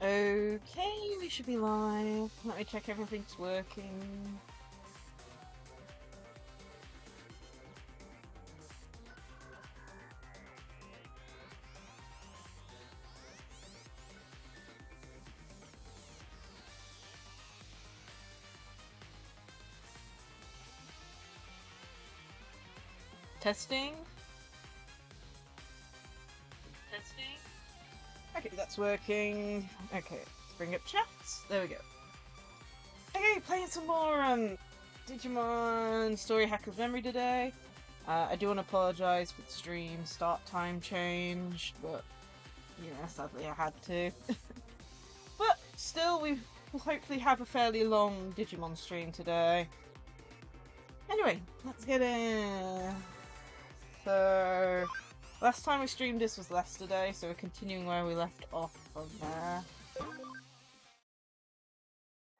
Okay, we should be live. Let me check everything's working. Testing. Testing. Okay, that's working. Okay, let's bring up chats. There we go. Okay, playing some more Digimon Story Hacker Memory today. I do want to apologise for the stream start time change, but sadly I had to. But still, we will hopefully have a fairly long Digimon stream today. Anyway, let's get in. So, last time we streamed this was yesterday, so we're continuing where we left off from there.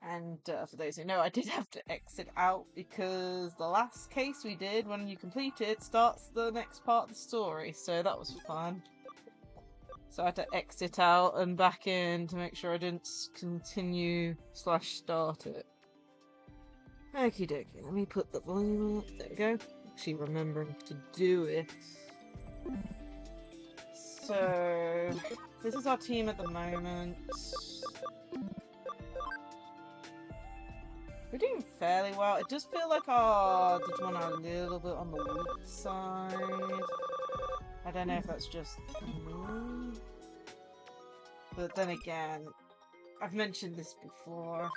And for those who know, I did have to exit out because the last case we did, when you complete it, starts the next part of the story, so that was fun. So I had to exit out and back in to make sure I didn't continue/start it. Okie dokie, let me put the volume up, there we go. Actually remembering to do it. So, this is our team at the moment. We're doing fairly well. It does feel like our Digimon are a little bit on the weak side. I don't know if that's just me. But then again, I've mentioned this before.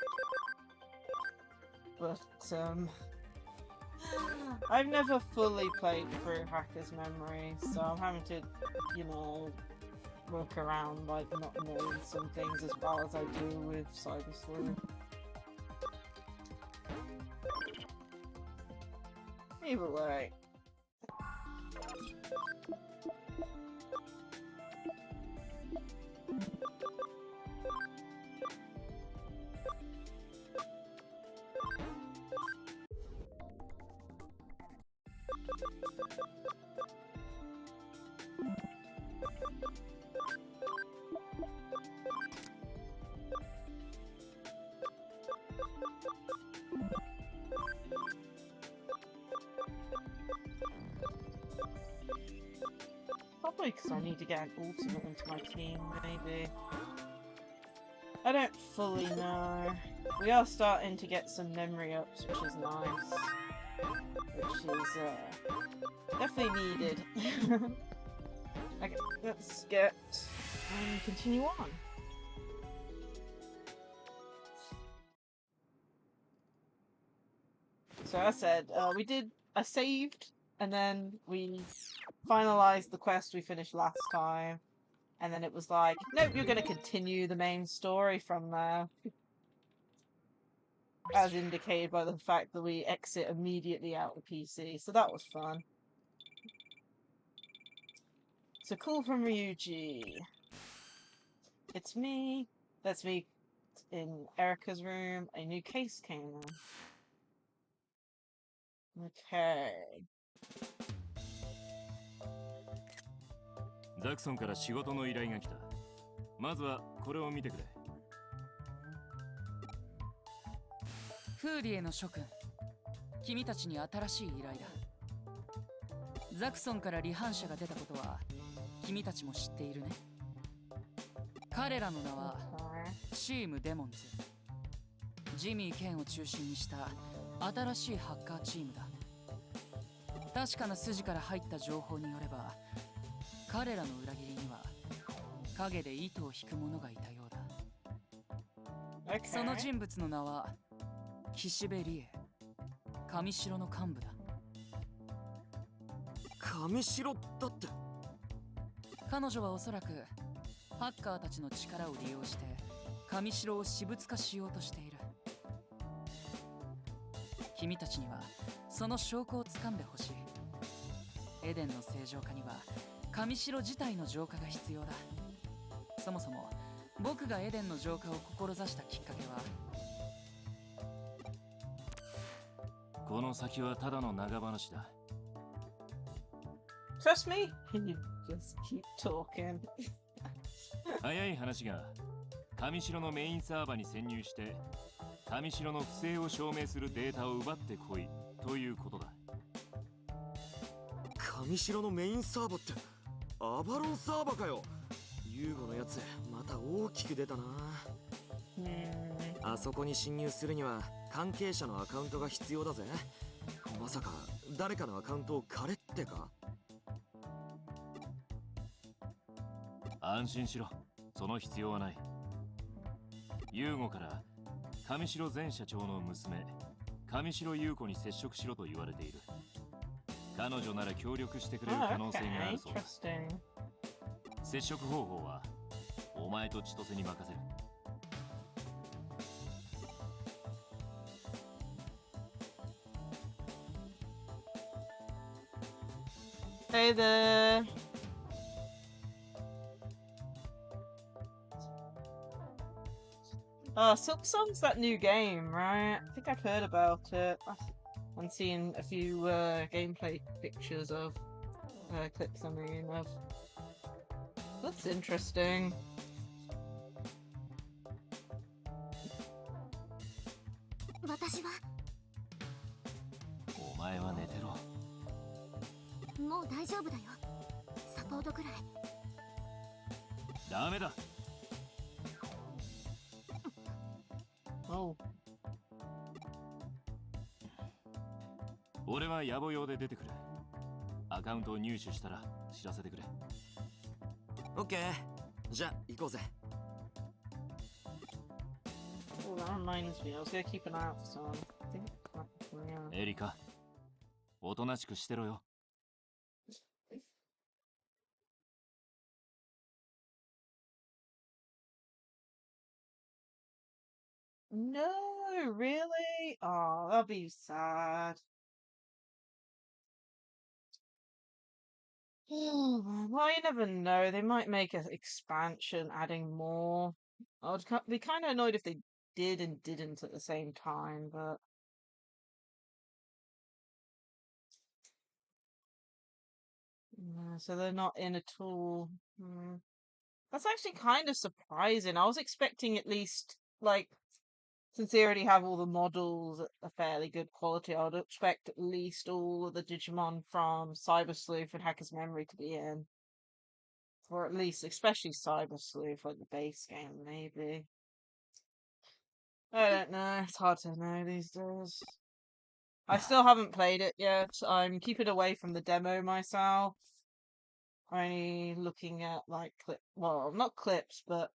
But, I've never fully played through Hacker's Memory, so I'm having to, work around, like, not knowing some things as well as I do with Cyber Sleuth. Either way. Probably because I need to get an ultimate into my team, maybe. I don't fully know. We are starting to get some memory ups, which is nice. Which is, definitely needed. Okay, let's get and continue on. So as I said, I saved, and then we finalized the quest we finished last time, and then it was like, nope, you're going to continue the main story from there. As indicated by the fact that we exit immediately out of the PC, so that was fun. So call from Ryuji. It's me. That's me in Erica's room. A new case came in. Okay. ザクソンから仕事の依頼が来た。まずはこれを見てくれ。フーディエの諸君、君たちに新しい依頼だ。ザクソンから離反者が出たことは君たちも知っているね。彼らの名はチームデモンズ。ジミー・ケンを中心にした新しいハッカーチームだ。確かな筋から入った情報によれば、彼らの裏切りには影で糸を引く者がいたようだ。その人物の名は岸辺理恵、上城の幹部だ。上城だって。彼女はおそらくハッカーたちの力を利用して上城を私物化しようとしている。君たちにはその証拠をつかんでほしい。エデンの正常化には上城自体の浄化が必要だ。そもそも僕がエデンの浄化を志したきっかけは、この先はただの長話だ。Trust me? You just keep talking. 早い話が、上白のメインサーバに潜入して上白の不正を証明するデータを奪ってこいということだ。上白のメインサーバってアバロンサーバかよ。ユーゴのやつまた大きく出たな。あそこに侵入するには関係者のアカウントが必要だぜ。まさか誰かのアカウントを借れってか？安心しろ、その必要はない。ユーゴから上白前社長の娘上白優子に接触しろと言われている。彼女なら協力してくれる可能性があるそうだ。接触方法はお前と千歳に任せる。Hey there. Silk Song's that new game, right? I think I've heard about it. I'm seeing a few gameplay pictures of clips. I mean, of that's interesting. 私はお前は寝てろ。もう大丈夫だよ。サポートくらい。ダメだ。Oh. 俺は野暮用で出てくる。アカウントを入手したら知らせてくれ。オッケー。じゃあ行こうぜ。Oh, that reminds me. I was gonna keep an eye out for someone. I think. Yeah. エリカ、おとなしくしてろよ。No, really? Oh, that'll be sad. Well, you never know. They might make an expansion adding more. I'd be kind of annoyed if they did and didn't at the same time, but yeah, so they're not in at all. That's actually kind of surprising. I was expecting at least, like, since they already have all the models at a fairly good quality, I would expect at least all of the Digimon from Cyber Sleuth and Hacker's Memory to be in. Or at least, especially Cyber Sleuth, like the base game, maybe. I don't know. It's hard to know these days. I still haven't played it yet. I'm keeping away from the demo myself. Only looking at, like, well, not clips, but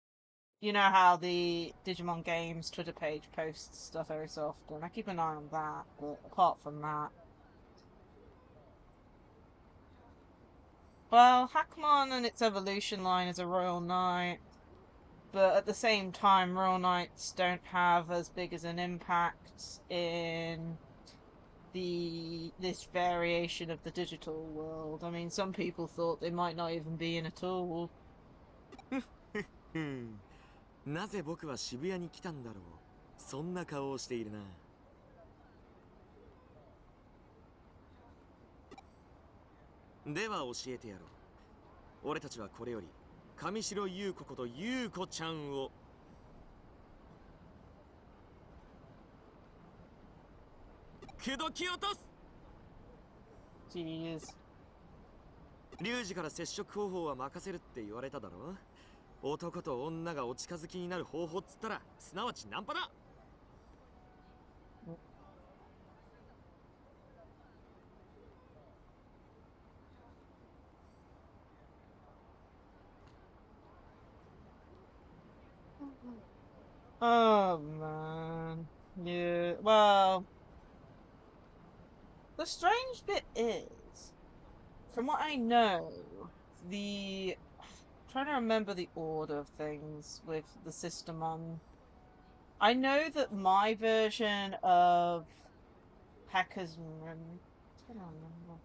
you know how the Digimon Games Twitter page posts stuff every so often. I keep an eye on that, but apart from that... Well, Hackmon and its evolution line is a Royal Knight, but at the same time, Royal Knights don't have as big as an impact in this variation of the digital world. I mean, some people thought they might not even be in at all. なぜ僕は渋谷に来たんだろう。そんな顔をしているな。では教えてやろう。俺たちはこれより上白優子こと優子ちゃんを口説き落とす。 Jeez. リュウジから接触方法は任せるって言われただろ。男と女がお近づきになる方法っつったらすなわちナンパだ。Oh man. Yeah, well, the strange bit is, from what I know, trying to remember the order of things with the system on. I know that my version of Hacker's Memory, I don't remember.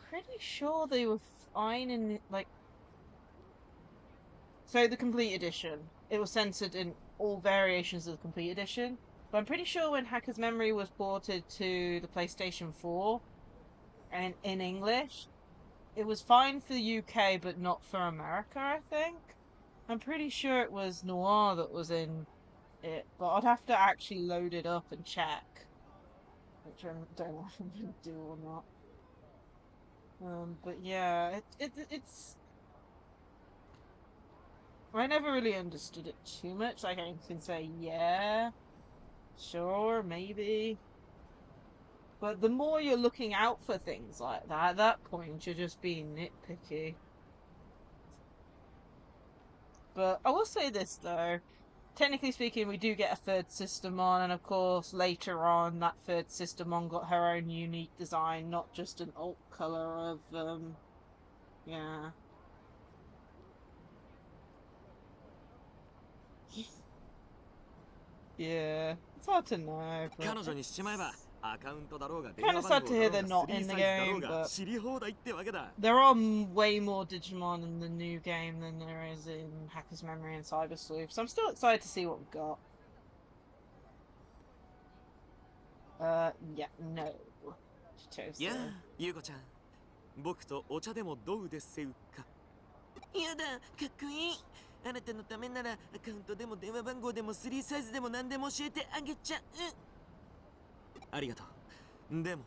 Pretty sure they were fine in like. So the complete edition, it was censored in all variations of the complete edition. But I'm pretty sure when Hacker's Memory was ported to the PlayStation 4 and in English, it was fine for the UK but not for America, I think. I'm pretty sure it was Noir that was in it, but I'd have to actually load it up and check, which I don't know if I'm gonna do or not. But yeah, it's. I never really understood it too much. Like I can say, yeah, sure, maybe. But the more you're looking out for things like that, at that point you're just being nitpicky. But I will say this though, technically speaking, we do get a third Systemon, and of course later on that third Systemon got her own unique design, not just an alt color of yeah. Yeah, it's hard to know, but 彼女にしちまえばアカウントだろうが電 kind 話 of 番 sad 号 to だ hear ろう they're が not 3 in the サイズだろう game, が but 知り放題ってわけだ there are way more Digimon in the new game than there is in Hacker's Memory and Cyber Sleuth, so I'm still excited to see what we've got. Yeah, no. いや優子ちゃん僕とお茶でもどうですせうかやだかっこいいあなたのためならアカウントでも電話番号でも3サイズでも何でも教えてあげちゃうありがとうでも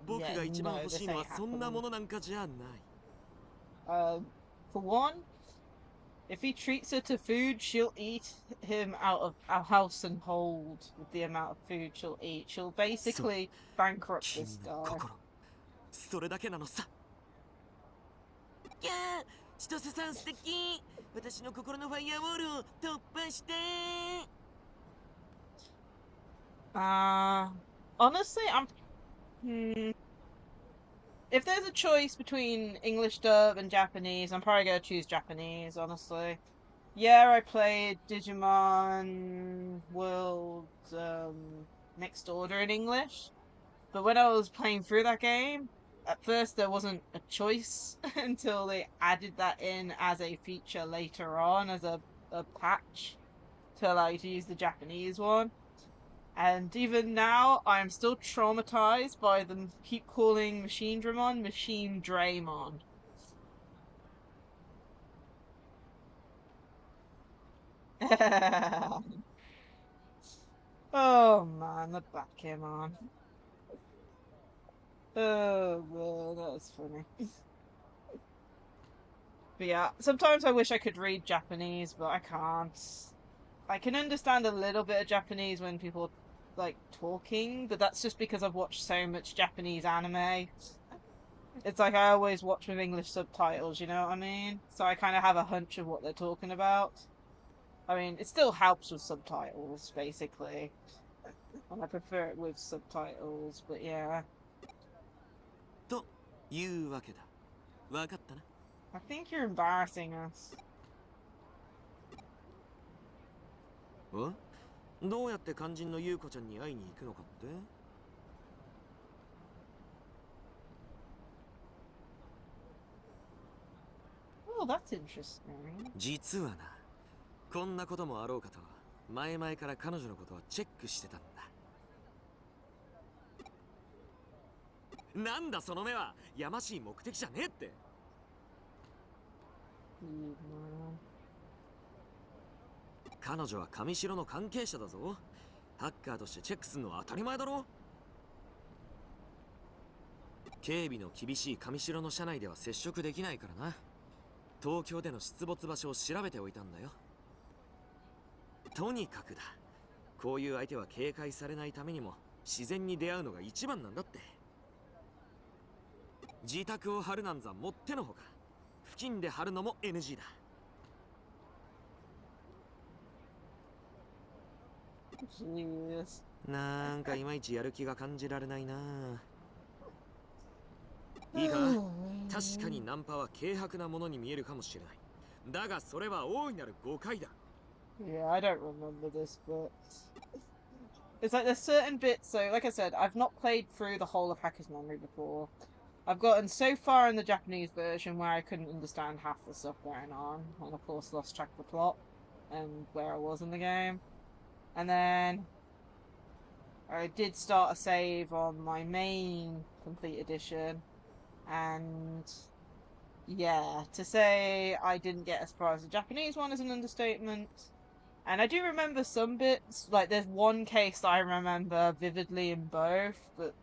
僕が一番欲しいのはそんなものなんかじゃない For one, if he treats her to food, she'll eat him out of our house and hold with the amount of food she'll eat. She'll basically bankrupt this guy. それだけなのさいやー千歳さん素敵私の心のファイヤーウォールを突破して Honestly, if there's a choice between English dub and Japanese, I'm probably gonna choose Japanese, honestly. Yeah, I played Digimon World Next Order in English, but when I was playing through that game, at first there wasn't a choice until they added that in as a feature later on as a patch to allow you to use the Japanese one. And even now, I'm still traumatized by them keep calling Machine Dramon Machine Draymon. Oh man, the back came on. Oh man, that was funny. But yeah, sometimes I wish I could read Japanese, but I can't. I can understand a little bit of Japanese when people like talking, but that's just because I've watched so much Japanese anime. It's like I always watch with English subtitles, you know what I mean? So I kind of have a hunch of what they're talking about. I mean, it still helps with subtitles, basically. And I prefer it with subtitles, but yeah. というわけだわかったな I think you're embarrassing us. どうやって肝心の優子ちゃんに会いに行くのかって Oh, that's interesting. 実はなこんなこともあろうかと前々から彼女のことはチェックしてたんだなんだその目はやましい目的じゃねえって 彼女は上城の関係者だぞハッカーとしてチェックするのは当たり前だろ警備の厳しい上城の社内では接触できないからな東京での出没場所を調べておいたんだよとにかくだこういう相手は警戒されないためにも自然に出会うのが一番なんだって自宅を張るなんざもってのほか付近で張るのも NG だ Jeez. なんかいまいちやる気が感じられないな。いいか、確かにナンパは軽薄なものに見えるかもしれない。だがそれは大いなる誤解だ。Yeah, I don't remember this bit. It's like there's certain bits, so like I said, I've not played through the whole of Hacker's Memory before. I've gotten so far in the Japanese version where I couldn't understand half the stuff going on, and of course lost track of the plot and where I was in the game. And then I did start a save on my main complete edition, and yeah, to say I didn't get as far as the Japanese one is an understatement. And I do remember some bits, like there's one case that I remember vividly in both, but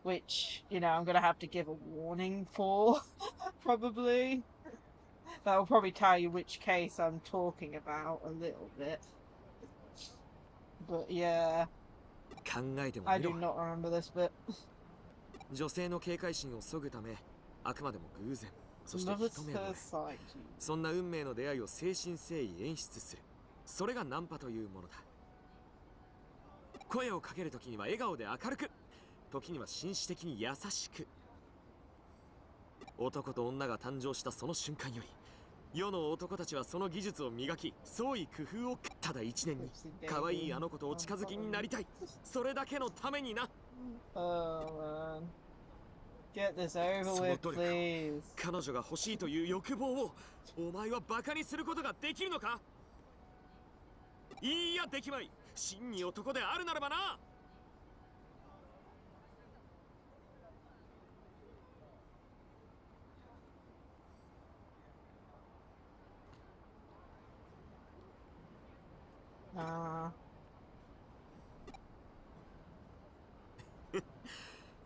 which, I'm gonna have to give a warning for, probably. That'll probably tell you which case I'm talking about a little bit. But yeah, 考えても I み do ろ。 not remember this bit. 女性の警戒心を削ぐため、あくまでも偶然、そして Another 一目惚れ。 society. そんな運命の出会いを誠心誠意演出する。それがナンパというものだ。声をかけるときには笑顔で明るく、時には紳士的に優しく。男と女が誕生したその瞬間より、世の男たちはその技術を磨き、創意工夫をただ一年に可愛いあの子とお近づきになりたい。それだけのためにな。 Oh man. Get this over その with, 努力を please. 彼女が欲しいという欲望をお前はバカにすることができるのか。いいやできまい。真に男であるならばな。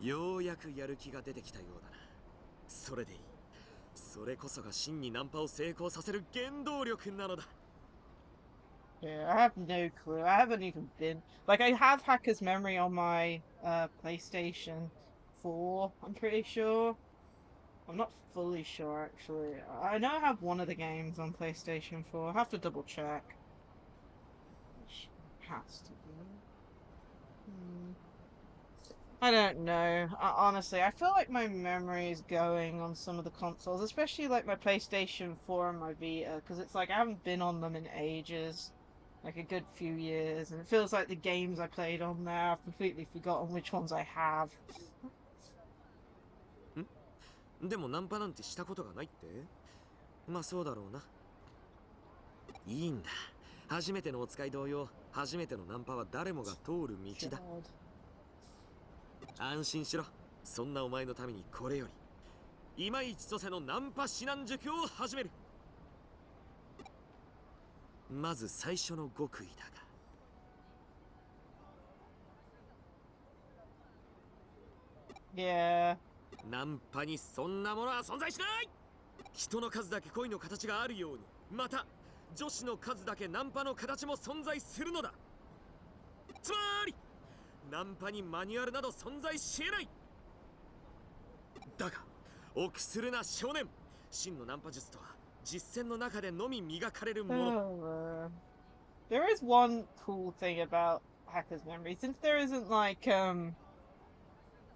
ようやくやる気が出てきたようだな。それでいい。それこそが真にナンパを成功させる原動力なのだ。 Yeah, I have no clue. I haven't even been. Like, I have Hacker's Memory on my PlayStation 4, I'm pretty sure. I'm not fully sure, actually. I know I have one of the games on PlayStation 4. I have to double check. Which has to be. I don't know. Honestly, I feel like my memory is going on some of the consoles, especially like my PlayStation 4 and my Vita, because it's like I haven't been on them in ages. Like a good few years, and it feels like the games I played on there, I've completely forgotten which ones I have. でもナンパなんてしたことがないって。まあそうだろうな。いいんだ。初めてのお使い同様、初めてのナンパは誰もが通る道だ。安心しろ。そんなお前のためにこれより今一とせのナンパ指南塾を始める。まず最初の極意だが。Yeah. ナンパにそんなものは存在しない。人の数だけ恋の形があるように、また女子の数だけナンパの形も存在するのだ。つまりナンパにマニュアルなど存在し得ない。だが臆するな少年。真のナンパ術とは実践の中でのみ磨かれるもの。There is one cool thing about Hacker's Memory, since there isn't like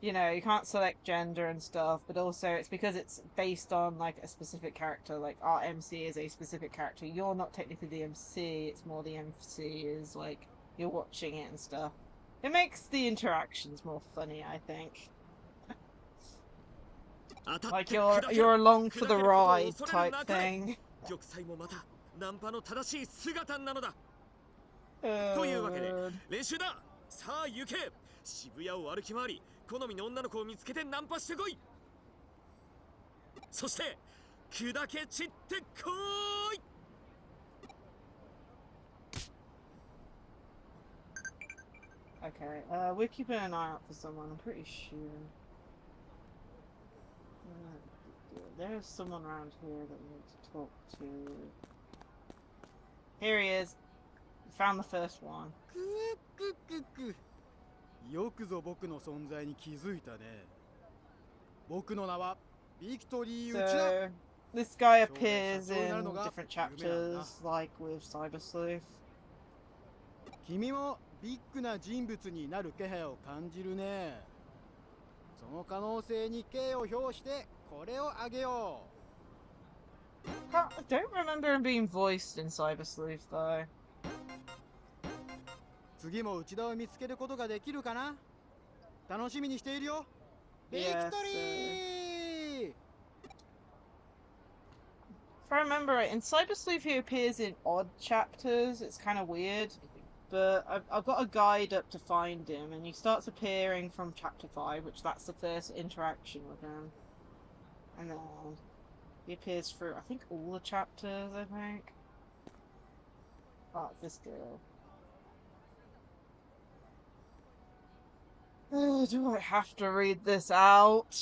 you can't select gender and stuff, but also it's because it's based on like a specific character, like our MC is a specific character. You're not technically the MC, it's more the MC is like you're watching it and stuff. It makes the interactions more funny, I think. Like you're along for the ride type thing. 玉砕もまたナンパの正しい姿なのだ。というわけで練習だ。さあ行け。渋谷を歩き回り、好みの女の子を見つけてナンパしてこい。そして砕け散ってこい。Okay, we're keeping an eye out for someone, I'm pretty sure. There's someone around here that we need to talk to. Here he is. Found the first one. よくぞ僕の存在に気づいたね。僕の名はビクトリー・ウチだ。 So, this guy appears in different chapters, like with Cyber Sleuth. 君もビッグな人物になる気配を感じるね。その可能性に敬を表してこれをあげよう。I don't remember him being voiced in Cyber Sleuth though. 次も内田を見つけることができるかな。楽しみにしているよ。ビクトリー。 If I remember right, in Cyber Sleuth he appears in odd chapters. It's kind of weird. But I've got a guide up to find him, and he starts appearing from chapter 5, which that's the first interaction with him. And then He appears through, I think, all the chapters, I think. Oh, this girl. Oh, do I have to read this out?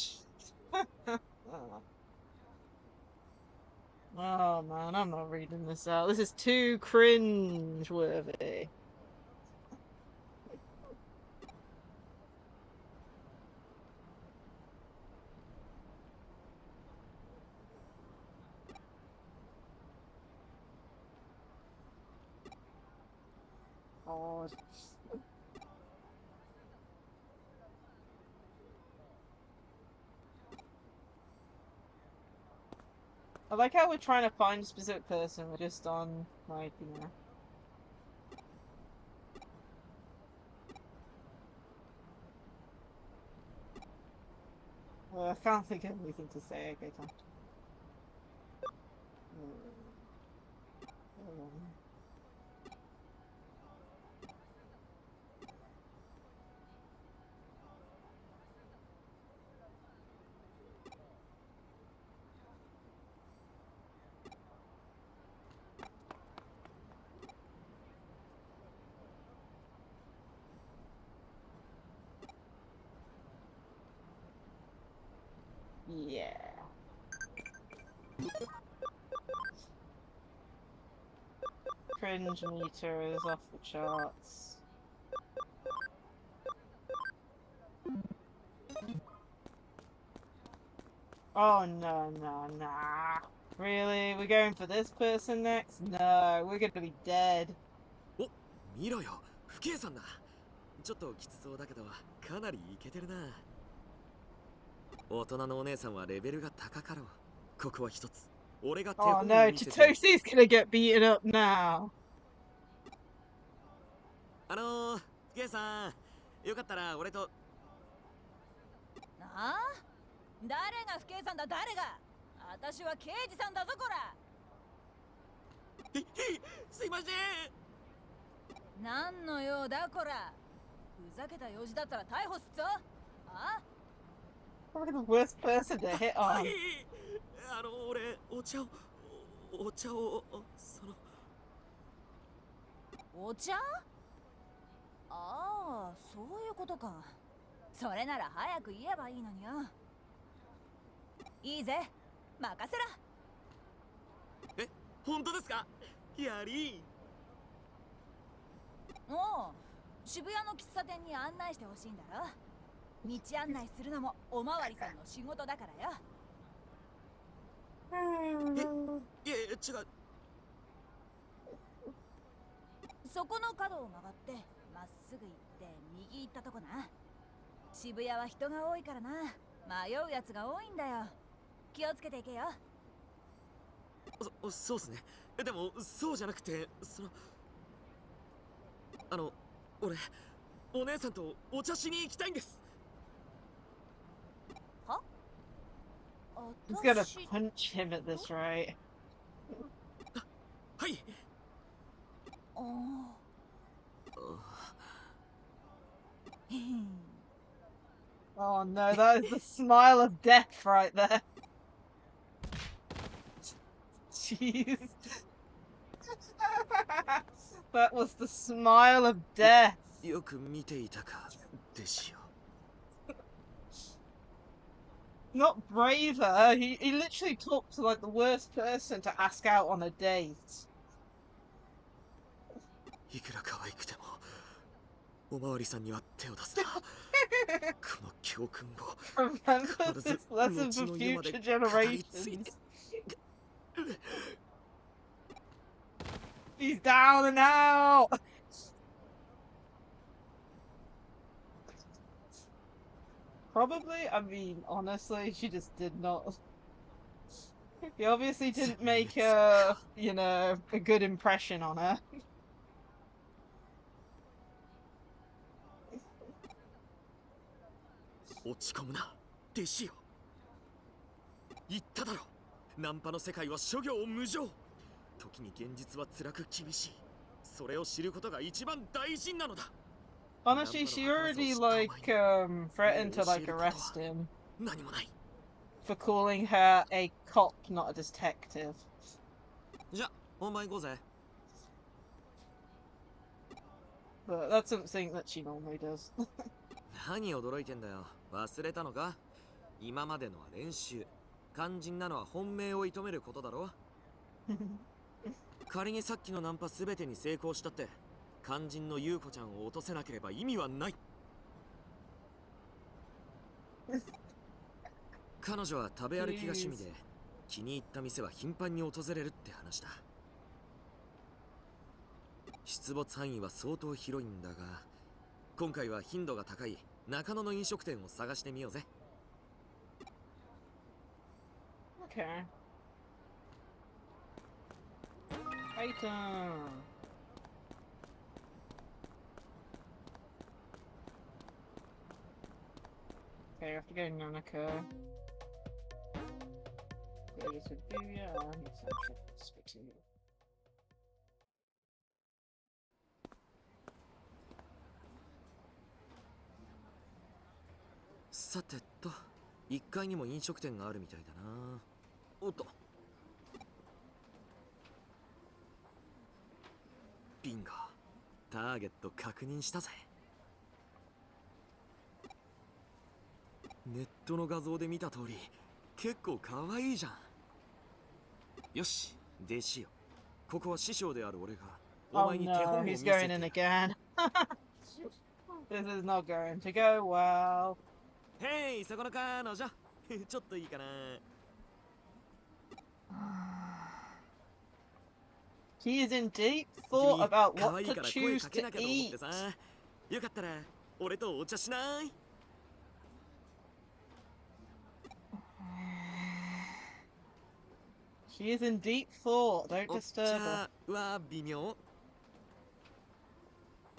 Oh man, I'm not reading this out. This is too cringe-worthy. God. I like how we're trying to find a specific person, we're just on, like, you know. I can't think of anything to say. Okay, time. Yeah. Cringe meter is off the charts. Oh no, no, nah. Really? We're going for this person next? No, we're gonna be dead. お、見ろよ、不敬さんだ。ちょっときつそうだけど、かなりイケてるな。大人のお姉さんはレベルが高かろう。ここは一つ。俺が手 Oh 本 no, を見せてやる。 Chitosi's gonna get beaten up now. 不敬さん、よかったら俺と。なあ、誰が不敬さんだ、誰が。私は刑事さんだぞ、こら。すいません。何の用だ、こら。ふざけた用事だったら逮捕すっぞ。あ、 Probably the worst person to hit は on. い。俺、お茶を、その。お茶。ああ、そういうことか。それなら早く言えばいいのによ。いいぜ、任せろ。え、本当ですか。やり。おう、渋谷の喫茶店に案内してほしいんだろ。道案内するのもおまわりさんの仕事だからよ。いや、違う。そこの角を曲がってまっすぐ行って右行ったとこな。渋谷は人が多いからな、迷うやつが多いんだよ。気をつけていけよ。そうっすね。でもそうじゃなくて、俺お姉さんとお茶しに行きたいんです。は？ He's gonna punch him at this rate. はい。Oh no, that is the smile of death right there. Jeez. That was the smile of death. よく見ていたか、弟子よ。 Not braver, he literally talked to like the worst person to ask out on a date. いくら可愛くても、おまわりさんには手を出すな。この教訓を Remember this lesson for future generations. He's down and out! Probably, I mean, honestly, she just did not. He obviously didn't make a, you know, a good impression on her. 落ち込むな、弟子よ。言っただろ。ナンパの世界は諸行無常。時に現実は辛く厳しい。それを知ることが一番大事なのだ。 Honestly, she already, like, threatened to, like, arrest him. 何もない。for calling her a cop, not a detective. じゃ、本番行こうぜ。 But that's something that she normally does. 何驚いてんだよ。忘れたのか？今までのは練習。肝心なのは本命を射止めることだろ。仮にさっきのナンパ全てに成功したって、肝心の優子ちゃんを落とせなければ意味はない。彼女は食べ歩きが趣味で、気に入った店は頻繁に訪れるって話だ。出没範囲は相当広いんだが、今回は頻度が高い中野の飲食店を探してみようぜ。 Okay. Item. Okay, we have to go Nanaka. Go to Siberia and Spitting. さてと、1階にも飲食店があるみたいだな。おっと、ビンゴ、ターゲット確認したぜ。ネットの画像で見た通り、結構可愛いじゃん。よし、弟子よ。ここは師匠である俺がお Oh 前に手 no, 本を見 he's せて going in again. This is not going to go well. へい、そこの彼女。ちょっといいかな。 He is in deep thought about 可 what 愛い to から声 choose かけ to なきゃと思って eat. さ。よかったら俺とお茶しない？ She is in deep thought. Don't お disturb her. 茶は微妙。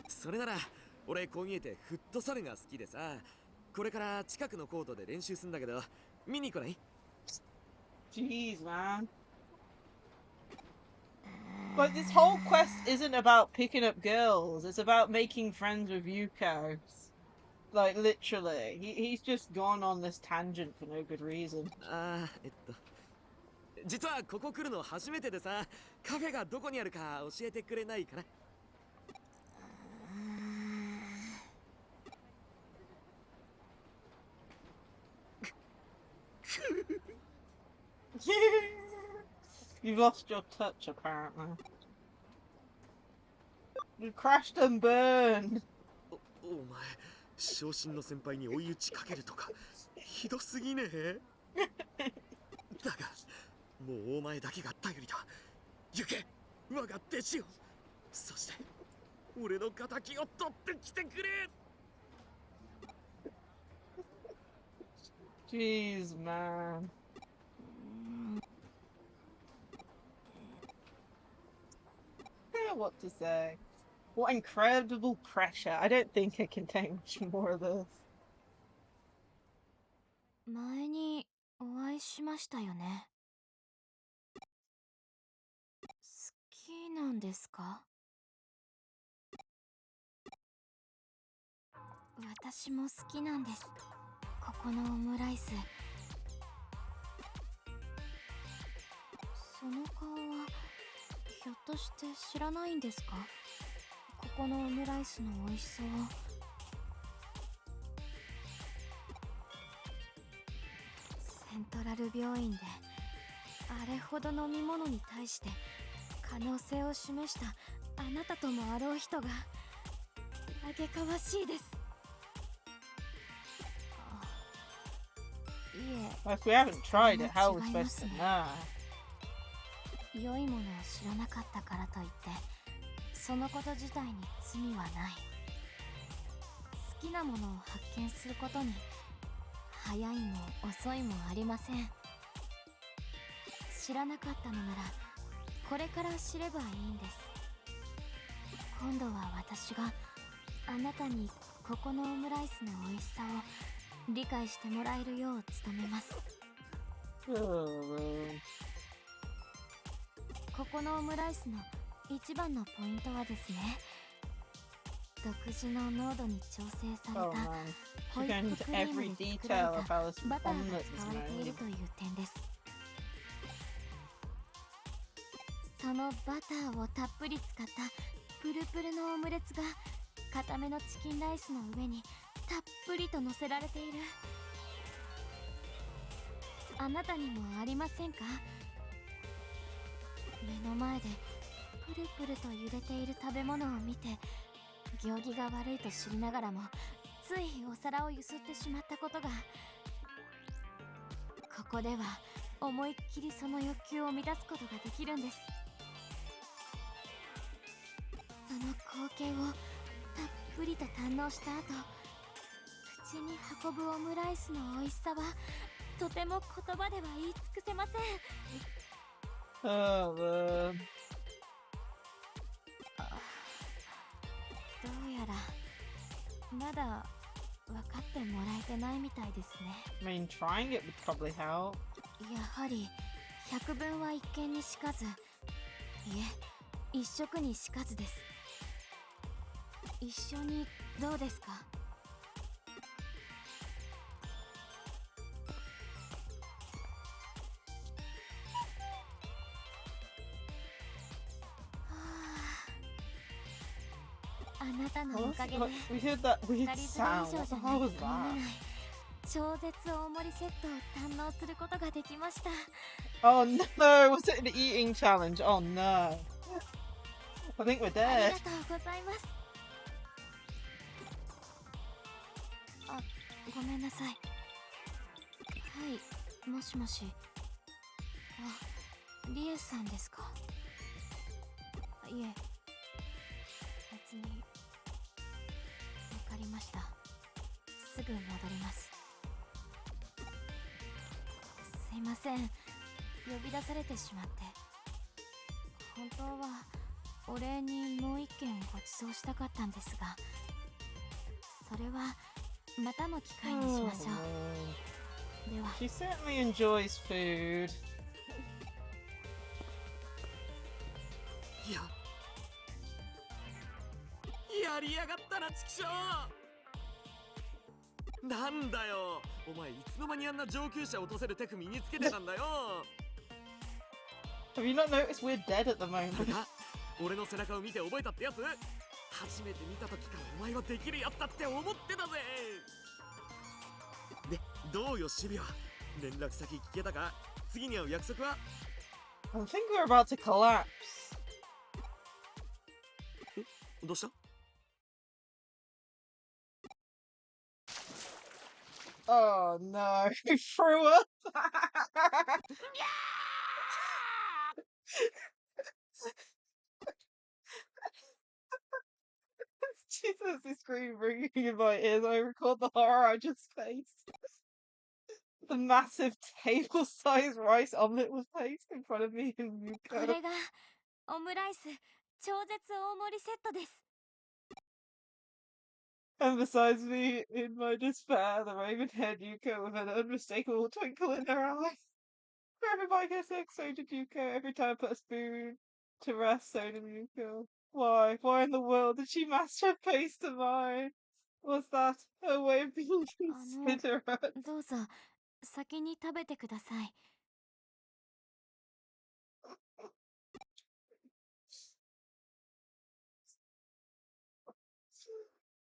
それなら俺こう見えてフットサルが好きでさ、これから近くのコートで練習するんだけど、見に来ない？ Jeez, man. But this whole quest isn't about picking up girls. It's about making friends with Yuko. Like, literally. He's just gone on this tangent for no good reason. ああ、実はここ来るの初めてでさ、カフェがどこにあるか教えてくれないかな？ You've lost your touch, apparently. You crashed and burned. お前、昇進の先輩に追い打ちかけるとかひどすぎねえ？だが、もうお前だけが頼りだ。行け、我が弟子よ。そして、俺の仇を取ってきてくれ。 Jeez, man. I don't know what to say. What incredible pressure. I don't think I can take much more of this. 前にお会いしましたよね。好きなんですか？私も好きなんです。ここのオムライス。その顔はひょっとして知らないんですか？ここのオムライスの美味しさを。セントラル病院であれほど飲み物に対して可能性を示したあなたともあろう人があげかわしいです。いえ、 Well, if we haven't tried it, how are we supposed to know? 良いものを知らなかったからといってそのこと自体に罪はない。好きなものを発見することに早いも遅いもありません。知らなかったのならこれから知ればいいんです。今度は私があなたにここのオムライスの美味しさを理解してもらえるよう努めます。ここのオムライスの一番のポイントはですね、独自の濃度に調整され Oh た man. ホ She's イッ going プ into クリーム every で作られ detail of た how this バターが omelette is 使われている made. という点です。そのバターをたっぷり使ったプルプルのオムレツが固めのチキンライスの上にたっぷりと乗せられている。あなたにもありませんか？目の前でプルプルと揺れている食べ物を見て行儀が悪いと知りながらもついお皿をゆすってしまったことが。ここでは思いっきりその欲求を満たすことができるんです。その光景をたっぷりと堪能した後、口に運ぶオムライスの美味しさはとても言葉では言い尽くせません。Oh man. どうやらまだ分かってもらえてないみたいですね。 I mean, trying it would probably help. やはり百聞は一見にしかず、いえ一食にしかずです。一緒にどうですか？あなたのお What か was げ it? で Like, we heard that 二 weird 人それ sound. 以上 What じ the ゃな hell い was と飲め that? ない超絶大盛りセットを堪能することができました。 Oh no! Was it an eating challenge? Oh no! I think we're あり dead. がとうございます。あ、ごめんなさい。はい、もしもし。あ、リエさんですか？いえ、別に。わかりました。すぐ戻ります。すいません、呼び出されてしまって。本当はお礼にもう一件ご馳走したかったんですが、それはまたの機会にし Oh ましょ no. う。では。 She certainly enjoys food. やりやがったな、チキショー。なんだよ、お前いつの間にあんな上級者を落とせるテク身につけてたんだよ。 Have you not noticed we're dead at the moment? な、俺の背中を見て覚えたってやつ？初めて見た時からお前はできるやつだって思ってたぜ。で、どうよシビア、連絡先聞けたか？次に会う約束は？ I think we're about to collapse. どうした？ Oh no, he threw up! Jesus, this scream ringing in my ears. I record the horror I just faced. The massive table-sized rice omelette was placed in front of me and こ Yuko. れがオムライス超絶大盛りセットです。 And besides me, in my despair, the raven-haired Yuko with an unmistakable twinkle in her eye. Wherever I go sick, so did Yuko. Every time I put a spoon to rest, so did Yuko. Why? Why in the world did she match her face to mine? Was that her way of being considerate? どうぞ先に食べてください。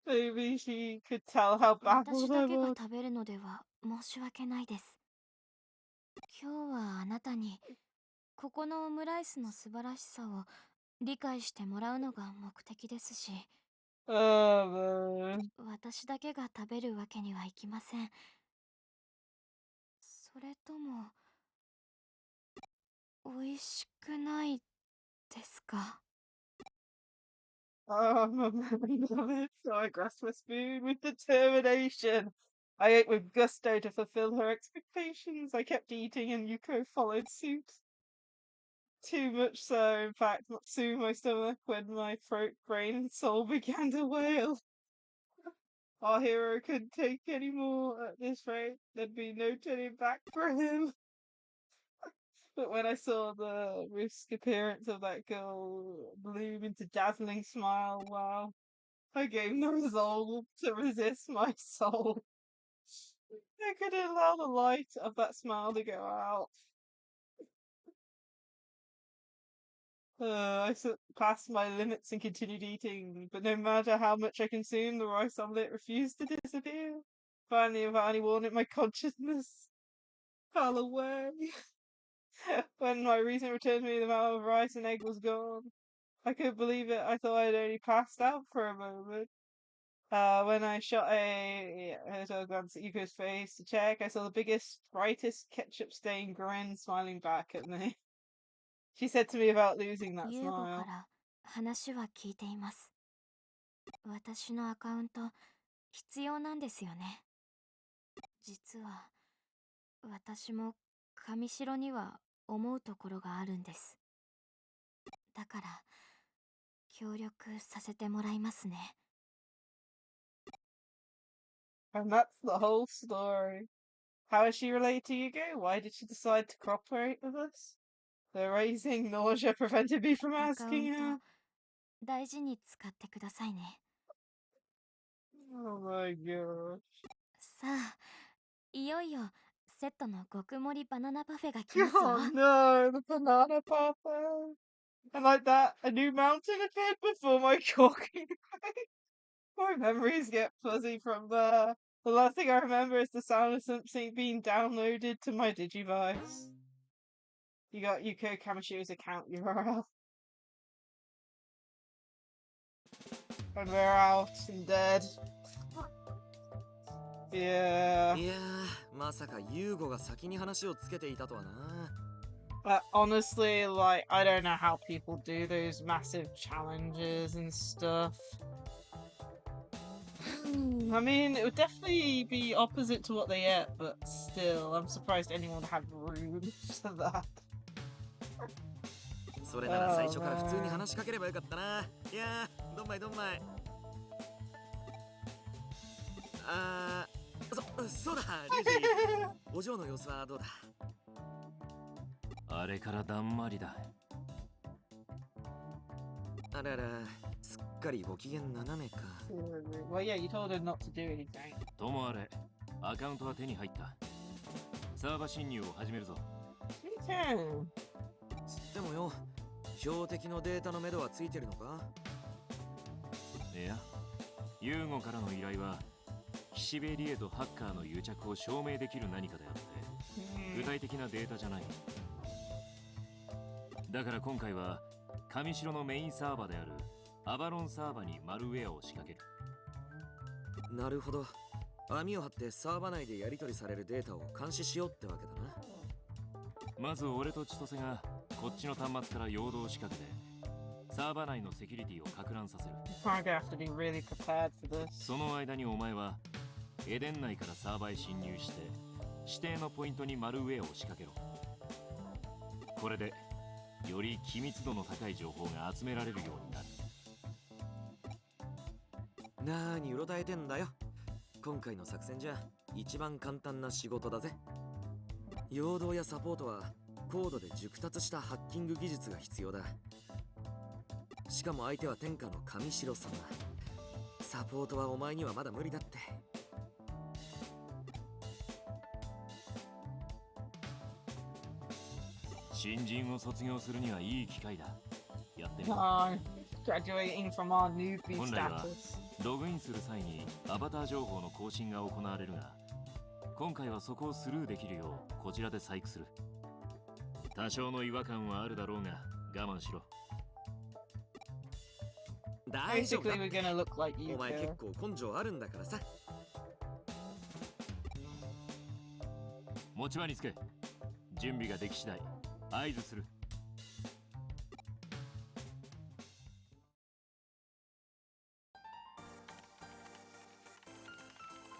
Maybe she could tell how 私 baffled I だけが was. 食べるのでは申し訳ないです。今日はあなたにここのオムライスの素晴らしさを理解してもらうのが目的ですし、 Oh man. 私だけが食べるわけにはいきません。それとも美味しくないですか？ Oh, my man, love it. So I grasped my spoon with determination. I ate with gusto to fulfill her expectations. I kept eating, and Yuko followed suit. Too much so, in fact, not soon my stomach when my throat, brain, and soul began to wail. Our hero couldn't take any more at this rate. There'd be no turning back for him. But when I saw the risk appearance of that girl bloom into dazzling smile, wow. I gained the resolve to resist my soul. I couldn't allow the light of that smile to go out. I surpassed my limits and continued eating, but no matter how much I consumed, the rice omelette refused to disappear. Finally, without any warning, my consciousness fell away. When my reason returned to me, the amount of rice and egg was gone. I couldn't believe it. I thought I'd only passed out for a moment. When I shot a glance at Yuko's face to check, I saw the biggest, brightest ketchup-stained grin smiling back at me. She said to me about losing that ユーゴか smile. ら話は聞いています。私のアカウント必要なんですよね。実は私も上白には思うところがあるんです。だから協力させてもらいますね。And that's the whole story. How is she related to Yugo? Why did she decide to cooperate with us? The raising nausea prevented me from アカウン asking her. ト大事に使ってくださいね。Oh my gosh. さあ、いよいよセットの極盛りバナナパフェが来ますわ。 Oh no, the banana parfait. And like that, a new mountain appeared before my corking. My memories get fuzzy from there. The last thing I remember is the sound of something being downloaded to my Digivice. You got Yuko Kamashiro's account URL. And we're out and dead. Yeah. いやー、まさかユーゴが先に話をつけていたとはな。Honestly, like, I don't know how people do those massive challenges and stuff. I mean, it would definitely be opposite to what they get, but still, I'm surprised anyone had room for that. それなら最初から普通に話しかければよかったな。いやー、どんまいどんまい。そうだ、リュウジ。お嬢の様子はどうだ？あれからだんまりだ。あらら、すっかりご機嫌斜めか。Well, yeah, you told her not to do anything. ともあれ、アカウントは手に入った。サーバー侵入を始めるぞ。Lacie-Chan. つってもよ、標的のデータの目処はついてるのか？いや、ユーゴからの依頼は岸辺理恵とハッカーの癒着を証明できる何かであって具体的なデータじゃない。だから今回は上白のメインサーバーであるアバロンサーバーにマルウェアを仕掛ける。なるほど。網を張ってサーバー内でやり取りされるデータを監視しようってわけだな。まず俺と千歳がこっちの端末から陽動を仕掛けてサーバー内のセキュリティを撹乱させる。I'm gonna have to be really prepared for this. その間にお前はエデン内からサーバーへ侵入して指定のポイントにマルウェアを仕掛けろ。これでより機密度の高い情報が集められるようになる。なーにうろたえてんだよ。今回の作戦じゃ一番簡単な仕事だぜ。陽動やサポートは高度で熟達したハッキング技術が必要だ。しかも相手は天下の上白様。サポートはお前にはまだ無理だって。新人を卒業するにはいい機会だ。やってみろ。Graduating from our newbie 本来は status. ログインする際にアバター情報の更新が行われるが、今回はそこをスルーできるようこちらで細工する。多少の違和感はあるだろうが我慢しろ。大丈夫だ Basically, we're gonna look like お you. 前結構根性あるんだからさ。持ち場につけ。準備ができ次第合図する。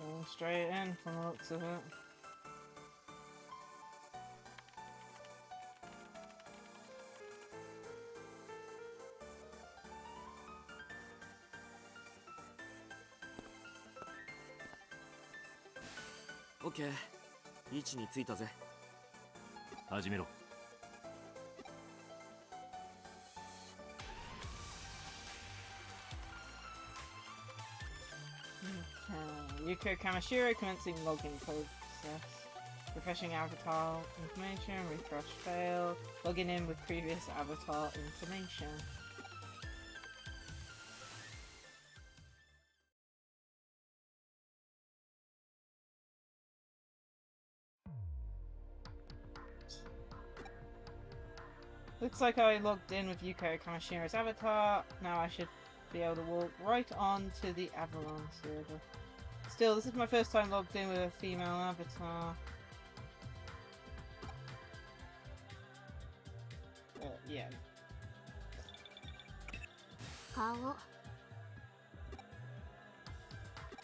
Going straight in from the looks of it. OK。位置についたぜ。始めろ。Yuko Kamashiro commencing login process. Refreshing avatar information, refresh failed. Logging in with previous avatar information. Looks like I logged in with Yuko Kamashiro's avatar. Now I should be able to walk right on to the Avalon server. Still, this is my first time logged in with a female avatar. Yeah.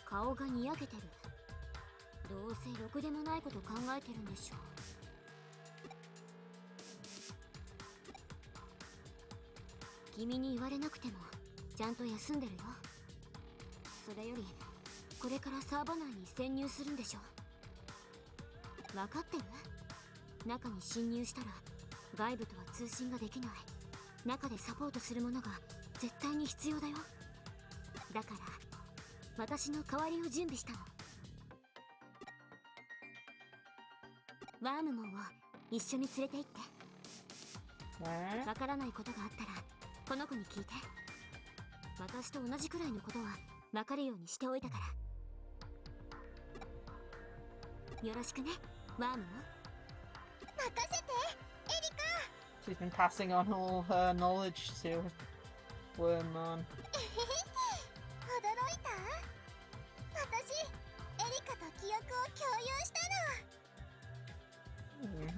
顔がにやけてる。どうせろくでもないこと考えてるんでしょう。君に言われなくてもちゃんと休んでるよ。それよりこれからサーバ内に潜入するんでしょ。分かってる？中に侵入したら外部とは通信ができない。中でサポートするものが絶対に必要だよ。だから私の代わりを準備したの。ワームモンを一緒に連れて行って。わからないことがあったらこの子に聞いて。私と同じくらいのことは分かるようにしておいたから。よろしくね、ワームモン。任せて、エリカ。She's been passing on all her knowledge to Wormmon. 驚いた？私、エリカと記憶を共有したの。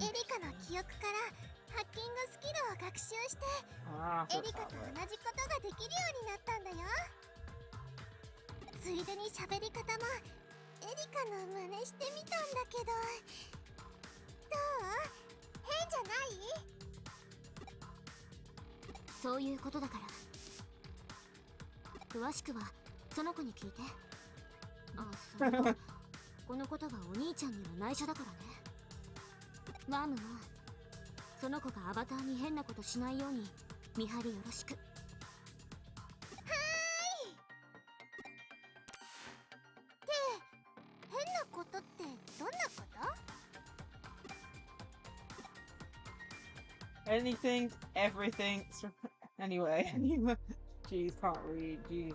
エリカの記憶からハッキングスキルを学習して、エリカと同じことができるようになったんだよ。ついでに喋り方もエリカの真似してみたんだけど、どう？変じゃない？そういうことだから。詳しくはその子に聞いて。あ、そうこのことはお兄ちゃんには内緒だからね。ワームもその子がアバターに変なことしないように見張りよろしく。はーい。で、変なことってどんなこと？ Anything, everything. Anyway, jeez, can't read. Jeez.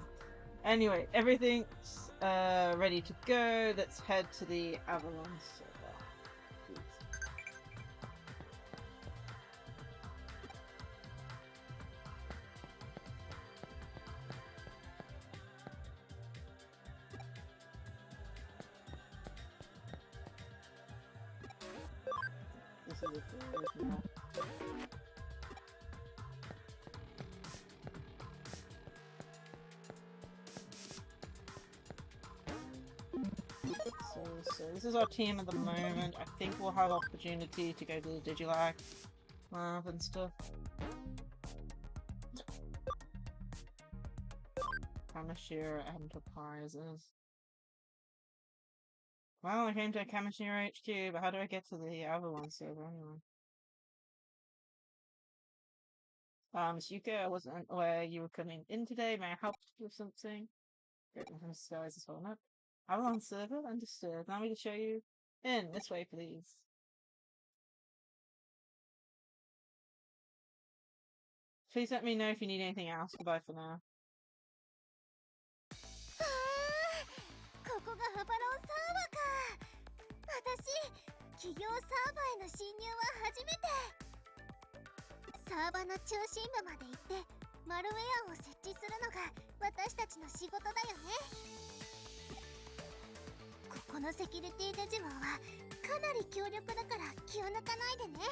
Anyway, everything's ready to go. Let's head to the Avalon server. Jeez. This is a good now. So this is our team at the moment. I think we'll have opportunity to go to the Digilag lab and stuff. Kamashiro Enterprises. Well, I came to Kamashiro HQ, but how do I get to the other one server anyway? Miss Yuka, I wasn't aware you were coming in today. May I help with something? Great, I'm disguise this whole map. Avalon server? Understood. Allow me to show you in. This way, please. Please let me know if you need anything else. Goodbye for now. ここがアバロンサーバーか。私、企業サーバーへの侵入は初めて。サーバーの中心部まで行ってマルウェアを設置するのが私たちの仕事だよね。このセキュリティデジモンはかなり強力だから気を抜かないでね。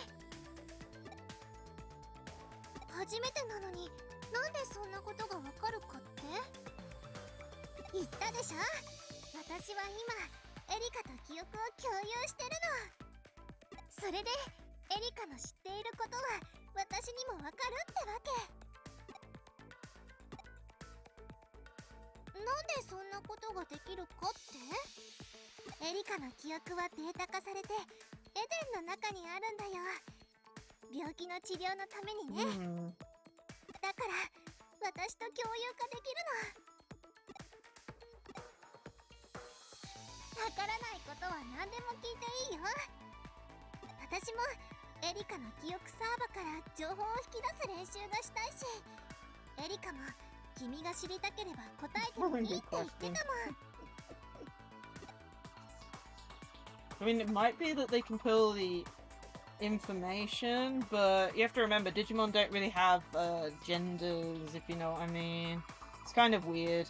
初めてなのになんでそんなことがわかるかって言ったでしょ。私は今エリカと記憶を共有してるの。それでエリカの知っていることは私にもわかるってわけ。なんでそんなことができるかって？エリカの記憶はデータ化されてエデンの中にあるんだよ。病気の治療のためにね。だから私と共有化できるの。わからないことは何でも聞いていいよ。私もエリカの記憶サーバから情報を引き出す練習がしたいし、エリカも君が知りたければ答えてもいいって言ってたもん。I mean, it might be that they can pull the information, but you have to remember Digimon don't really have genders, if you know what I mean. It's kind of weird.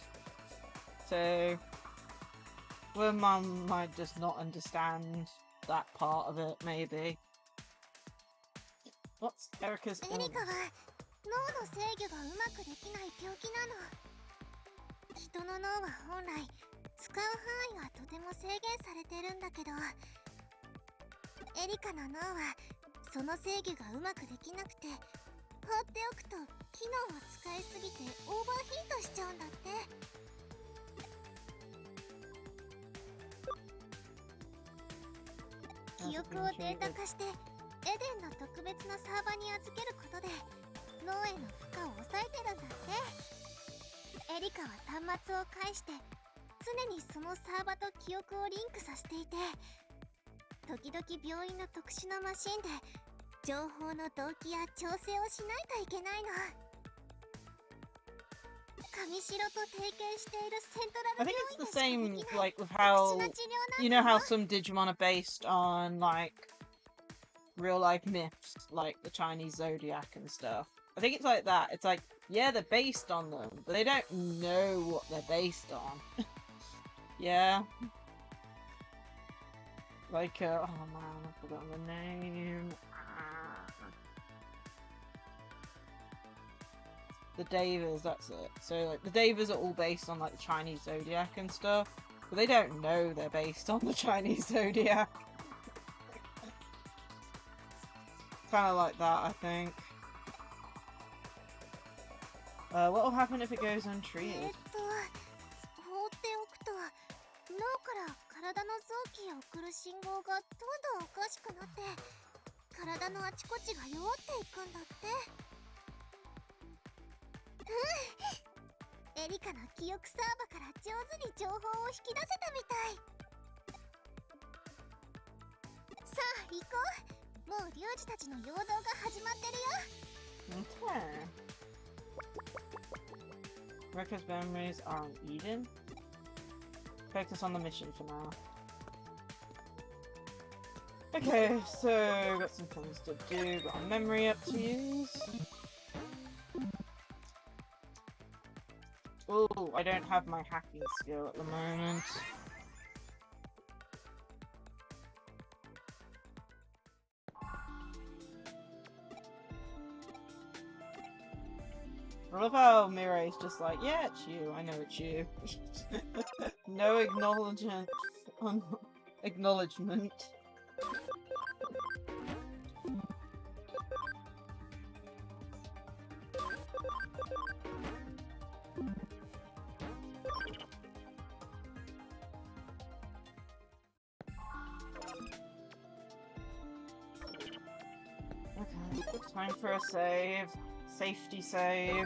So, well, Mum might just not understand that part of it, maybe. What's Erica's エリカ illness? は脳の制御がうまくできない病気なの。人の脳は本来使う範囲がとても制限されてるんだけど、エリカの脳はその制御がうまくできなくて、放っておくと機能を使いすぎてオーバーヒートしちゃうんだって。記憶をデータ化してエデンの特別なサーバに預けることで脳への負荷を抑えてるんだって。エリカは端末を介して常にそのサーバと記憶をリンクさせていて、時々病院の特殊なマシンで情報の同期や調整をしないといけないの。上白と提携しているセントラ I ル think 病院 it's で the しかで same, きない like, with 特 how, 殊な治療 you な know んだ how よ。 some Digimon are based on, like, real-life myths, like the Chinese zodiac and stuff. I think it's like that. It's like, yeah, they're based on them, but they don't know what they're based on. Yeah. Like, oh man, I've forgotten the name. The Davas, that's it. So, like, the Davas are all based on, like, the Chinese zodiac and stuff, but they don't know they're based on the Chinese zodiac. Kind of like that, I think. What will happen if it goes untreated? 放っておくと脳から体の臓器へ送る信号がどんどんおかしくなって、体のあちこちが弱っていくんだって。エリカの記憶サーバから上手に情報を引き出せたみたい。さあ行こう。もうリュウジたちの陽動が始まってるよ。 Okay. Records memories are on Eden. Focus on the mission for now. Okay, so got some things to do. Got a memory up to use. Oh, I don't have my hacking skill at the moment. I love how Mirai's just like, yeah, it's you. I know it's you. No acknowledgement. Acknowledgement. Okay, time for a save. Safety save.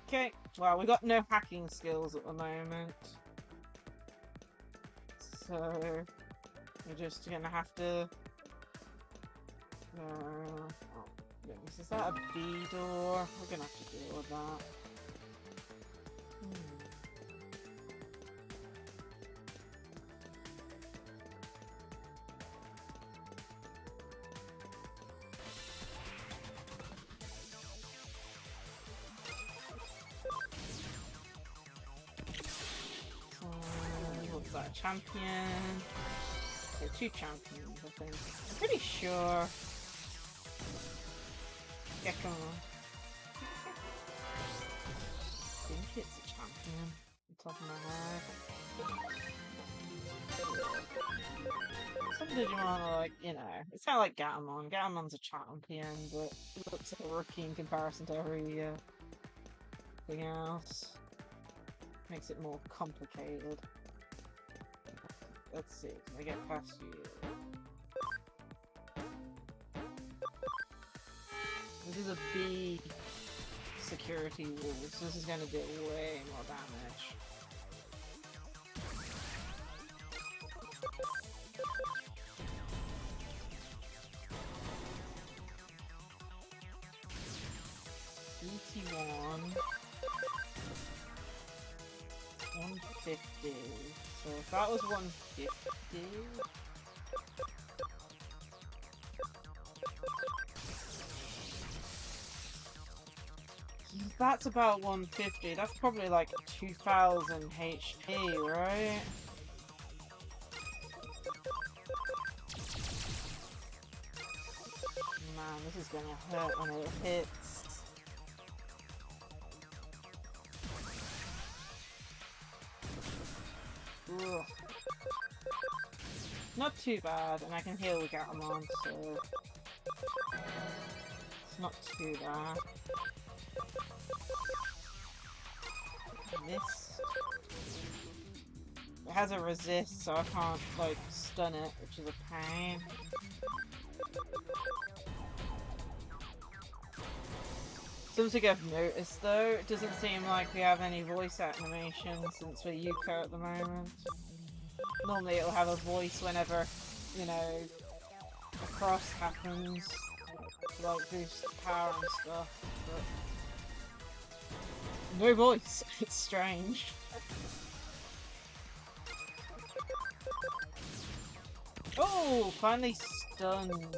Okay, well, we got no hacking skills at the moment. So, we're just gonna have to... oh, goodness, is that a B door? We're gonna have to deal with that. What's that? Champion? Okay, 2 champions, I think. I'm pretty sure. Gecko. I think it's a champion. On top of my head. Some Digimon are like, you know, it's kind of like Gatomon. Gatomon's a champion, but it looks like a rookie in comparison to everything else. Makes it more complicated. Let's see, can I get past you? These are B security walls. This is going to do way more damage. ET1 150. So if that was 150, that's about 150. That's probably like 2000 HP, right? Man, this is gonna hurt when it hits. Ugh. Not too bad, and I can heal with Gatomon, so it's not too bad. This it has a resist, so I can't like stun it, which is a pain. Something I've noticed though, it doesn't seem like we have any voice animation since we're Yuko at the moment. Normally it'll have a voice whenever, you know, a cross happens, to, like boost power and stuff, but no voice. It's strange. Oh, finally stunned.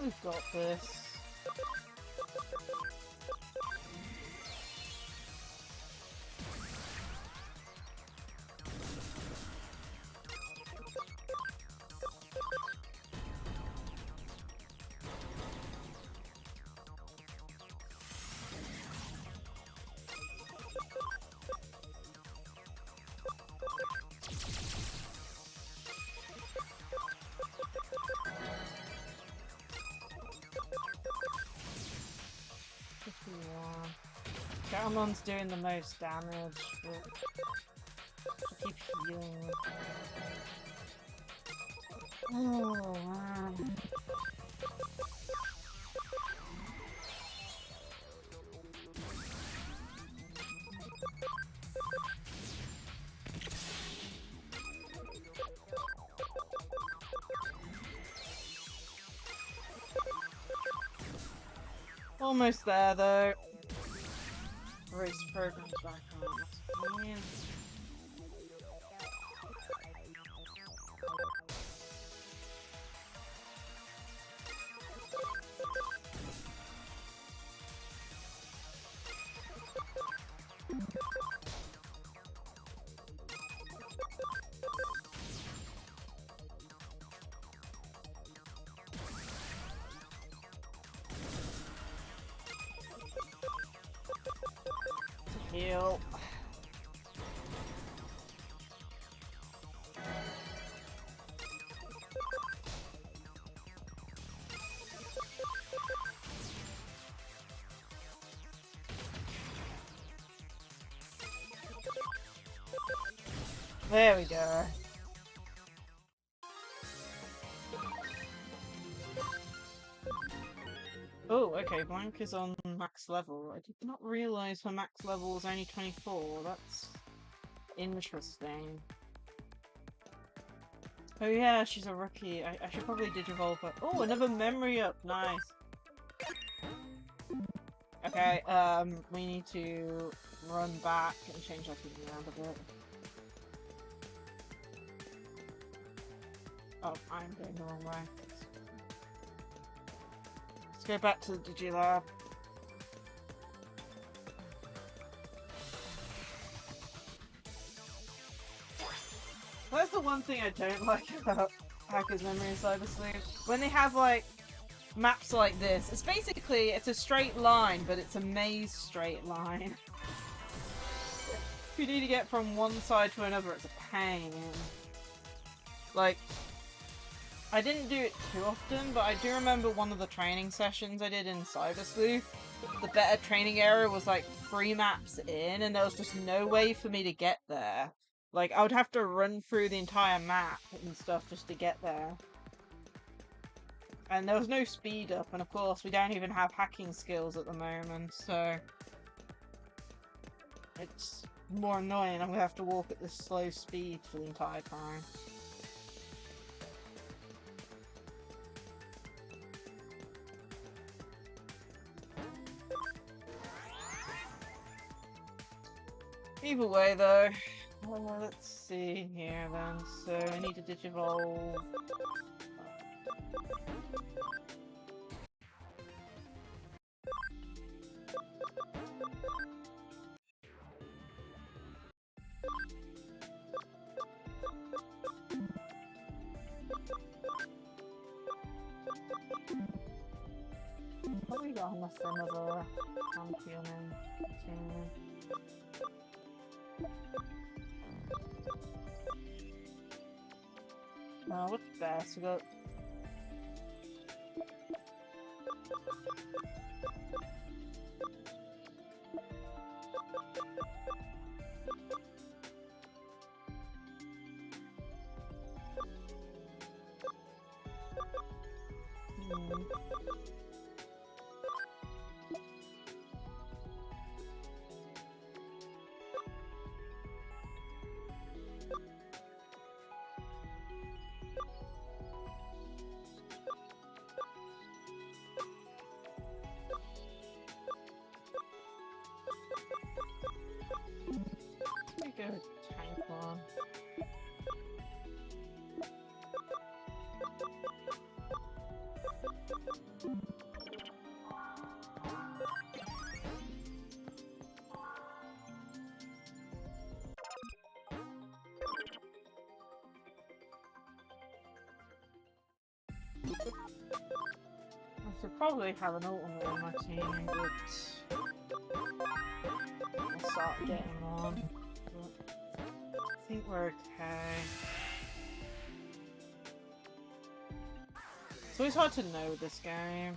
We've got this. Gatomon's doing the most damage, but I keep healing. Oh man. Almost there though. Race program's back on. Man. Heal. There we go. Oh, okay, Blank is on max level. I did not realise her max level was only 24. That's interesting. Oh yeah, she's a rookie. I should probably digivolve her. Oh, another memory up. Nice. Okay, we need to run back and change our team around a bit. Oh, I'm going the wrong way. Let's go back to the Digilab. That's the one thing I don't like about Hacker's Memory and Cyber Sleuth. When they have like maps like this, it's a straight line, but it's a maze straight line. If you need to get from one side to another, it's a pain. Like, I didn't do it too often, but I do remember one of the training sessions I did in Cyber Sleuth. The better training area was like 3 maps in, and there was just no way for me to get there. Like, I would have to run through the entire map and stuff just to get there. And there was no speed up, and of course we don't even have hacking skills at the moment, so it's more annoying. I'm gonna have to walk at this slow speed for the entire time. Either way, though, let's see here then. So I need to digivolve. Probably got almost another champion in. What's best? We got. Go tank one. I should probably have an ultimate on my team, but I'll start getting on. I think we're okay. It's always hard to know with this game.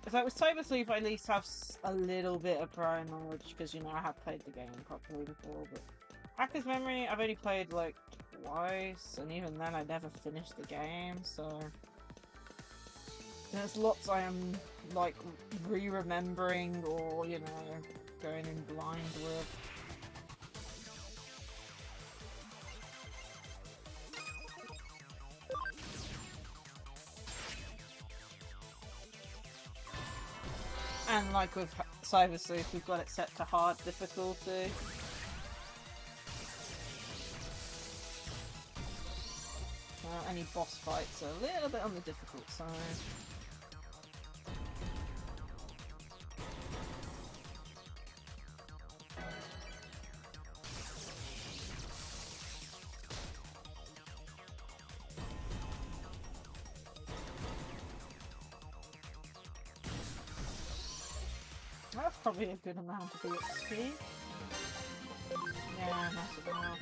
It's like with Cyber Sleuth, I at least have a little bit of prior knowledge because, you know, I have played the game properly before, but Hacker's Memory, I've only played like twice, and even then I never finished the game, so there's lots I am like re-remembering or, you know, going in blind with. And like with Cyber Sleuth, we've got it set to hard difficulty. Any boss fights are a little bit on the difficult side. That's probably a good amount of EXP. Yeah, that's about.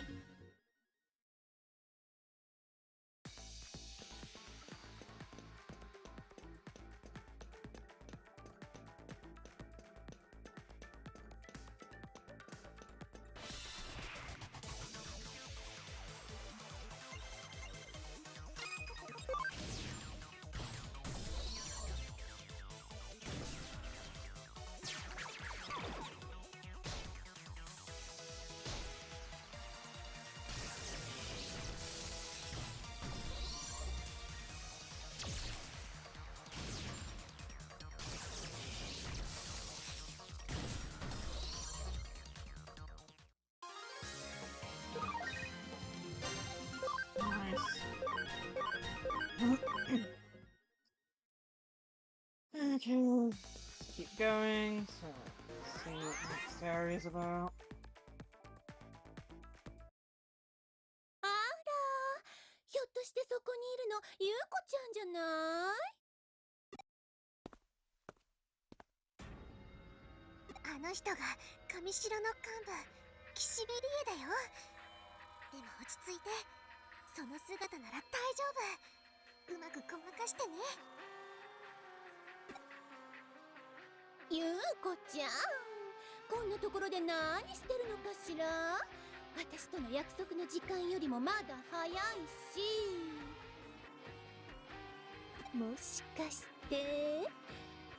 Okay, let's keep going. So, let's see what the next area is about. あら、ひょっとしてそこにいるののゆうこちゃんじゃない？あの人が上城の幹部岸辺理恵だよ。でも落ち着いて、その姿なら大丈夫。うまくごまかしてね。ゆうこちゃん、こんなところで何してるのかしら。私との約束の時間よりもまだ早いし、もしかして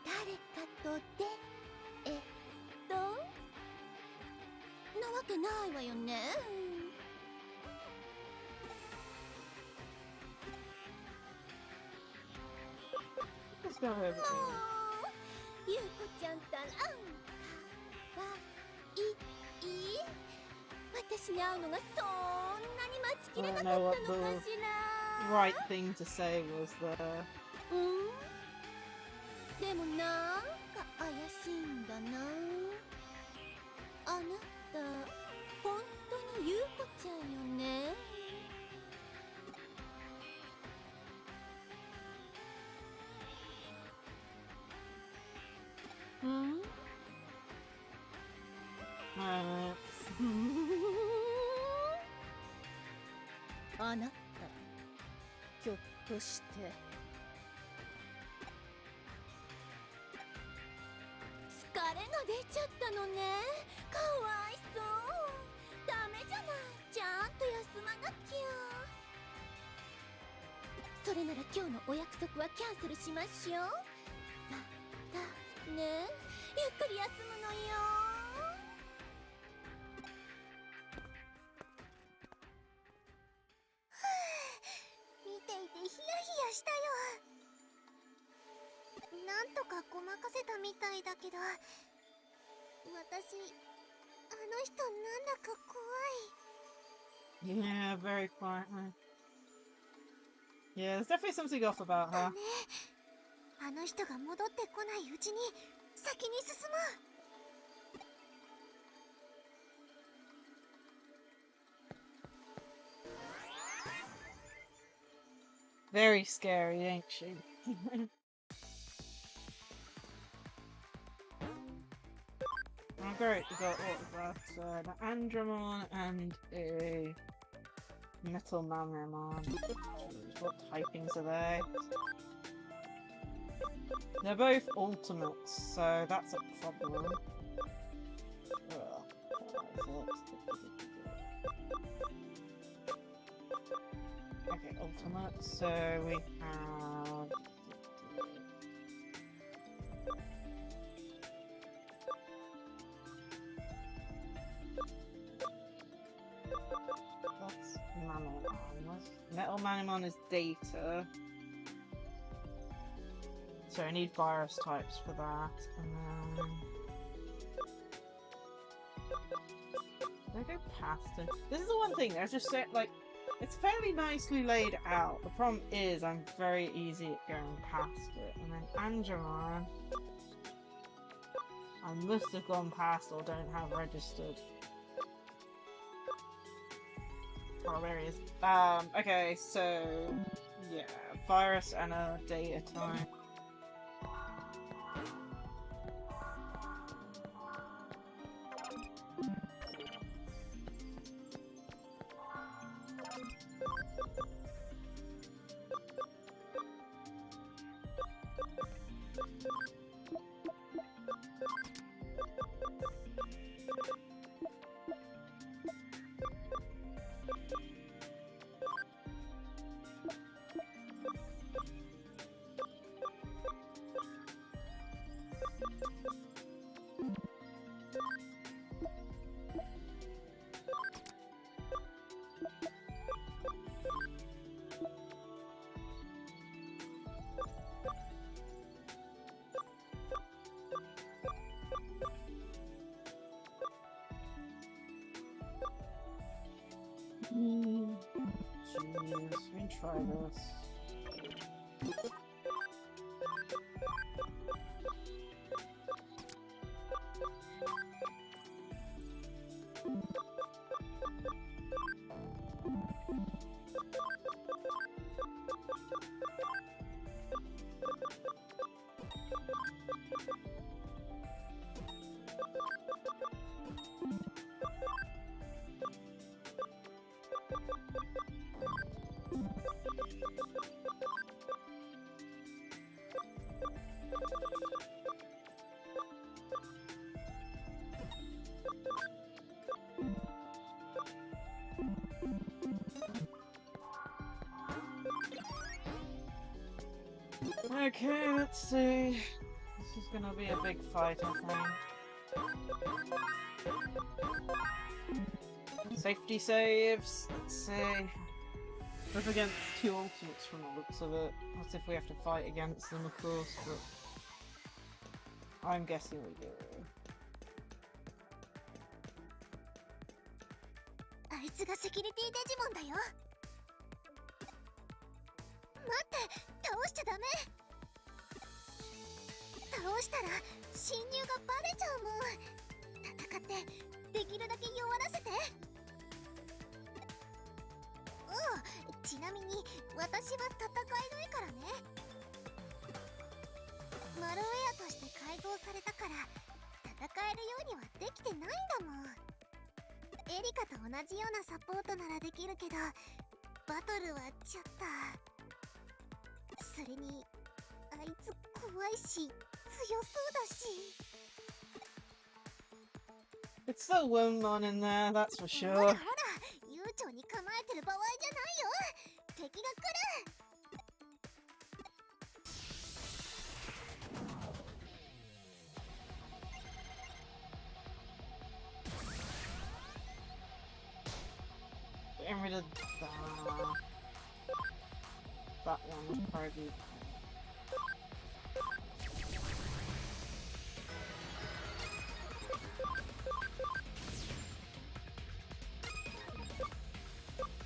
誰かとなわけないわよね。Let's go over もう here. ゆうこちゃんたらかわいい。私に会うのがそんなに待ちきれなかったのかしら。Right thing to say was there. でもなんか怪しいんだな。あなた本当にゆうこちゃんよね。あなたひょっとして疲れが出ちゃったのね。かわいそう。ダメじゃない。ちゃんと休まなきゃ。それなら今日のお約束はキャンセルしましょう。またね。ゆっくり休むのよ。見ていてヒヤヒヤしたよ。なんとかごまかせたみたいだけど、私、あの人なんだか怖い。Yeah, very quietly. Yeah, there's definitely something off about her. ね、あの人が戻ってこないうちに先に進もう。Very scary, ain't she? Oh great, we got what was that? An Andromon and a Metal Mamramon. Jeez, what typings are they? They're both ultimates, so that's a problem. Okay, ultimate, so we have... That's Manimon. Metal Manimon is data. So I need virus types for that, and then... Did I go past it? This is the one thing, there's just so, like, it's fairly nicely laid out. The problem is I'm very easy at going past it. And then Andromon, I must have gone past or don't have registered. Oh, there he is. Okay, so yeah, virus and a data type. Jeez, we can try this. Okay, let's see. This is gonna be a big fight, I think. Safety saves. Let's see. Up against two ultimates from the looks of it. That's if we have to fight against them, of course, but I'm guessing we do. あいつがセキュリティデジモンだよ。待って、倒しちゃダメ。倒したら侵入がバレちゃうもん。戦ってできるだけ弱らせて。ちなみに私は戦えないからね。マルウェアとして改造されたから戦えるようにはできてないんだもん。エリカと同じようなサポートならできるけどバトルはちょっと。それにあいつ怖いし強そうだし。It's the woman in there, that's for ほらほ sure. ら、悠長に構えてる場合じゃないよ。敵が来る。Getting rid of that one would probably be...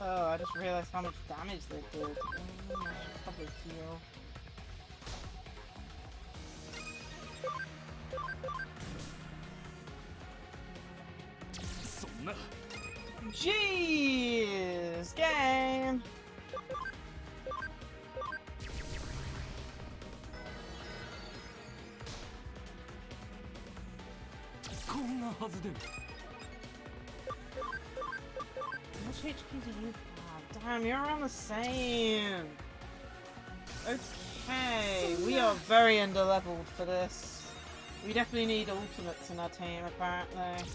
Oh, I just realized how much damage they did. I should probably heal. Jeez, game. こんなはずでも How much HP do you have? Damn, you're around the same. Okay, we are very underleveled for this. We definitely need ultimates in our team, apparently.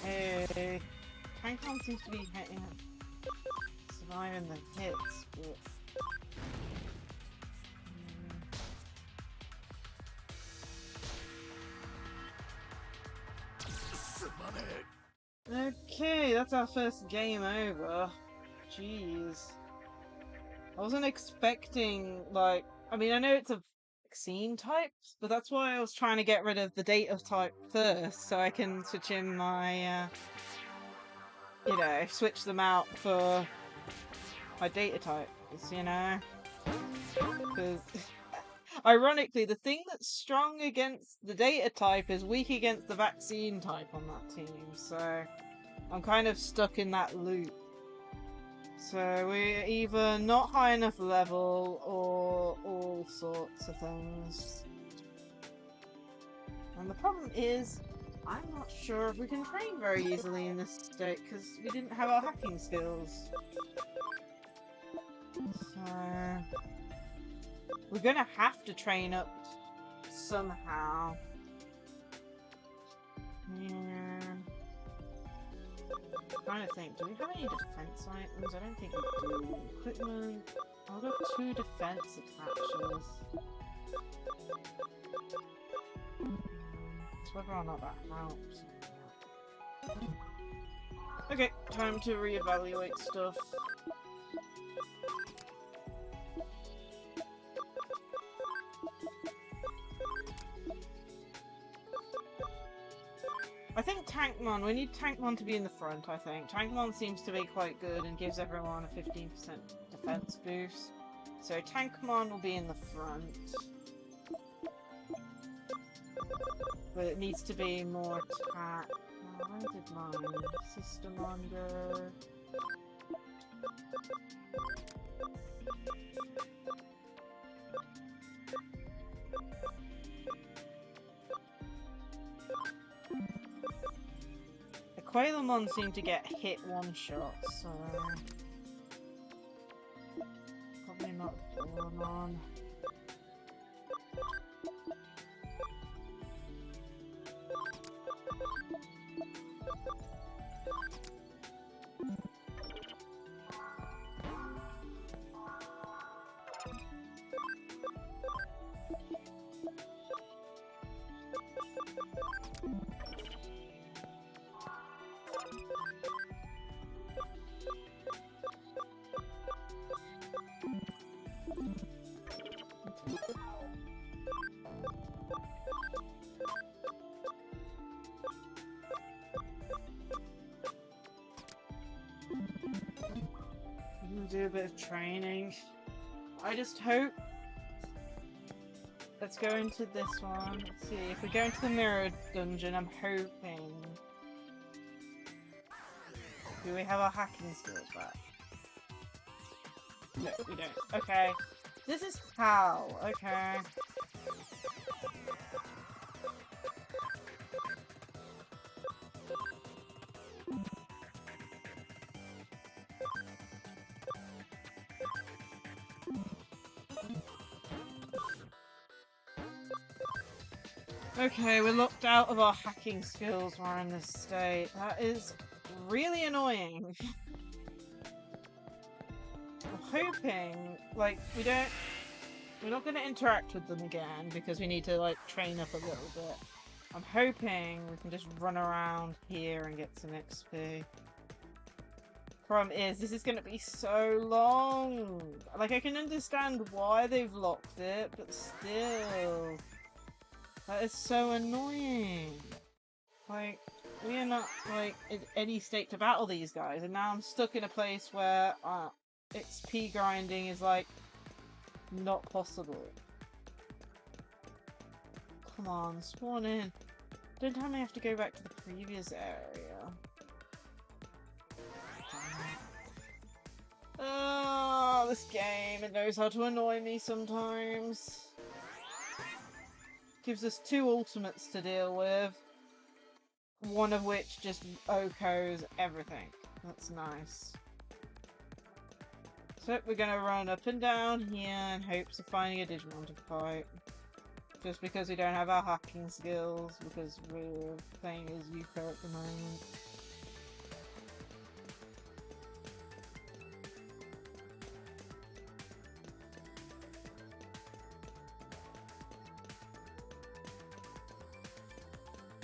Hey, Tankon seems to be hitting, surviving the hits, but... Okay, that's our first game over. Jeez. I wasn't expecting, like... I mean, I know it's a vaccine type, but that's why I was trying to get rid of the data type first, so I can switch in my, you know, switch them out for my data types, you know? Because, ironically, the thing that's strong against the data type is weak against the vaccine type on that team, so I'm kind of stuck in that loop. So we're either not high enough level or all sorts of things. And the problem is, I'm not sure if we can train very easily in this state because we didn't have our hacking skills. So we're gonna have to train up somehow. Yeah. I'm trying to think, do we have any defense items? I don't think we do. Equipment. I'll go 2 defense attaches. It's whether or not that helps. Okay, time to reevaluate stuff. I think Tankmon, we need Tankmon to be in the front, I think. Tankmon seems to be quite good and gives everyone a 15% defense boost. So Tankmon will be in the front. But it needs to be more attack. Oh, where did my Systemon go? The Quailamon seem to get hit one shot, so probably not Quailamon. Do a bit of training. I just hope. Let's go into this one. Let's see. If we go into the mirror dungeon, I'm hoping. Do we have our hacking skills back? No, we don't. Okay. This is how. Okay. Okay, we're locked out of our hacking skills while we're in this state. That is really annoying. I'm hoping, like, we're not going to interact with them again because we need to, like, train up a little bit. I'm hoping we can just run around here and get some XP. Problem is, this is going to be so long. Like, I can understand why they've locked it, but still. That is so annoying. Like, we are not, like, in any state to battle these guys, and now I'm stuck in a place where XP grinding is, like, not possible. Come on, spawn in. Don't tell me I have to go back to the previous area. Oh, this game, it knows how to annoy me sometimes. Gives us 2 ultimates to deal with. One of which just OHKOs everything. That's nice. So we're gonna run up and down here in hopes of finding a Digimon to fight. Just because we don't have our hacking skills, because we're playing as Yuko at the moment.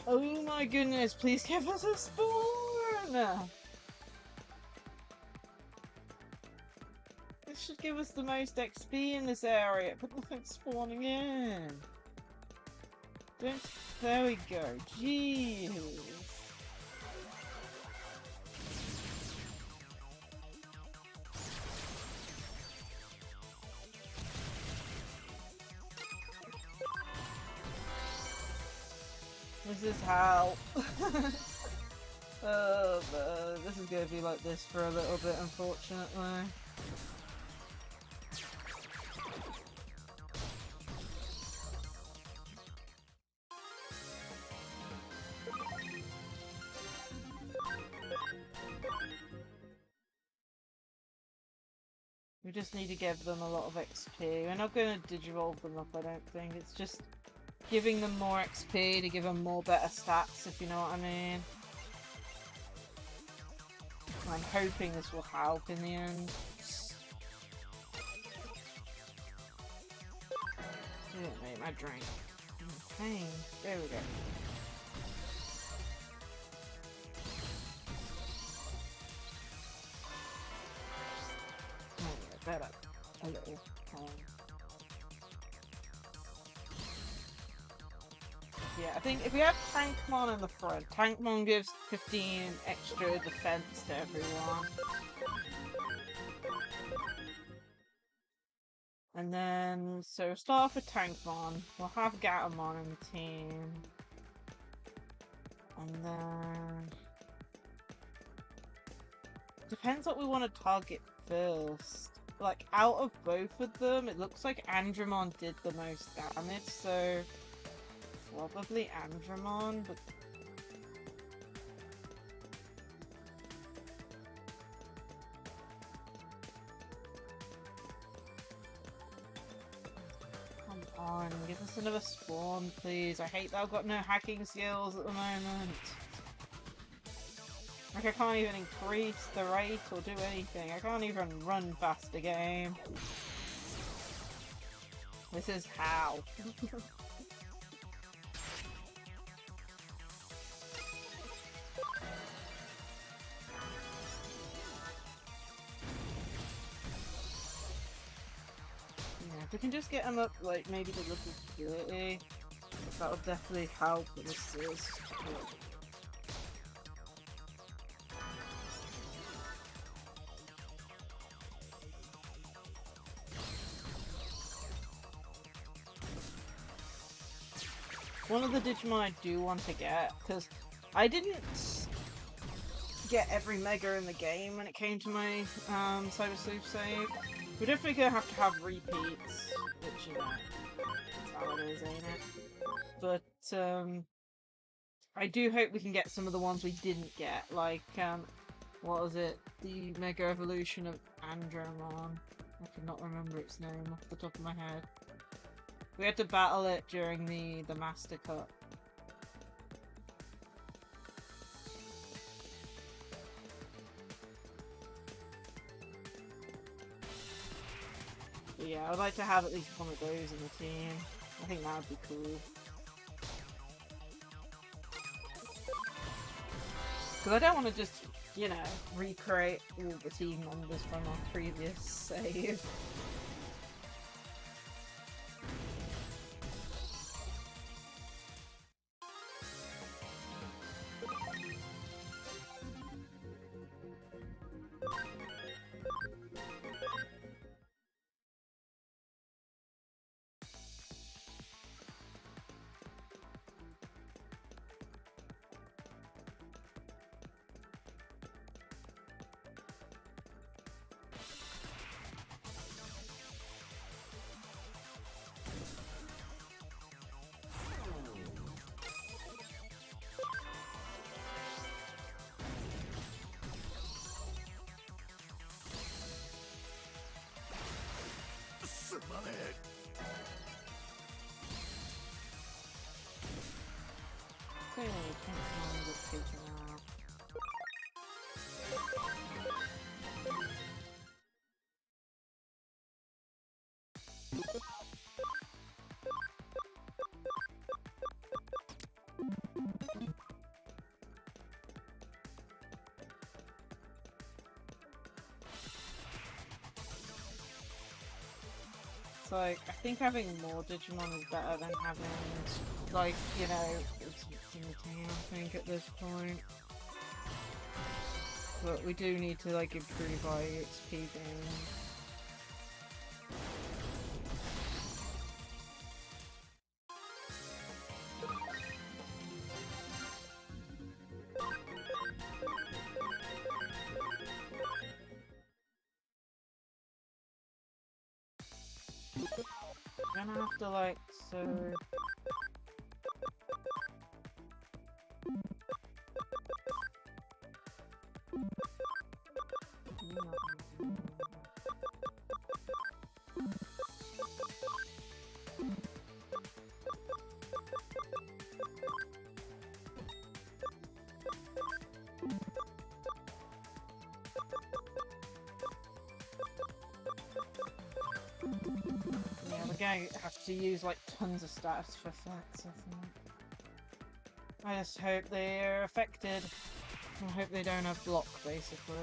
Oh my goodness, please give us a spawn! This should give us the most XP in this area, but nothing's spawning in. There we go. Jeez. This is how. Oh, no. This is gonna be like this for a little bit, unfortunately. We just need to give them a lot of XP. We're not going to digivolve them up, I don't think. It's just giving them more XP to give them more better stats, if you know what I mean. I'm hoping this will help in the end. Didn't make my drink. Okay, there we go. Better. A little. Yeah, I think if we have Tankmon in the front, Tankmon gives 15 extra defense to everyone. And then, so start off with Tankmon. We'll have Gatomon in the team. And then... Depends what we want to target first. Like, out of both of them, it looks like Andromon did the most damage, so... Probably Andromon, but... Come on, give us another spawn, please. I hate that I've got no hacking skills at the moment. Like, I can't even increase the rate or do anything. I can't even run fast a game. This is how. Yeah, if we can just get them up, like, maybe to level 30, that would definitely help with assist. One of the Digimon I do want to get, because I didn't get every Mega in the game when it came to my Cyber Sleuth save. We're definitely going to have repeats, which, you know, that's how it is, ain't it? But, I do hope we can get some of the ones we didn't get, like, what was it? The Mega Evolution of Andromon. I cannot remember its name off the top of my head. We had to battle it during the Master Cup. But yeah, I would like to have at least one of those in the team. I think that would be cool. Because I don't want to just, you know, recreate all the team members from our previous save. Clearly, Tankmon was taken out. It's like, I think having more Digimon is better than having, like, you know, it's in the team, I think, at this point. But we do need to, like, improve our EXP game. I'm gonna have to, like, so... Yeah, we're going to have to use, like, tons of status for effects, I think. I just hope they are affected. I hope they don't have block, basically.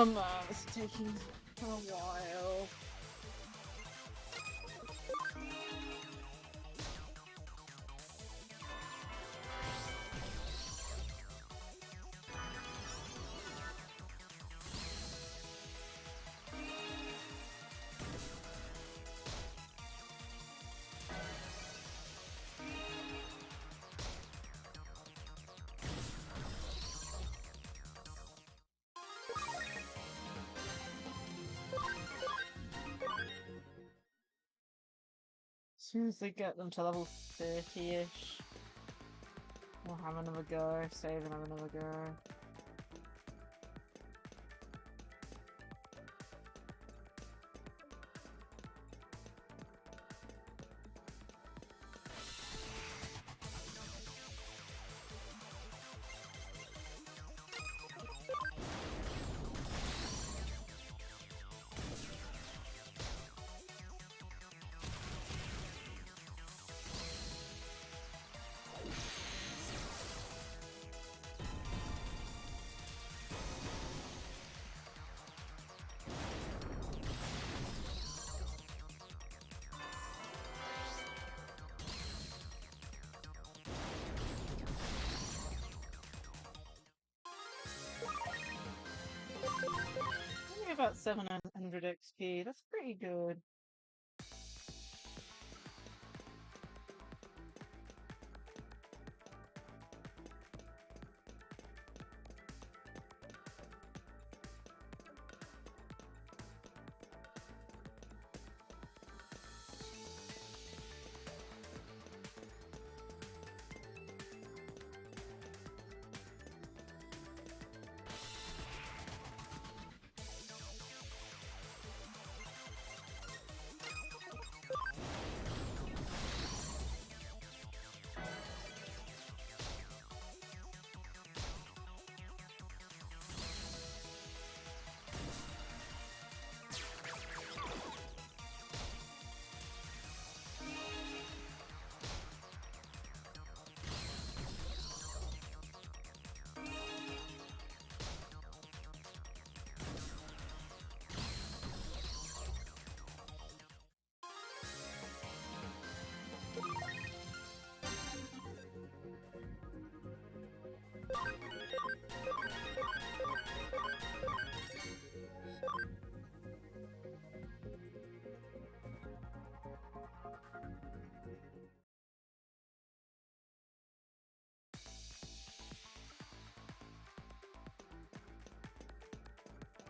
Oh man, this is taking a while. As soon as they get them to level 30-ish, we'll have another go, save and have another go. Only about 700 XP, that's pretty good.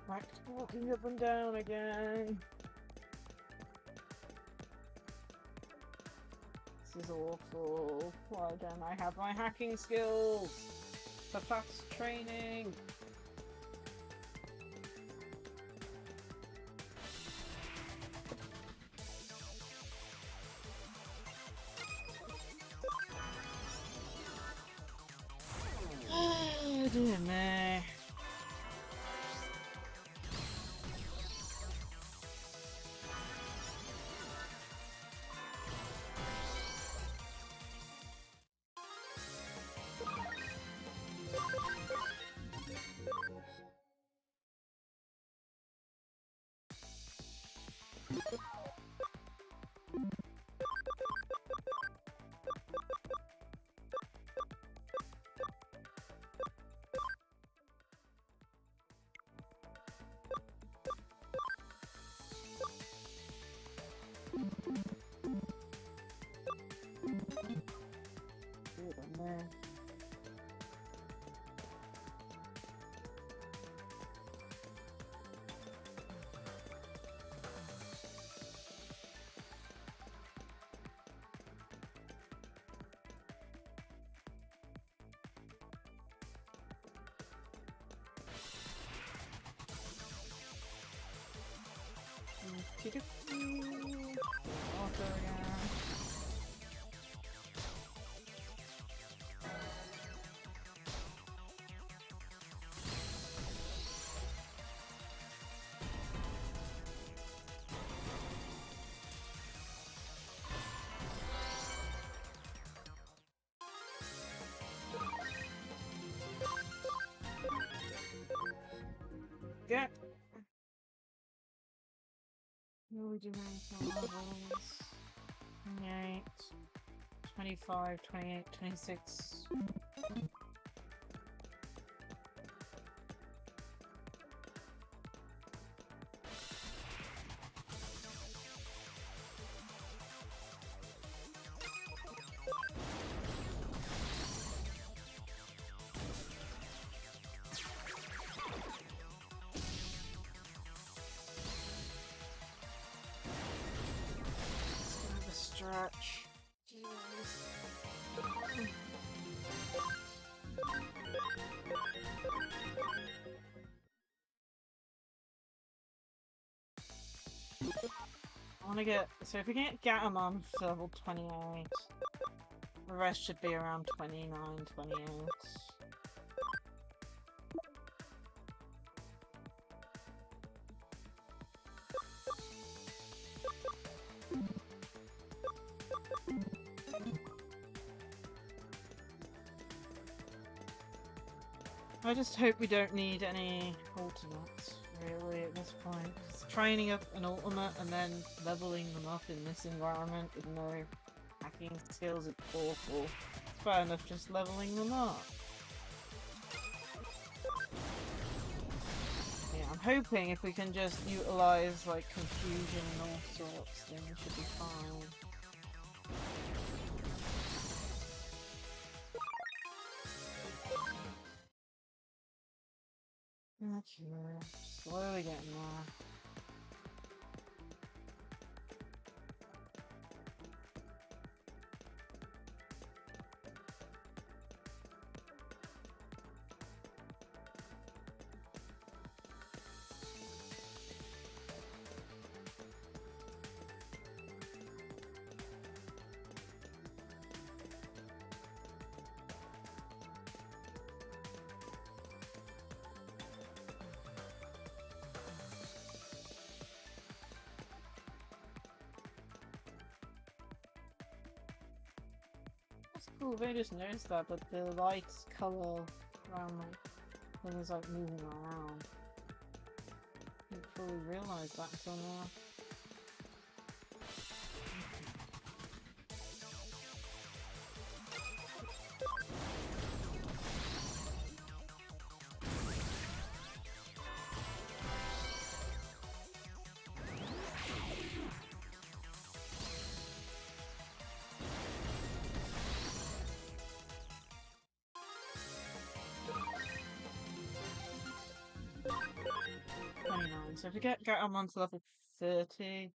Back to walking up and down again. This is awful. Why don't I have my hacking skills for fast training? Oh dear me. Man. Auto again. Get we do levels? 28, 25, 28, 26. Stretch. I want to get, so if we can get Gatomon to level 28, the rest should be around 29, 28. I just hope we don't need any ultimates, really, at this point. 'Cause training up an ultimate and then leveling them up in this environment with no hacking skills is awful. It's fair enough just leveling them up. Yeah, I'm hoping if we can just utilize, like, confusion and all sorts, then we should be fine. Okay, slowly getting there. That's cool, I just noticed that, but the light colour around my thing is like moving around. I didn't fully realise that until now. So if we get Gatomon to level 30,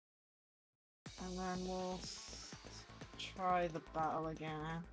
and then we'll try the battle again.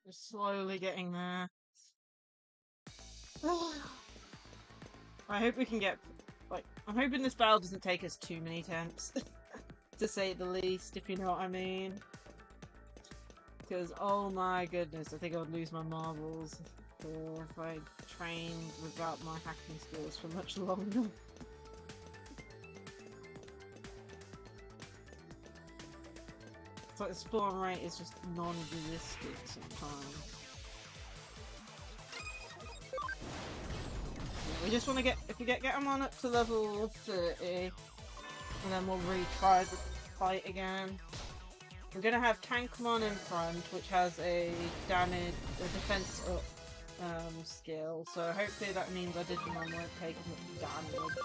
We're slowly getting there. I hope we can get, like, I'm hoping this battle doesn't take us too many attempts, to say the least, if you know what I mean. Because, oh my goodness, I think I would lose my marbles if I trained without my hacking skills for much longer. It's like the spawn rate is just non-existent sometimes. Yeah, we just want to get, if we get them on up to level 30, and then we'll retry the fight again. We're gonna have Tankmon in front, which has a defense up skill, so hopefully that means our Digimon won't take as much damage.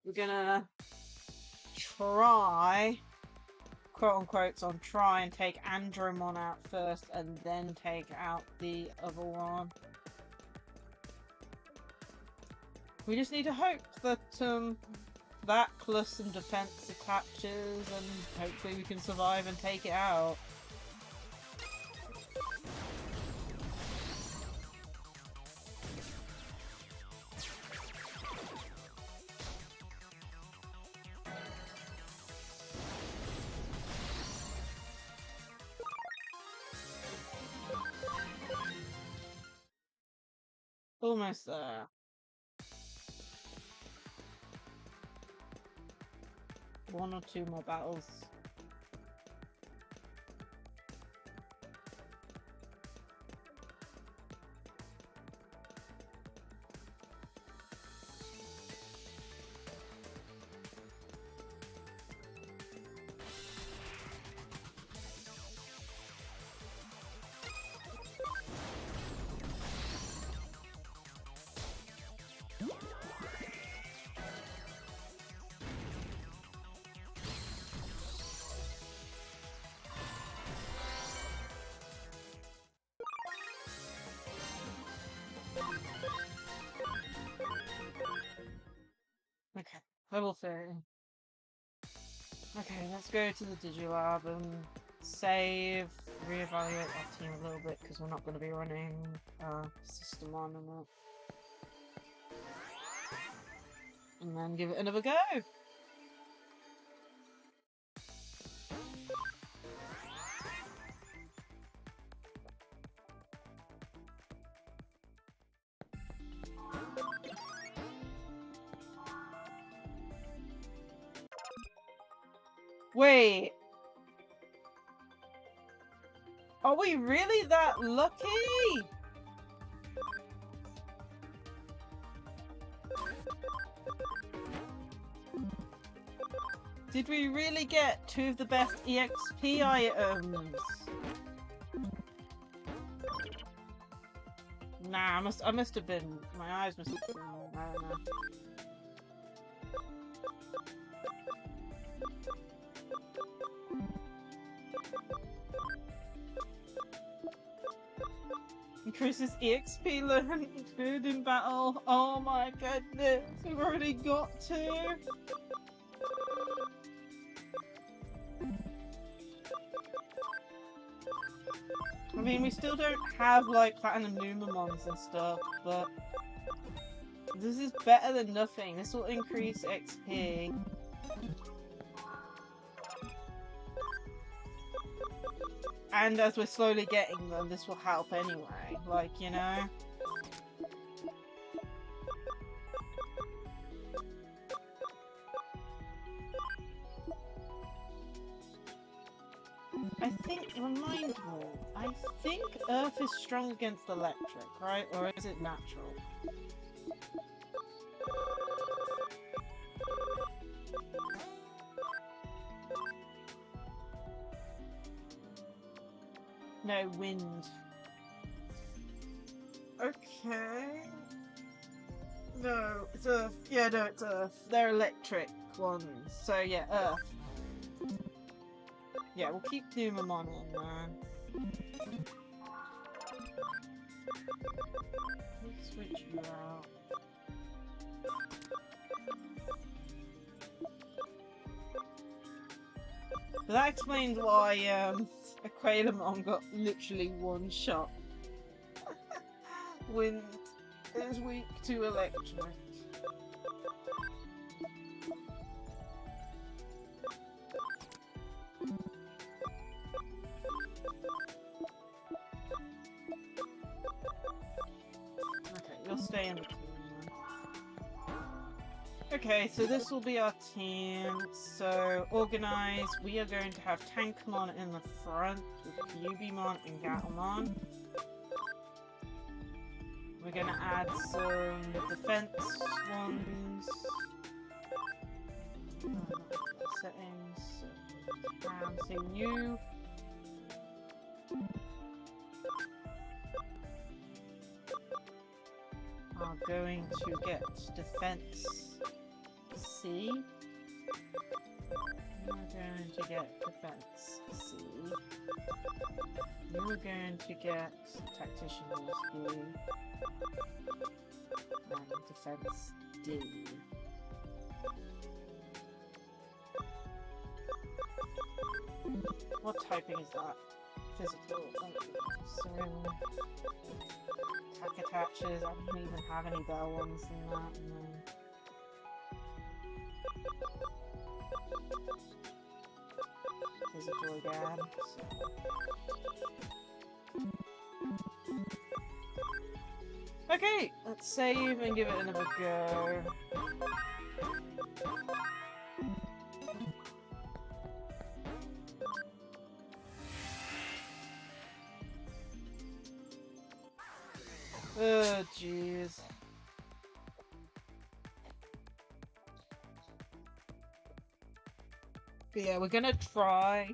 We're gonna try, quote unquote, try and take Andromon out first and then take out the other one. We just need to hope that that plus some defense attaches and hopefully we can survive and take it out. Almost there. One or two more battles. Okay, level 30. Okay, let's go to the Digilab and save, reevaluate our team a little bit because we're not going to be running system on and that. And then give it another go! Wait. Are we really that lucky? Did we really get two of the best EXP items? Nah, I must have been, my eyes must have been, I don't know. Increases EXP learned food in battle. Oh my goodness, we've already got two. I mean, we still don't have like platinum Numamons and stuff, but this is better than nothing. This will increase XP. And as we're slowly getting them, this will help anyway, like, you know? I think, remind me, I think Earth is strong against electric, right? Or is it natural? No, wind. Okay. No, it's Earth. Yeah, no, it's Earth. They're electric ones. So yeah, Earth. Yeah, we'll keep Numamon in, man. Let's switch you out. But that explains why, Aqualamon got literally one shot. Wind is weak to electric. stay in the team. Okay, so this will be our team. So, organize. We are going to have Tankmon in the front with Kyubimon and Gatomon. We're going to add some defense ones. Settings. So you. Are going to get defense C. You're going to get defense C. You're going to get tactician B. And defense D. What typing is that? Physical. So attack attaches. I don't even have any bell ones in that. No. Physical again. Okay, let's save and give it another go. Oh, jeez. But yeah, we're gonna try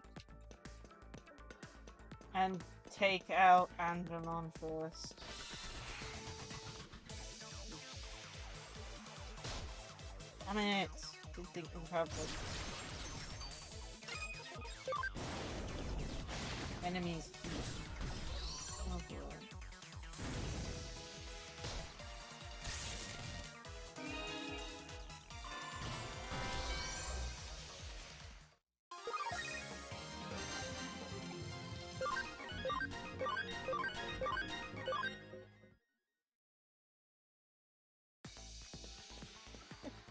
and take out Andronon first. Damn it! Didn't think we have like enemies. Oh boy.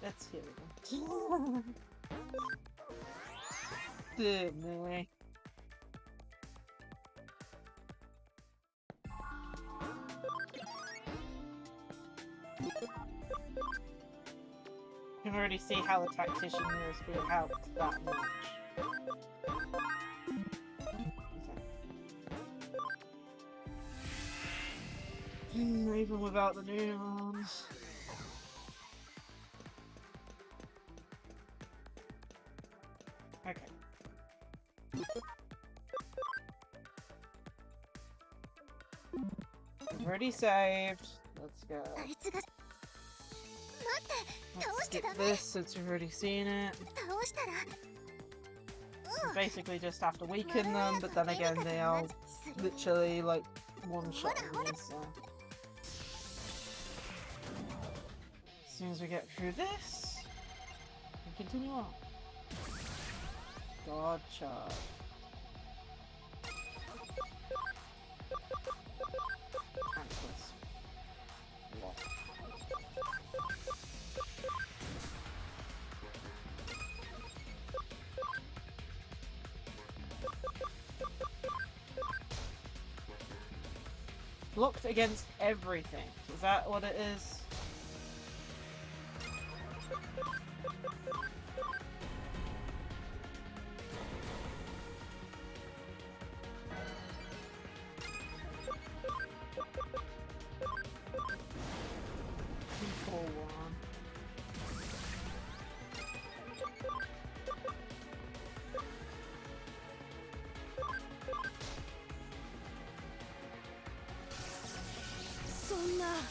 Let's hear it. No. You can already see how the tactician was being helped that much. Even without the neurons. Okay. I've already saved. Let's go. Let's skip this since we've already seen it. You basically just have to weaken them, but then again they are literally like one-shotting me, so... As soon as we get through this, we continue on. God charge. Tankless. What? Blocked against everything. Is that what it is?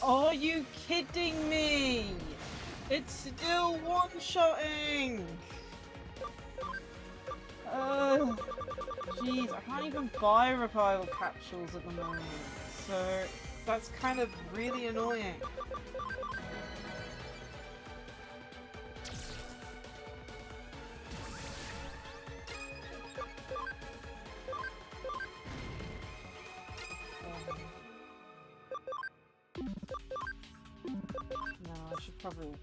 Are you kidding me? It's still one-shotting! Jeez, I can't even buy revival capsules at the moment, so that's kind of really annoying. No, I should probably...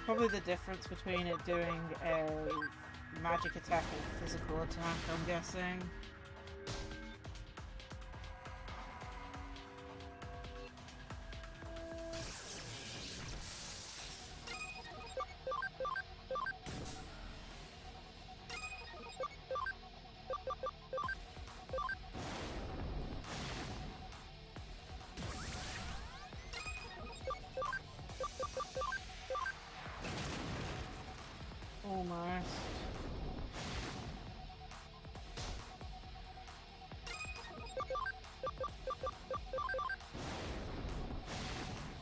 Sure. probably the difference between it doing a magic attack and a physical attack, I'm guessing. Almost.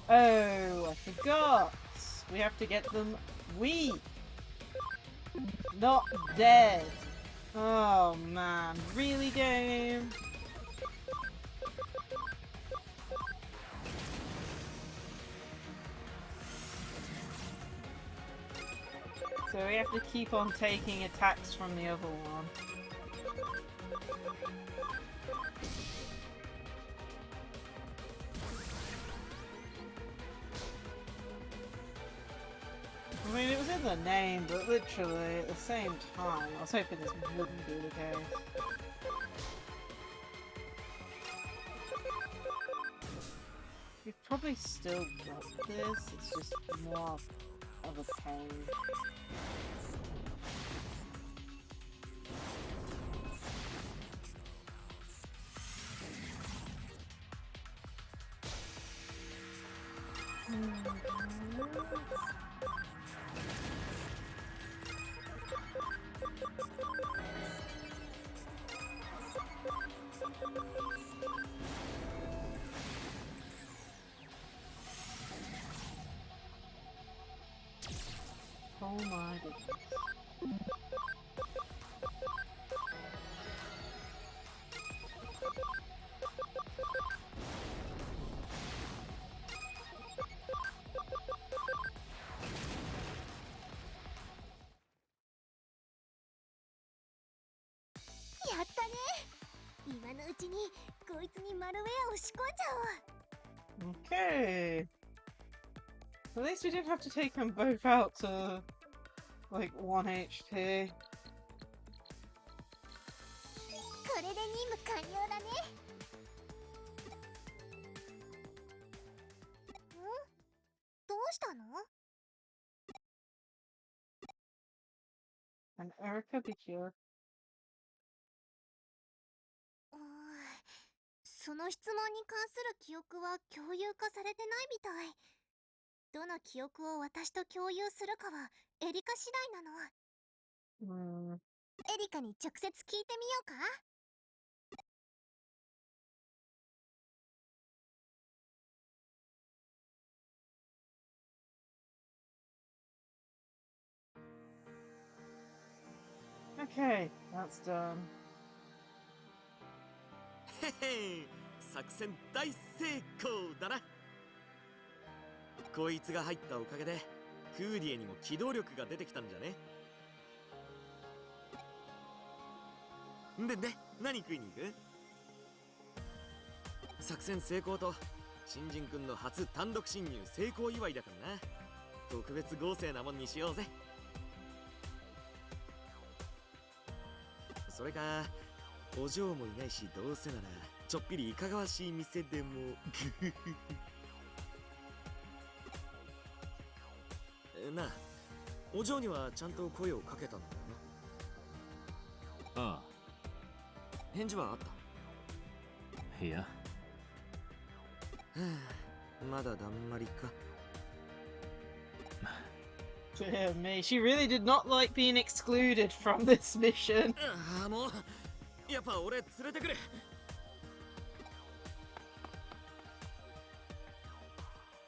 Oh, I forgot. We have to get them weak, not dead. Oh man, really, game? So we have to keep on taking attacks from the other one. I mean, it was in the name, but literally at the same time, I was hoping this wouldn't be the case. We've probably still got this, it's just more of a pain. Oh my goodness.やったね。今のうちにこいつにマルウェアを仕込んじゃおう。 Okay. At least we didn't have to take them both out to like 1 HP. これで任務完了だね。どうしたの？ And Erica be cured. その質問に関する記憶は共有化されてないみたい。どの記憶を私と共有するかはエリカ次第なの。エリカに直接聞いてみようか。Okay, that's done. へへ、作戦大成功だな。こいつが入ったおかげでフーディエにも機動力が出てきたんじゃね。で何食いに行く？作戦成功と新人くんの初単独侵入成功祝いだからな。特別豪勢なもんにしようぜ。それかお嬢もいないし、どうせならちょっぴりいかがわしい店でも。なあ、お嬢にはちゃんと声をかけたんだよな。ああ、返事はあった？いや。はあ、まだだんまりか。Dear me, she really did not like being excluded from this mission. ああ、もうやっぱ俺連れてくれ。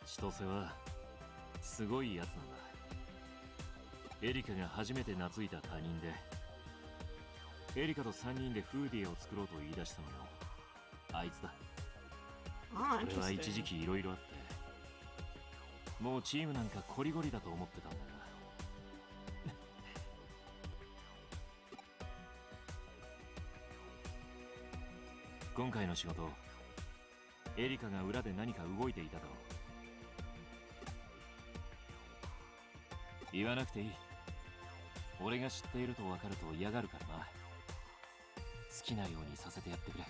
千歳はすごいやつなんだ。エリカが初めて懐いた他人で、エリカと3人でフーディエを作ろうと言い出したのもあいつだ。Ah, 俺は一 interesting. 時期いろいろあって、もうチームなんかコリゴリだと思ってたんだが。今回の仕事、エリカが裏で何か動いていただろ言わなくていい。俺が知っていると分かると嫌がるからな。好きなようにさせてやってくれ。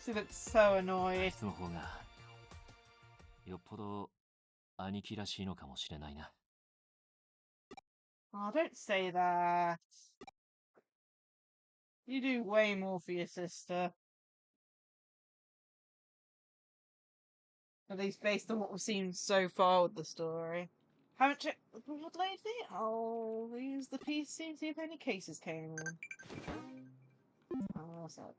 She looks so あい annoyed. つの方がよっぽど兄貴らしいのかもしれないな。Oh, don't say that. You do way more for your sister. At least based on what we've seen so far with the story. Haven't checked the board lately? I'll use the PC and see if any cases came in. Oh, so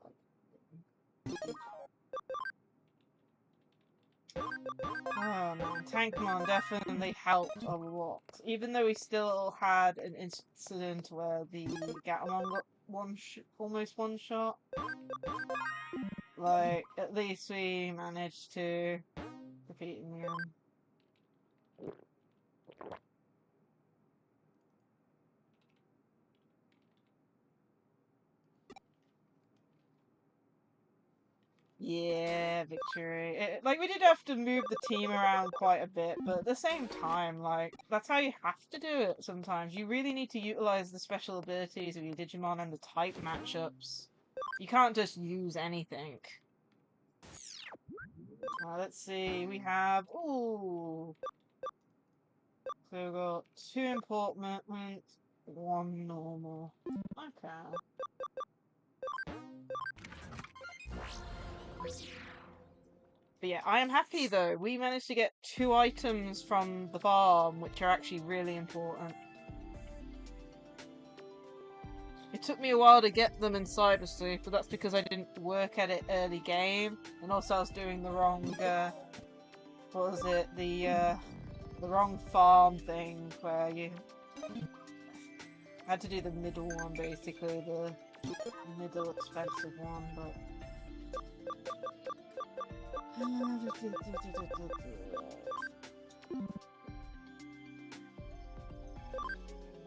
oh man, Tankmon definitely helped a lot. Even though we still had an incident where the Gatomon got almost one shot. Like, at least we managed to defeat him again. Yeah, victory. Like, we did have to move the team around quite a bit, but at the same time, like, that's how you have to do it sometimes. You really need to utilize the special abilities of your Digimon and the type matchups. You can't just use anything. Let's see, we have... Ooh! So we've got 2 important, 1 normal. Okay. But yeah, I am happy though. We managed to get 2 items from the farm, which are actually really important. It took me a while to get them in Cyber Sleuth, but that's because I didn't work at it early game, and also I was doing the wrong, what was it, the wrong farm thing, where you had to do the middle one, basically, the middle expensive one, but...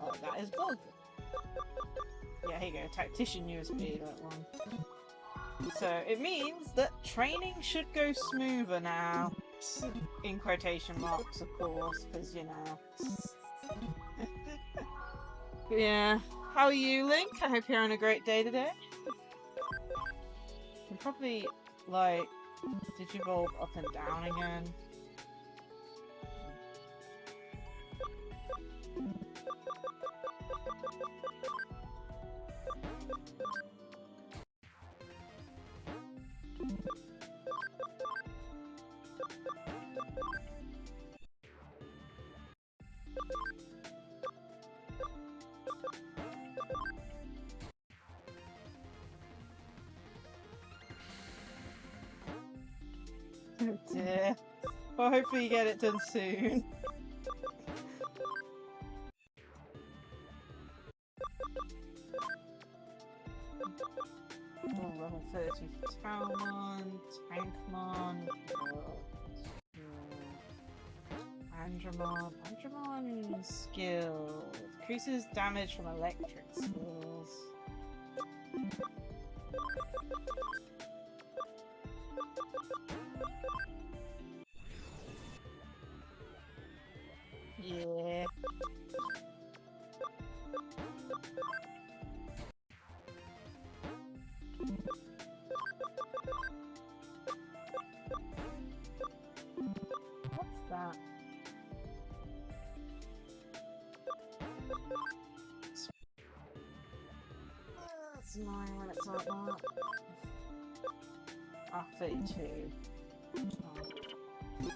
Oh, that is bug. Yeah, here you go, Tactician USB, that one. So, it means that training should go smoother now. In quotation marks, of course, because, you know. Yeah. How are you, Link? I hope you're having a great day today. You can probably, like, Digivolve up and down again. Oh dear. Well, hopefully you get it done soon. Oh, level 30 for Talmon, Tankmon, Andromon skill. Increases damage from electric skills. Yeah. What's that? That's annoying when it's like that. Ah, 32. Oh.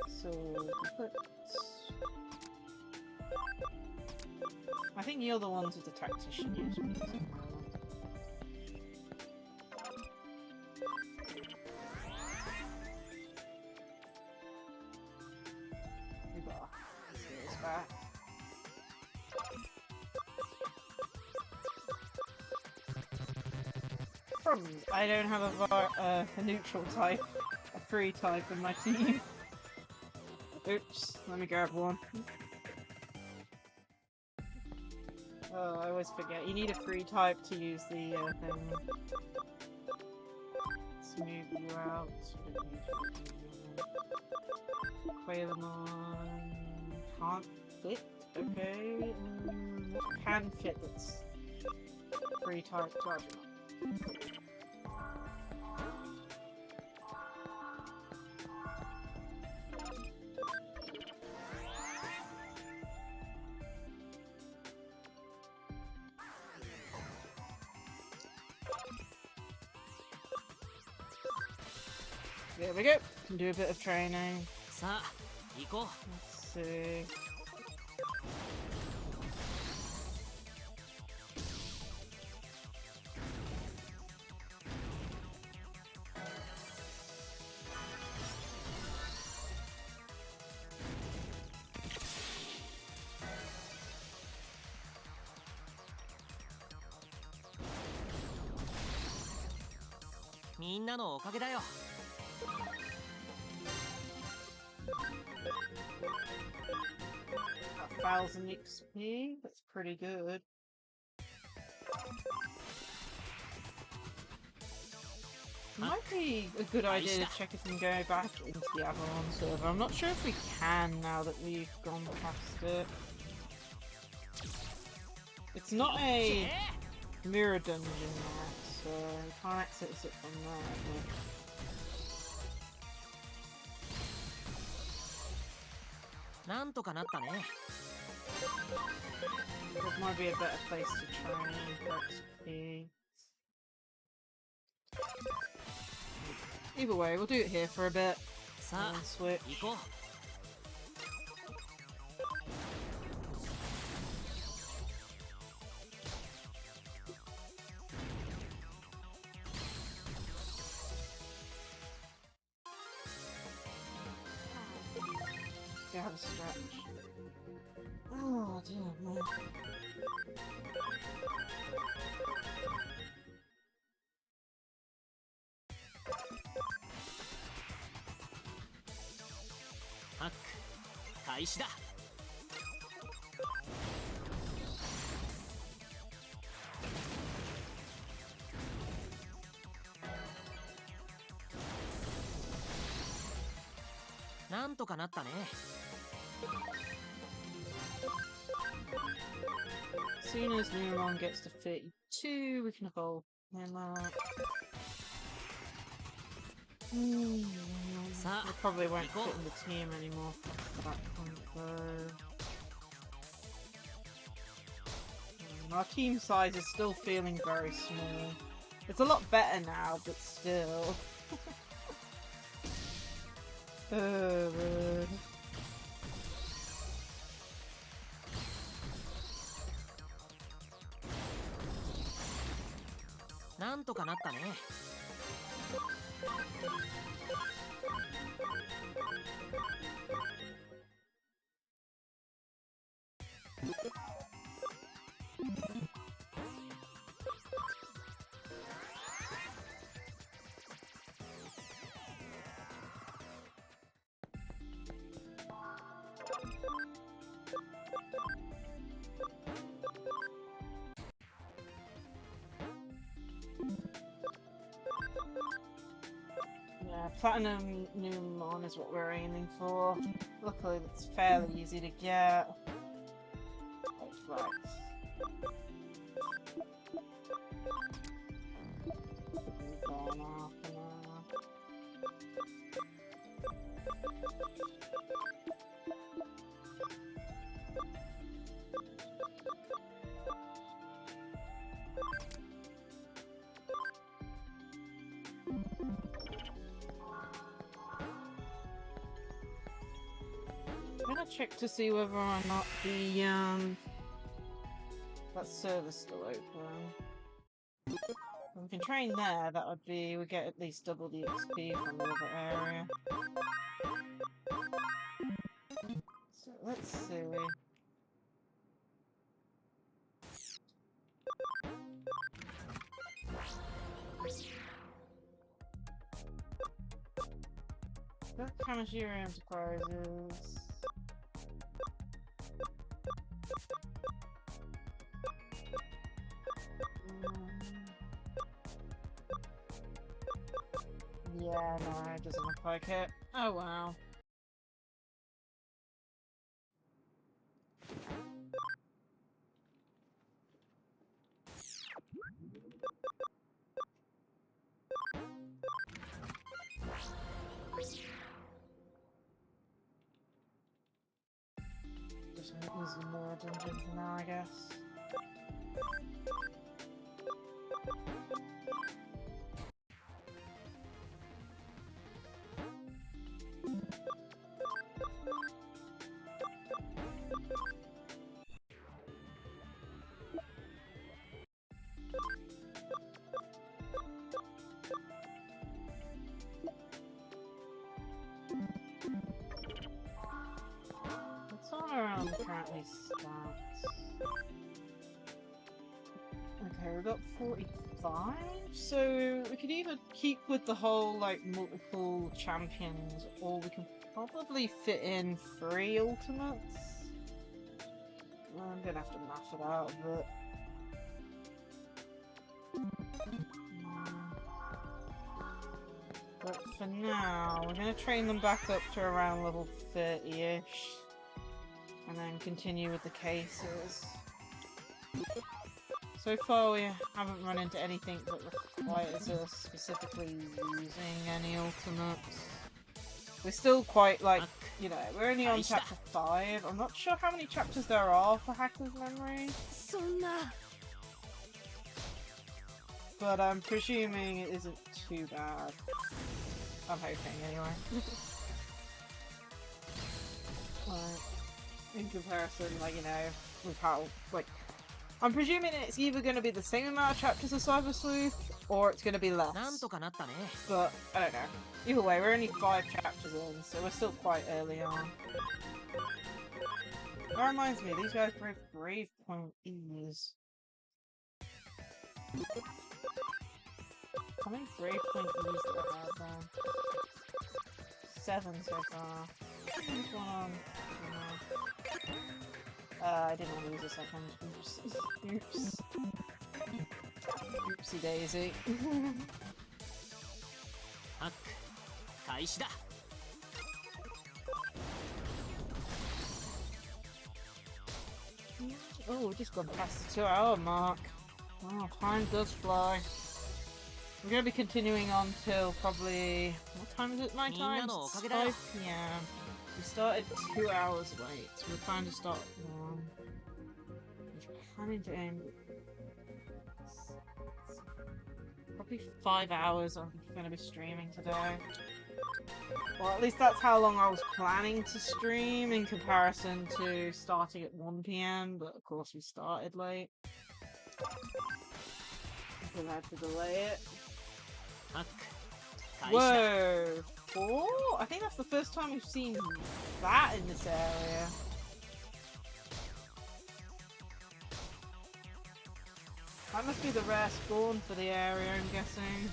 So, put... I think you're the ones with the Tactician usually. We got our skills back. Problem is, I don't have a neutral type, a free type in my team. Oops, let me grab one. Oh, I always always forget. You need a free type to use the thing. Smooth you out. Quailmon can't fit. Okay. Can fit. That's free type charging. There we go. Can do a bit of training. さあ行こう。 Let's see.「みんなのおかげだよ。 1,000 XP. That's pretty good. Might be a good idea to check if we can go back into the Avalon server. I'm not sure if we can now that we've gone past it. It's not a mirror dungeon yet, so we can't access it from there. But なんとかなったね。 this might be a better place to train for XP. Either way, we'll do it here for a bit. さ And あ switch. 行こう。 Yeah, have a stretch. Oh dear man.ハック開始だ。 なんとかなったね。 As soon as Numon gets to 32, we can evolve him out. We probably won't fit in the team anymore at that point though. Our team size is still feeling very small. It's a lot better now, but still. Man. なんとかなったね。 Yeah, Platinum Numon is what we're aiming for. Luckily, it's fairly easy to get. Right. There now, for now. I'm gonna check to see whether or not the that server's still open. If we can train there, that would be we get at least double the XP from the other area. So let's see. That Kamashiro Enterprises. Yeah, no, it doesn't look like it. Oh wow. Just an easy more dungeon for now, I guess. What's on around currently stats? Okay, we've got 45, so we could either keep with the whole like multiple champions, or we can probably fit in 3 ultimates. Well, I'm gonna have to math it out a bit. But for now, we're gonna train them back up to around level 30-ish. And then continue with the cases. So far we haven't run into anything that requires us specifically using any ultimates. We're still quite like, you know, we're only on chapter 5. I'm not sure how many chapters there are for Hacker's Memory. But I'm presuming it isn't too bad. I'm hoping anyway. Right. In comparison, like, you know, with how, like, I'm presuming it's either going to be the same amount of chapters as Cyber Sleuth, or it's going to be less. But, I don't know. Either way, we're only 5 chapters in, so we're still quite early on. That reminds me, these guys break Brave Point E's. How many Brave Point E's do I have then? 7 so far. There's one on... I didn't want to use a second. Oops. Oops. Oopsie daisy. Oh, we just gone past the 2-hour mark. Oh, time does fly. We're going to be continuing on till probably... What time is it my time? It's 5 PM. We started 2 hours late, so we're trying to start at 1. We're planning to end... Probably 5 hours I'm going to be streaming today. Well, at least that's how long I was planning to stream in comparison to starting at 1 PM, but of course we started late. So I had to delay it. Whoa! 4? I think that's the first time we've seen that in this area. That must be the rare spawn for the area, I'm guessing.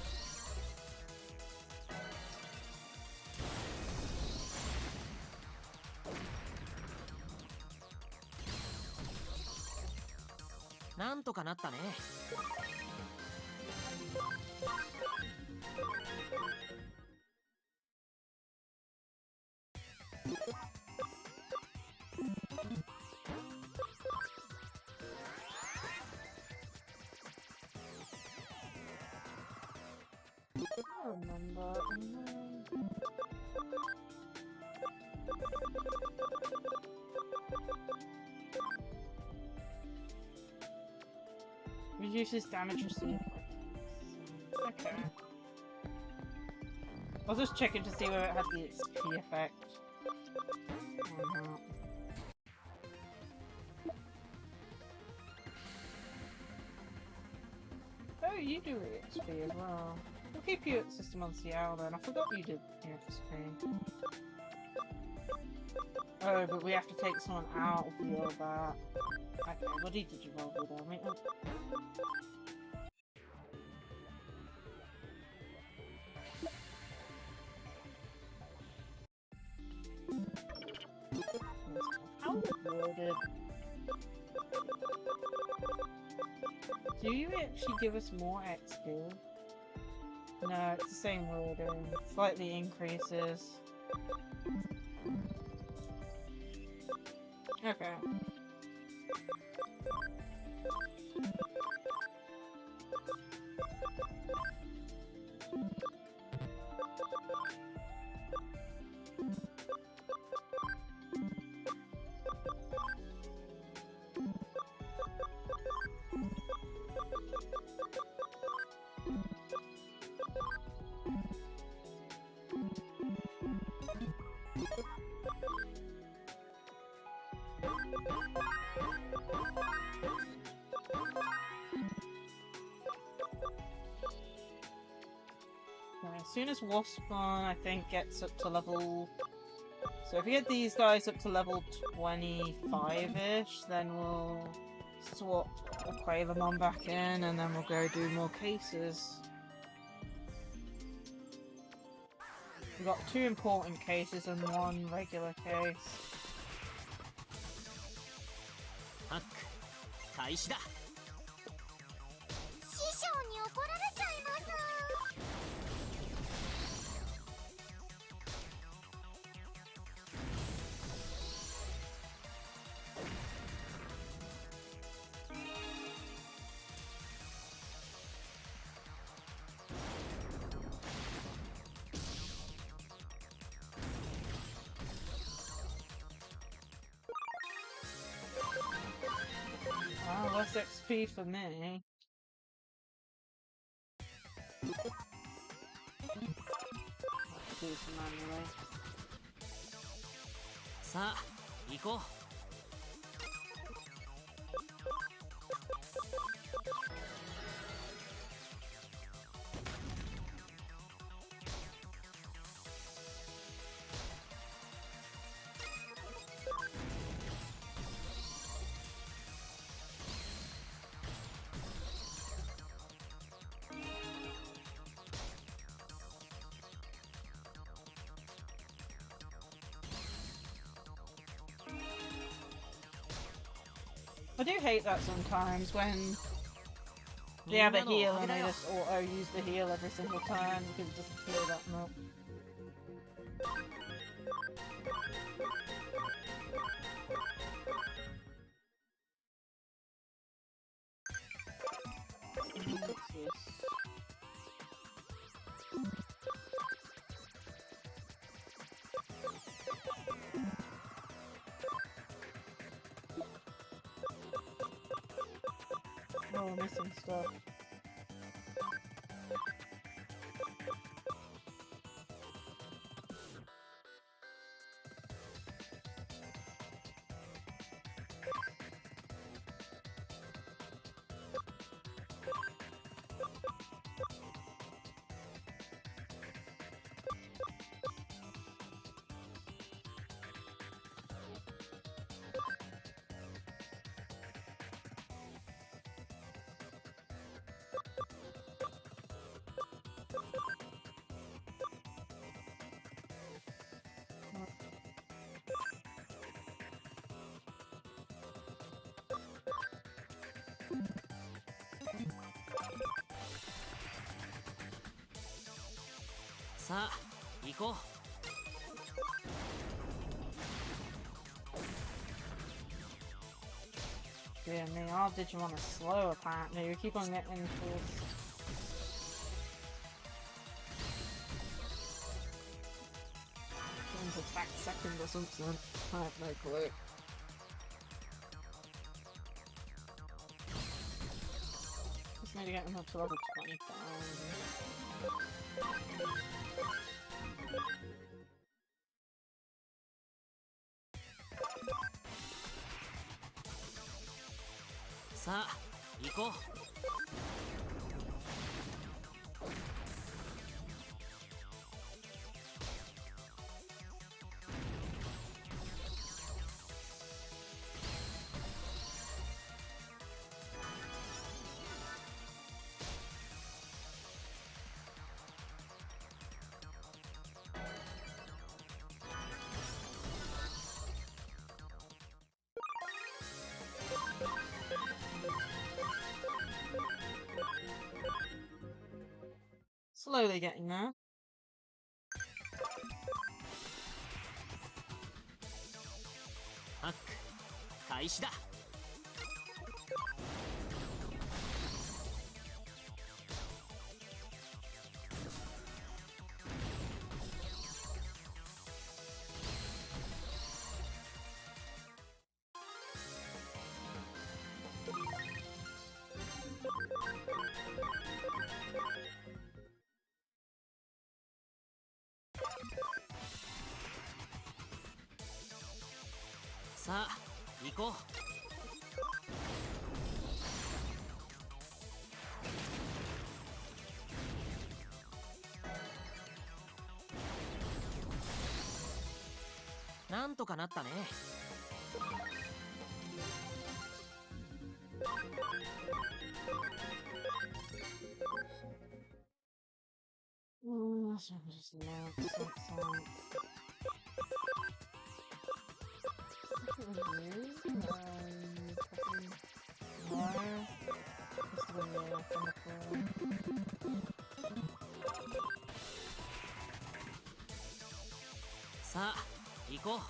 I remember. Reduces damage received. Okay. I was just checking to see whether it had the XP effect. Or not. Oh, you do XP as well. We'll keep you at System on CL then. I forgot you did XP. Oh, but we have to take someone out of the that. Okay, what did you roll with them? How loaded? Do you actually give us more XP? No, it's the same wording. Slightly increases. Okay. As soon as Waspon, I think, gets up to level... So if we get these guys up to level 25-ish, then we'll swap the Quavermon back in, and then we'll go do more cases. We've got 2 important cases and 1 regular case. ハック開始だ。師匠に怒られちゃいます。Oh, less XP for me. Let's do this manually. さあ行こう。I do hate that sometimes when they have a heal and they just auto-use the heal every single time because it doesn't heal that much. What's this? Oh, we're missing stuff.さあ行こう。Yeah, me, our Digimon are slow apparently. We keep on getting into attack second or something. I have no clue. Just need to get them up to level 25.さあ行こう。Slowly getting there. ハック開始だ。さあ行こう。なんとかなったね。So just now, something. No. さあ行こう。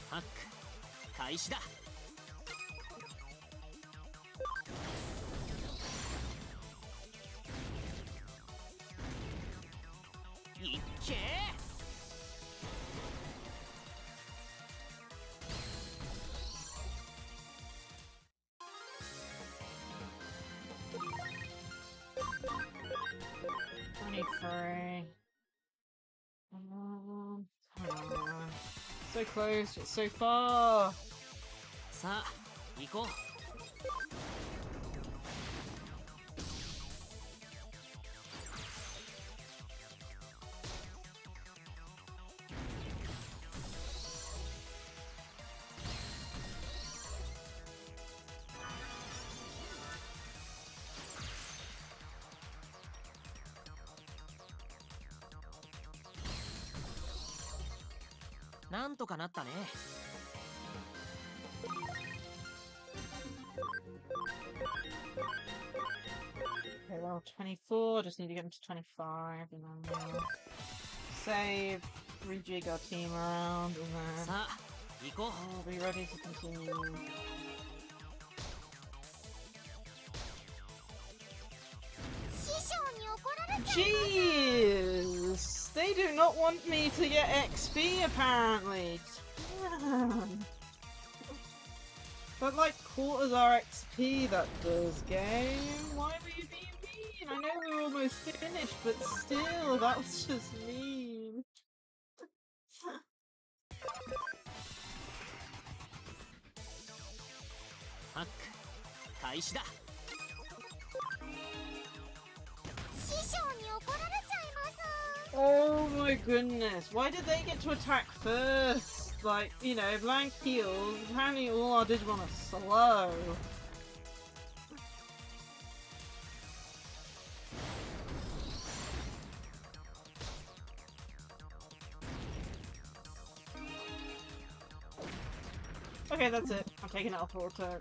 ハック開始だ。いっけー。23. Come on. So close, but so far. さあ行こう。なんとかなったね。Okay, well, 24. Just need to get him to 25, and then save, rejig our team around, and then さあ行こう。 we'll be ready to continue. Jeez! They do not want me to get XP, apparently. Damn. But like quarters are XP, that does, game. Why were you being mean? I know we were almost finished, but still, that was just mean. ハック開始だ。 Oh my goodness, why did they get to attack first? Like, you know, blank heals, apparently all our Digimon are slow. Okay, that's it. I'm taking it off auto.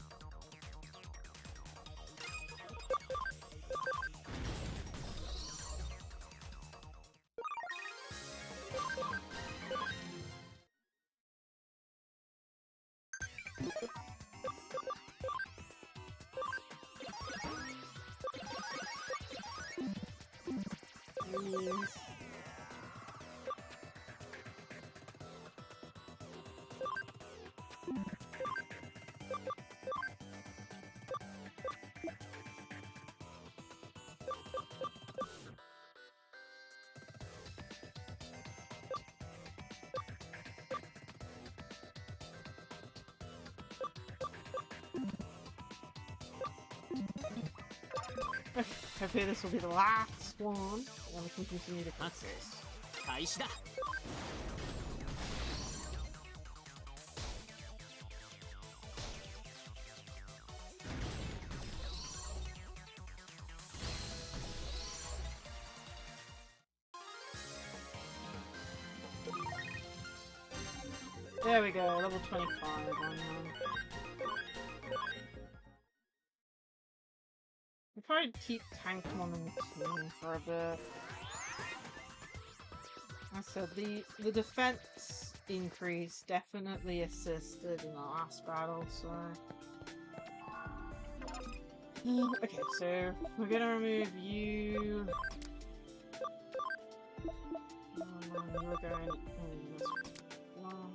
Please. Hopefully this will be the last one, and we can continue the cases. 開始だ There we go, level 25 on them. We'll probably keep Tankmon in the team for a bit. I said the defense increase definitely assisted in the last battle, so... Okay, so we're gonna remove you. We're going this one.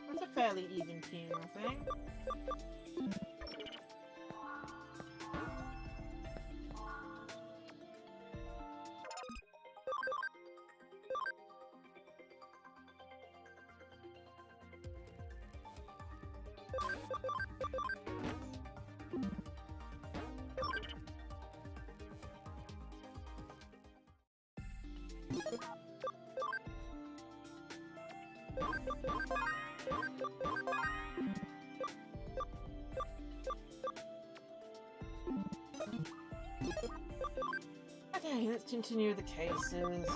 That's a fairly even team, I think. Okay, let's continue the cases.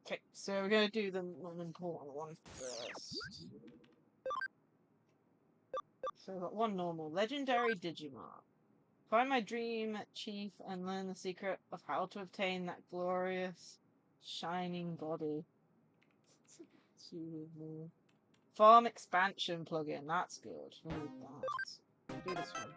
Okay, so we're gonna do the one important one first. So we've got one normal. Legendary Digimon. Find my dream chief and learn the secret of how to obtain that glorious, shining body. Farm expansion plugin, that's good. We need that. Do this one.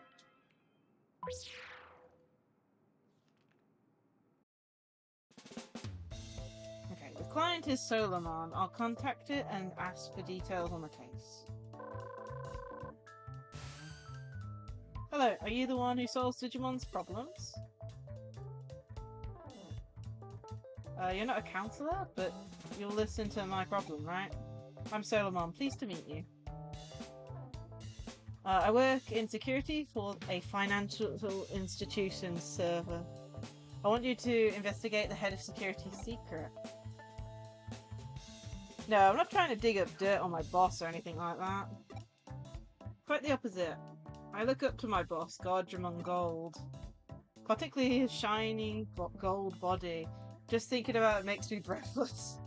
Okay, the client is Solomon. I'll contact it and ask for details on the case. Hello, are you the one who solves Digimon's problems? You're not a counselor, but you'll listen to my problem, right? I'm Solomon, pleased to meet you. I work in security for a financial institution server. I want you to investigate the head of security's secret. No, I'm not trying to dig up dirt on my boss or anything like that. Quite the opposite. I look up to my boss, Digimon Gold. Particularly his shiny gold body. Just thinking about it makes me breathless.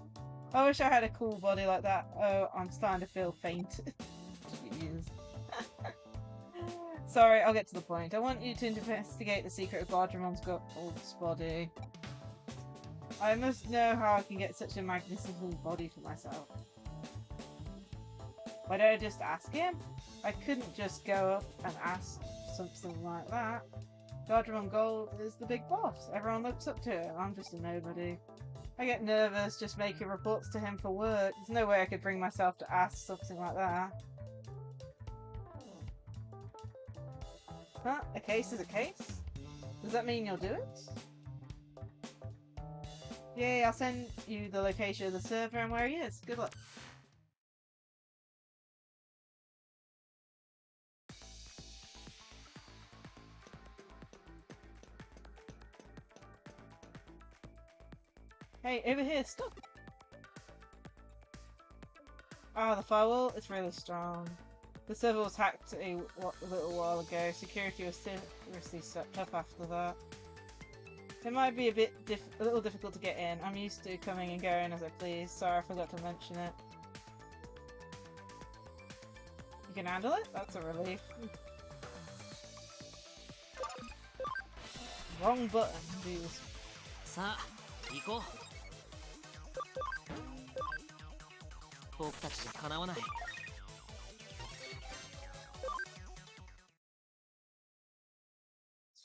I wish I had a cool body like that. Oh, I'm starting to feel faint. Jeez. Sorry, I'll get to the point. I want you to investigate the secret of Digimon's gold's body. I must know how I can get such a magnificent body for myself. Why don't I just ask him? I couldn't just go up and ask something like that. Digimon Gold is the big boss. Everyone looks up to him. I'm just a nobody. I get nervous just making reports to him for work. There's no way I could bring myself to ask something like that. Huh? A case is a case? Does that mean you'll do it? Yay, I'll send you the location of the server and where he is. Good luck. Hey, over here, stop! Ah, the firewall is really strong. The server was hacked a little while ago. Security was seriously swept up after that. It might be a little difficult to get in. I'm used to coming and going as I please. Sorry, I forgot to mention it. You can handle it? That's a relief. Wrong button, dude. さあ、行こう。僕たちじゃかなわない。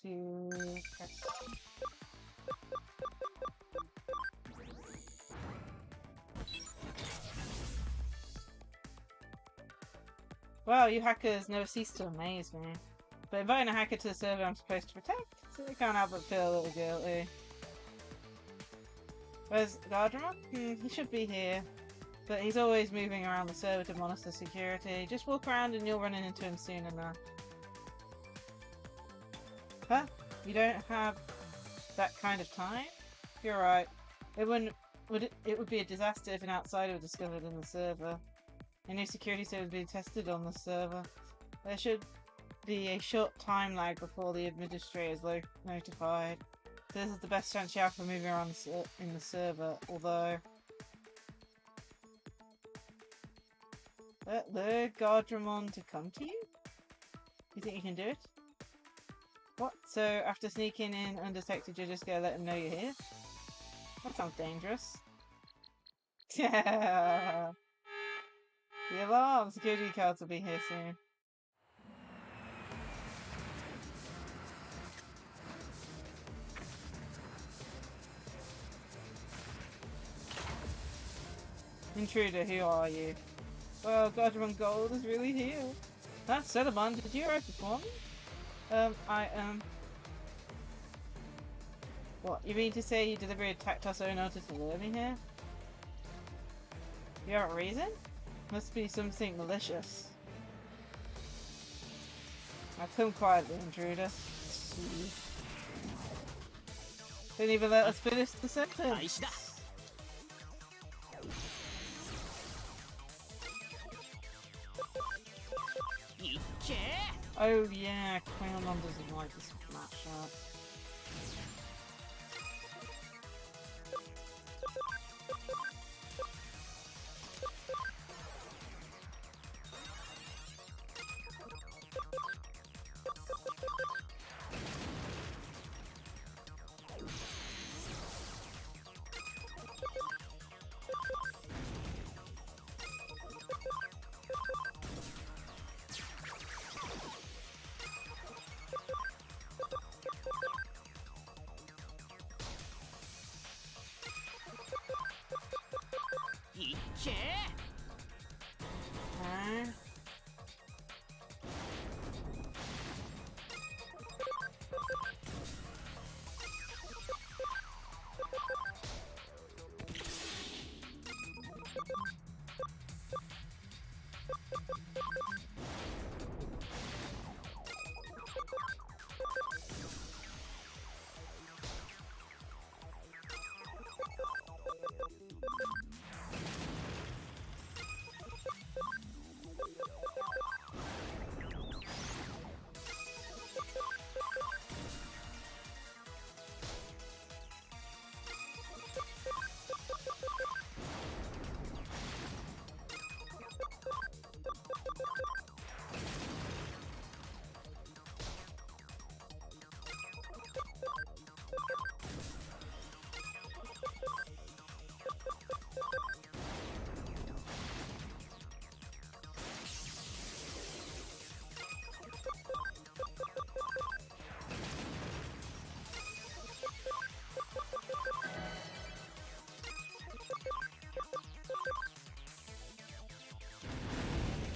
To press. Wow, you hackers never cease to amaze me. But inviting a hacker to the server I'm supposed to protect I can't help but feel a little guilty. Where's Gardner? He should be here. But he's always moving around the server to monitor security. Just walk around and you'll run into him soon enough. Huh? You don't have that kind of time? You're right. It would be a disaster if an outsider were discovered in the server. A new security server is being tested on the server. There should be a short time lag before the administrator is notified. So this is the best chance you have for moving around in the server, although... Lure Gardramon to come to you? You think you can do it? What? So after sneaking in undetected, you're just gonna let him know you're here? That sounds dangerous. Yeah. The alarm! Security cards will be here soon. Intruder, who are you? Well, Godron Gold is really here. That's Sedamon, did you arrive before me? What, you mean to say you deliberately attacked us in order to lure me here? You have a reason? Must be something malicious. Now come quietly, intruder. Didn't even let us finish the sentence. Oh yeah, Quailon doesn't like this matchup.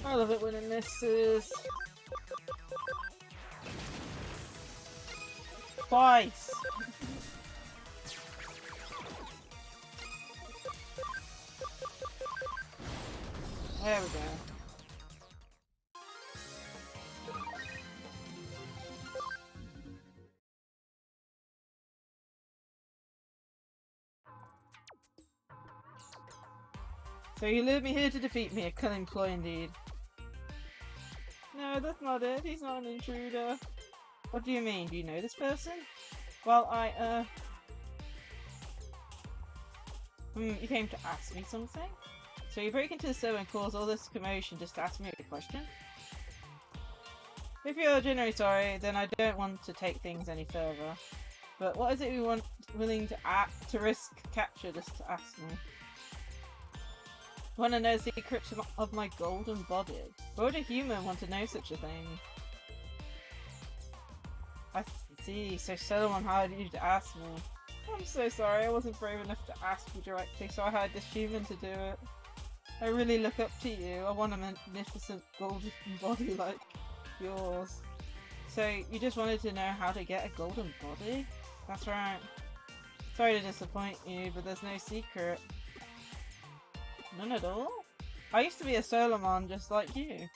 I love it when it misses. Twice! There we go. So you lured me here to defeat me, a cunning ploy indeed. No, that's not it. He's not an intruder. What do you mean? Do you know this person? Well, you came to ask me something? So you break into the server and cause all this commotion just to ask me a question? If you're genuinely sorry, then I don't want to take things any further. But what is it you want willing to risk capture just to ask me? Want to know the secrets of my golden body? Why would a human want to know such a thing? I see, so someone hired you to ask me. I'm so sorry, I wasn't brave enough to ask you directly, so I hired this human to do it. I really look up to you. I want a magnificent golden body like yours. So, you just wanted to know how to get a golden body? That's right. Sorry to disappoint you, but there's no secret. None at all? I used to be a Solomon just like you.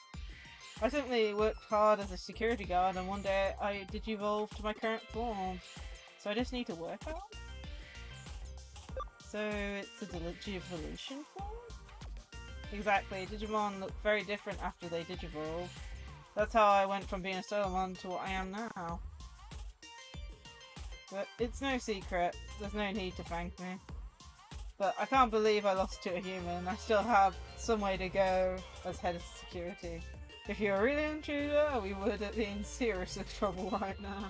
I simply worked hard as a security guard and one day I digivolved to my current form. So I just need to work hard? So it's a Digivolution form? Exactly, Digimon look very different after they digivolve. That's how I went from being a Solomon to what I am now. But it's no secret, there's no need to thank me. But I can't believe I lost to a human. I still have some way to go as head of security. If you're really an intruder, we would be in serious trouble right now.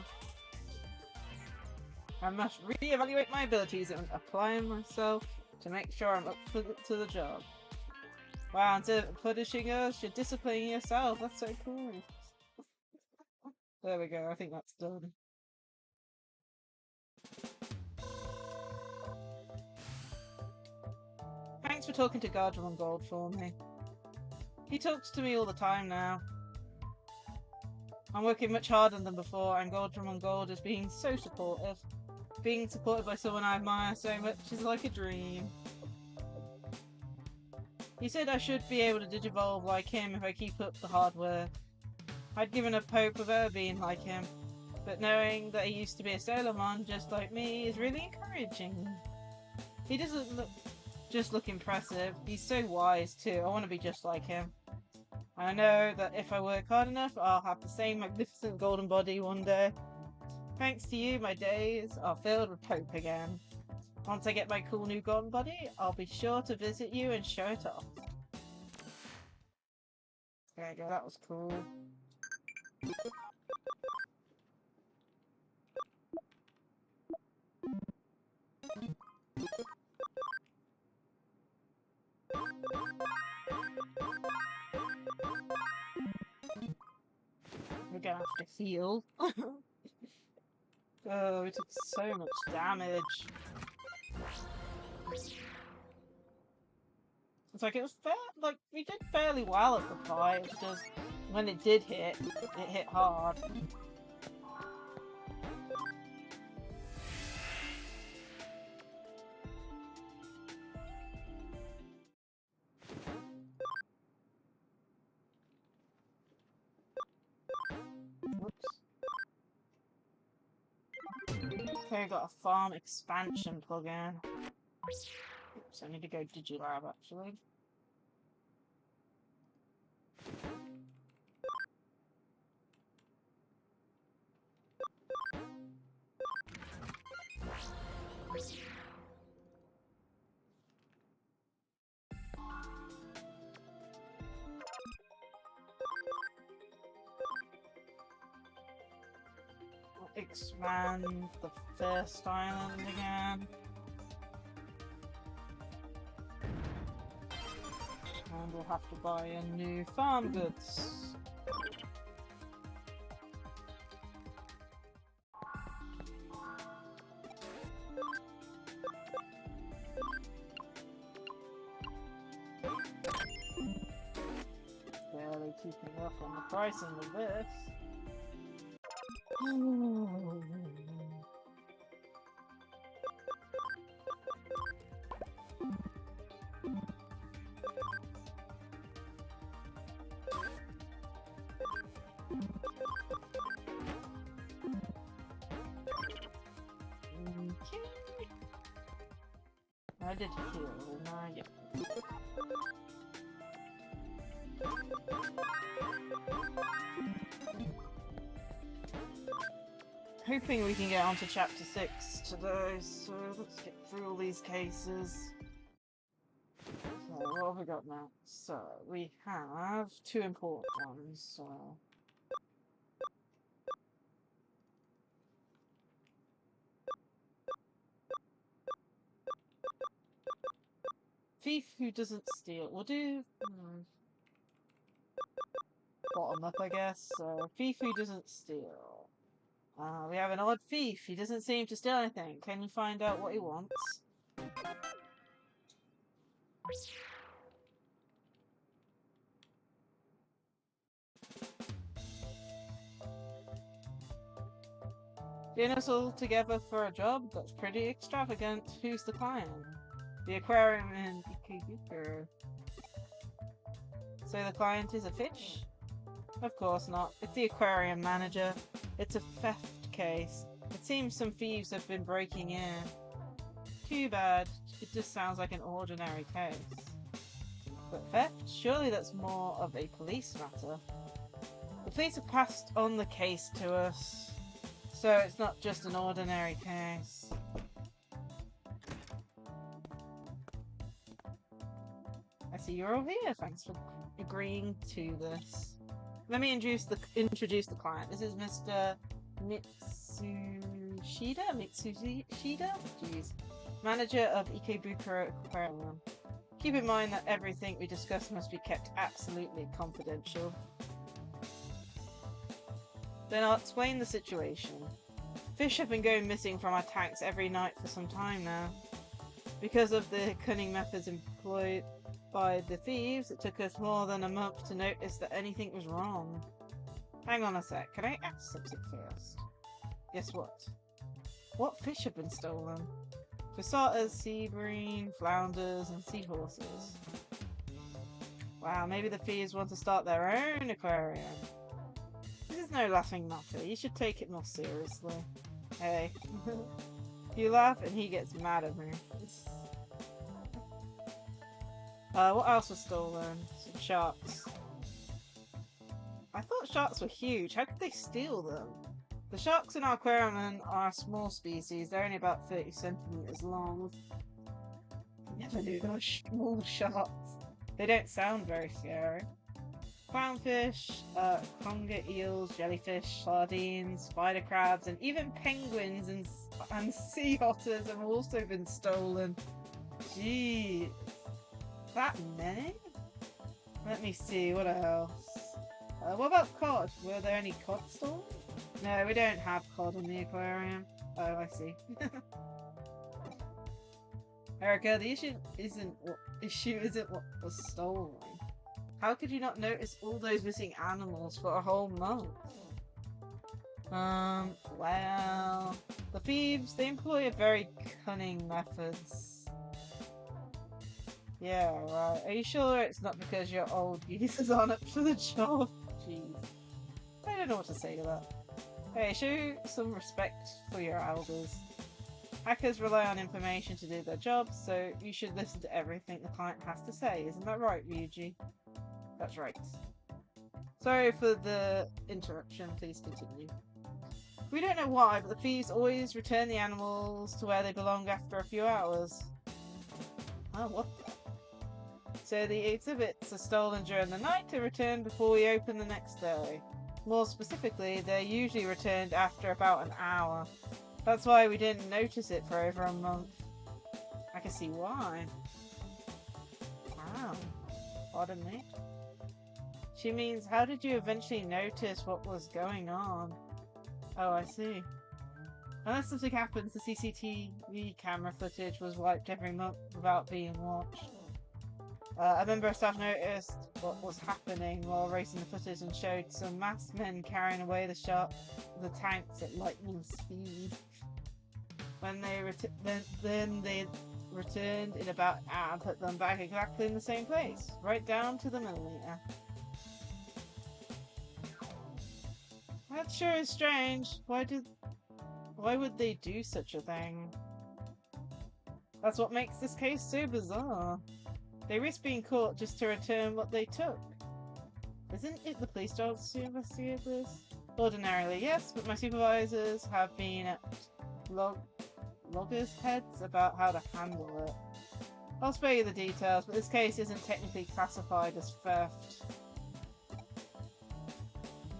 I must re-evaluate my abilities and apply myself to make sure I'm up to the job. Wow, instead of punishing us, you're disciplining yourself. That's so cool. There we go, I think that's done. Thanks for talking to Guardian Gold for me. He talks to me all the time now. I'm working much harder than before, and Guardian Gold is being so supportive. Being supported by someone I admire so much is like a dream. He said I should be able to digivolve like him if I keep up the hard work. I'd given up hope of ever being like him, but knowing that he used to be a Solomon just like me is really encouraging. He doesn't just look impressive, he's so wise too. I want to be just like him. I know that if I work hard enough, I'll have the same magnificent golden body one day. Thanks to you, my days are filled with hope again. Once I get my cool new golden body, I'll be sure to visit you and show it off. There you go, that was cool. We're gonna have to heal. Oh, we took so much damage. It's like it was fair, like we did fairly well at the fight. It's just when it did hit, it hit hard. Whoops. Okay, got a farm expansion plugin. Oops, I need to go Digilab actually. Expand the first island again. And we'll have to buy a new farm goods. Barely keeping up on the pricing of this. I did heal, and I get. Hoping we can get onto chapter 6 today, so let's get through all these cases. So, what have we got now? So, we have 2 important ones, so... Thief who doesn't steal. We'll do... bottom up, I guess. So, thief who doesn't steal. We have an odd thief. He doesn't seem to steal anything. Can you find out what he wants? Getting us all together for a job? That's pretty extravagant. Who's the client? The aquarium in ENVtuber. So the client is a fish? Of course not. It's the aquarium manager. It's a theft case. It seems some thieves have been breaking in. Too bad. It just sounds like an ordinary case. But theft? Surely that's more of a police matter. The police have passed on the case to us, so it's not just an ordinary case. I see you're over here. Thanks for agreeing to this. Let me introduce the client. This is Mr. Mitsushida? Jeez. Manager of ENVtuber Aquarium. Keep in mind that everything we discuss must be kept absolutely confidential. Then I'll explain the situation. Fish have been going missing from our tanks every night for some time now. Because of the cunning methods employed by the thieves, it took us more than a month to notice that anything was wrong. Hang on a sec, can I ask something first? Guess what? What fish have been stolen? For starters, sea bream, flounders, and seahorses. Wow, maybe the thieves want to start their own aquarium. This is no laughing matter. You should take it more seriously. Hey. You laugh and he gets mad at me. What else was stolen? Some sharks. I thought sharks were huge. How could they steal them? The sharks in our aquarium are a small species. They're only about 30 centimeters long. I never knew there were small sharks. They don't sound very scary. Clownfish, conger eels, jellyfish, sardines, spider crabs, and even penguins and sea otters have also been stolen. Jeez. That many? Let me see, what else? What about cod? Were there any cod stolen? No, we don't have cod in the aquarium. Oh, I see. Erica, the issue isn't what was stolen. How could you not notice all those missing animals for a whole month? Well, the thieves, they employ very cunning methods. Yeah, right. Are you sure it's not because your old users aren't up for the job? Jeez. I don't know what to say to that. Hey, show some respect for your elders. Hackers rely on information to do their jobs, so you should listen to everything the client has to say. Isn't that right, Ryuji? That's right. Sorry for the interruption, please continue. We don't know why, but the thieves always return the animals to where they belong after a few hours. Oh, what the? So the exhibits are stolen during the night and returned before we open the next day. More specifically, they're usually returned after about an hour. That's why we didn't notice it for over a month. I can see why. Wow. Pardon me. She means, how did you eventually notice what was going on? Oh, I see. Unless something happens, the CCTV camera footage was wiped every month without being watched. A member of staff noticed what was happening while racing the footage and showed some masked men carrying away the tanks at lightning speed. When they then they returned in about an hour and put them back exactly in the same place, right down to the millimeter. That sure is strange. Why would they do such a thing? That's what makes this case so bizarre. They risk being caught just to return what they took. Isn't it the police jobs to investigate this? Ordinarily, yes, but my supervisors have been at loggers' heads about how to handle it. I'll spare you the details, but this case isn't technically classified as theft.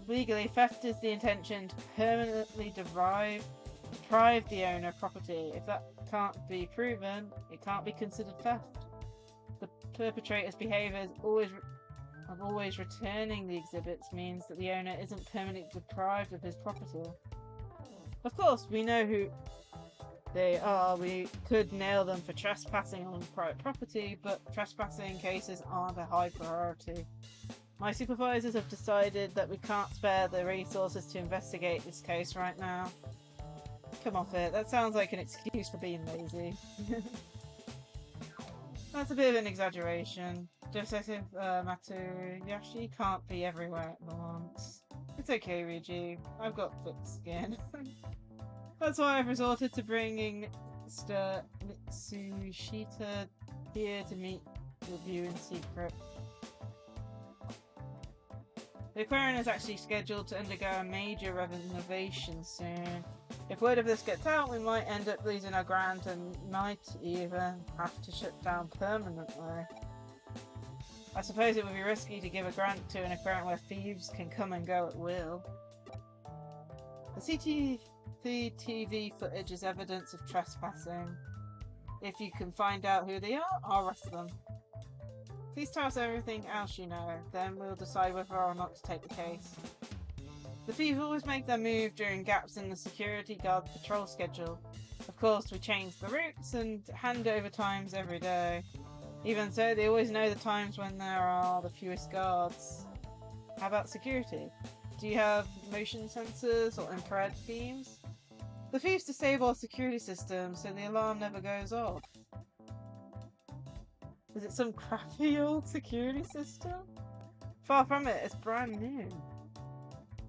Legally, theft is the intention to permanently deprive the owner of property. If that can't be proven, it can't be considered theft. The perpetrator's behaviour of always returning the exhibits means that the owner isn't permanently deprived of his property. Of course, we know who they are. We could nail them for trespassing on private property, but trespassing cases aren't a high priority. My supervisors have decided that we can't spare the resources to investigate this case right now. come off it. That sounds like an excuse for being lazy. That's a bit of an exaggeration. Just as if Matsuyashi can't be everywhere at once. It's okay, Riji. I've got thick skin. That's why I've resorted to bringing Mr. Mitsushita here to meet with you in secret. The aquarium is actually scheduled to undergo a major renovation soon. If word of this gets out, we might end up losing our grant and might even have to shut down permanently. I suppose it would be risky to give a grant to an aquarium where thieves can come and go at will. The CCTV footage is evidence of trespassing. If you can find out who they are, I'll arrest them. Please tell us everything else you know, then we'll decide whether or not to take the case. The thieves always make their move during gaps in the security guard patrol schedule. Of course, we change the routes and handover times every day. Even so, they always know the times when there are the fewest guards. How about security? Do you have motion sensors or infrared beams? The thieves disable our security system so the alarm never goes off. Is it some crappy old security system? Far from it, it's brand new.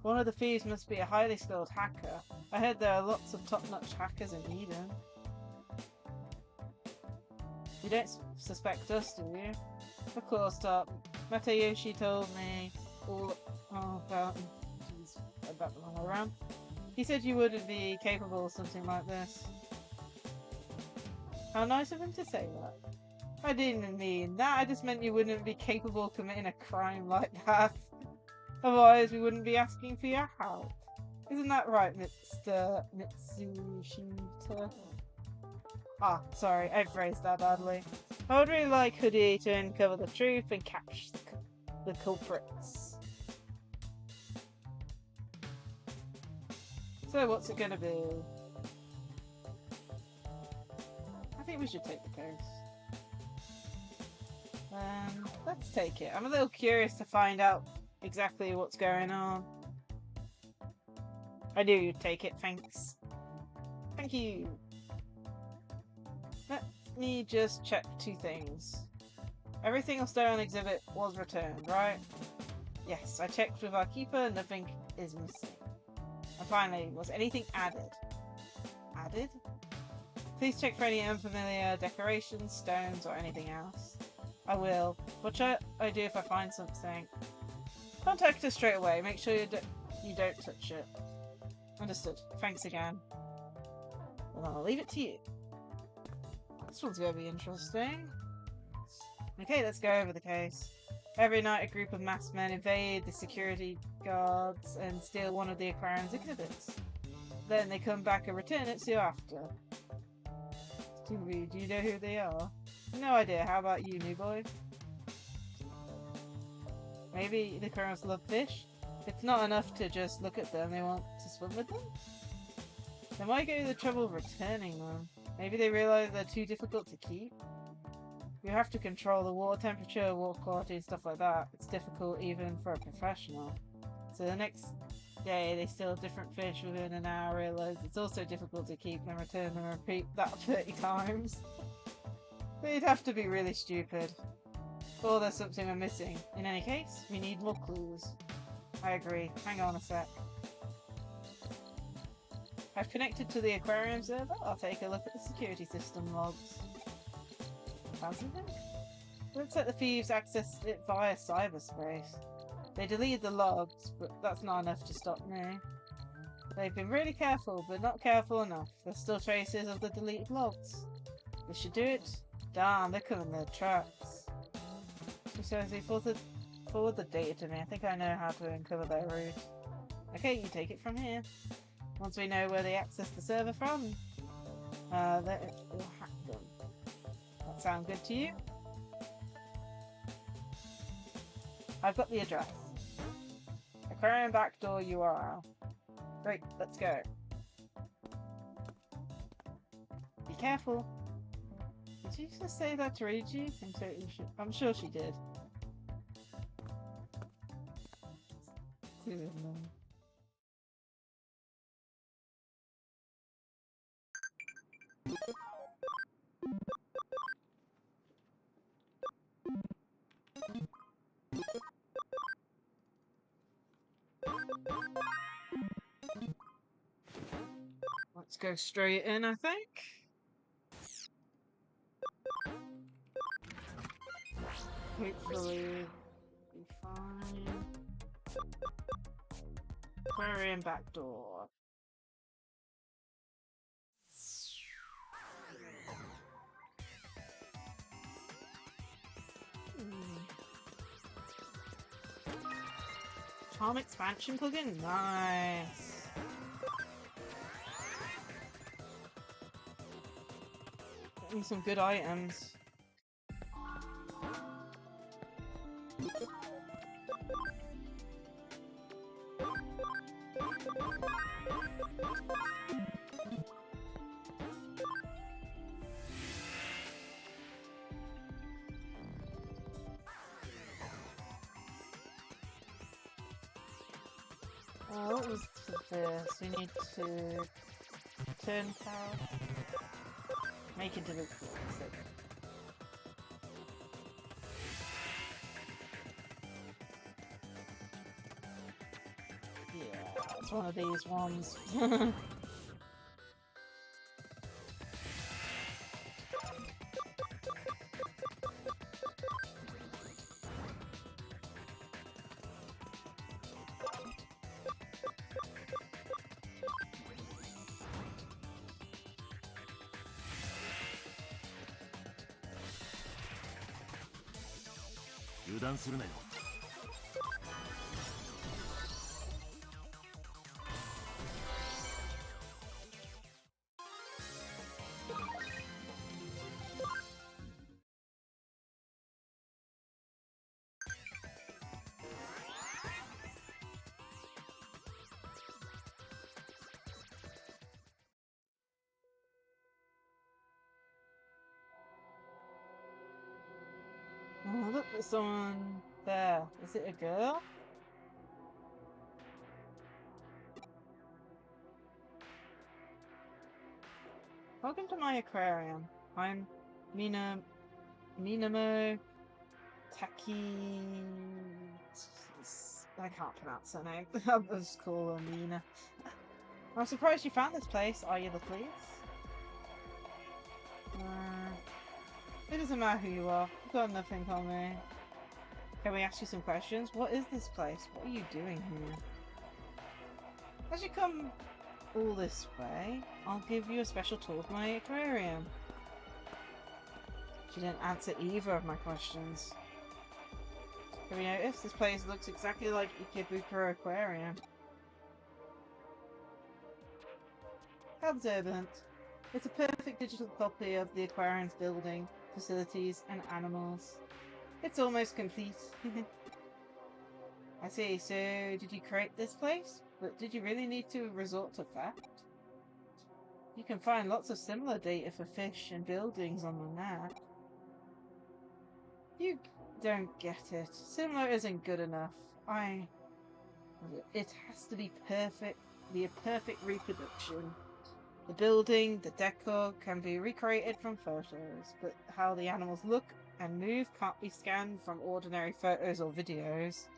One of the thieves must be a highly skilled hacker. I heard there are lots of top-notch hackers in Eden. You don't suspect us, do you? Of course not. Matayoshi told me all about the wrong way around. He said you wouldn't be capable of something like this. How nice of him to say that. I didn't mean that, I just meant you wouldn't be capable of committing a crime like that. Otherwise, we wouldn't be asking for your help. Isn't that right, Mr. Mitsushita? Ah, sorry, I phrased that badly. I would really like Hoodie to uncover the truth and catch the culprits. So, what's it gonna be? I think we should take the case. Let's take it. I'm a little curious to find out exactly what's going on. I knew you'd take it, thanks. Thank you. Let me just check two things. Everything else there on exhibit was returned, right? Yes, I checked with our keeper, nothing is missing. And finally, was anything added? Added? Please check for any unfamiliar decorations, stones, or anything else. I will. What shall I do if I find something? Contact us straight away. Make sure you don't touch it. Understood. Thanks again. Well, I'll leave it to you. This one's going to be interesting. Okay, let's go over the case. Every night, a group of masked men invade the security guards and steal one of the aquarium's exhibits. Then they come back and return it to you after. Do you know who they are? No idea. How about you, new boy? Maybe the aquariums love fish? It's not enough to just look at them, they want to swim with them? They might go to the trouble of returning them. Maybe they realize they're too difficult to keep? You have to control the water temperature, water quality, and stuff like that. It's difficult even for a professional. So the next day they steal different fish within an hour, realize it's also difficult to keep, and return them and repeat that 30 times. They'd have to be really stupid. Or there's something we're missing. In any case, we need more clues. I agree. Hang on a sec. I've connected to the aquarium server. I'll take a look at the security system logs. Found something? Looks like the thieves accessed it via cyberspace. They deleted the logs, but that's not enough to stop me. They've been really careful, but not careful enough. There's still traces of the deleted logs. This should do it. Damn, they're coming their tracks. She says they forward the data to me. I think I know how to uncover their route. Okay, you take it from here. Once we know where they access the server from, we'll hack them. That sound good to you? I've got the address. Aquarium backdoor URL. Great, let's go. Be careful. Did you just say that to Riji? I'm sure she did. go straight in, I think. Hopefully, be fine. Aquarium back door. Charm expansion plugin? Nice. Getting some good items. What was this? We need to turn power. Make it into yeah, it's one of these ones. Oh, look, there's someone there. Is it a girl? Welcome to my aquarium. I'm Minamo Taki. I can't pronounce her name. I'll just call her Mina. I'm surprised you found this place. Are you the police? It doesn't matter who you are. You've got nothing on me. Can we ask you some questions? What is this place? What are you doing here? As you come all this way, I'll give you a special tour of my aquarium. She didn't answer either of my questions. Have you noticed? This place looks exactly like Ikebukuro Aquarium. How observant. It's a perfect digital copy of the aquarium's building, facilities, and animals. It's almost complete. I see, so did you create this place? But did you really need to resort to theft? You can find lots of similar data for fish and buildings on the net. You don't get it. Similar isn't good enough. It has to be perfect, be a perfect reproduction. The building, the decor can be recreated from photos, but how the animals look and move can't be scanned from ordinary photos or videos.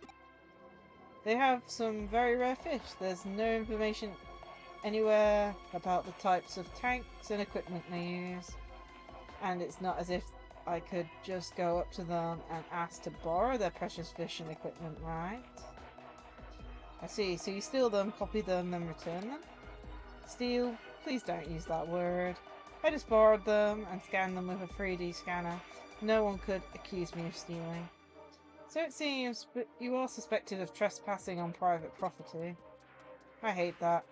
They have some very rare fish. There's no information anywhere about the types of tanks and equipment they use. And it's not as if I could just go up to them and ask to borrow their precious fish and equipment, right? I see, so you steal them, copy them, then return them? Steal? Please don't use that word. I just borrowed them and scanned them with a 3D scanner. No one could accuse me of stealing. So it seems, but you are suspected of trespassing on private property. I hate that.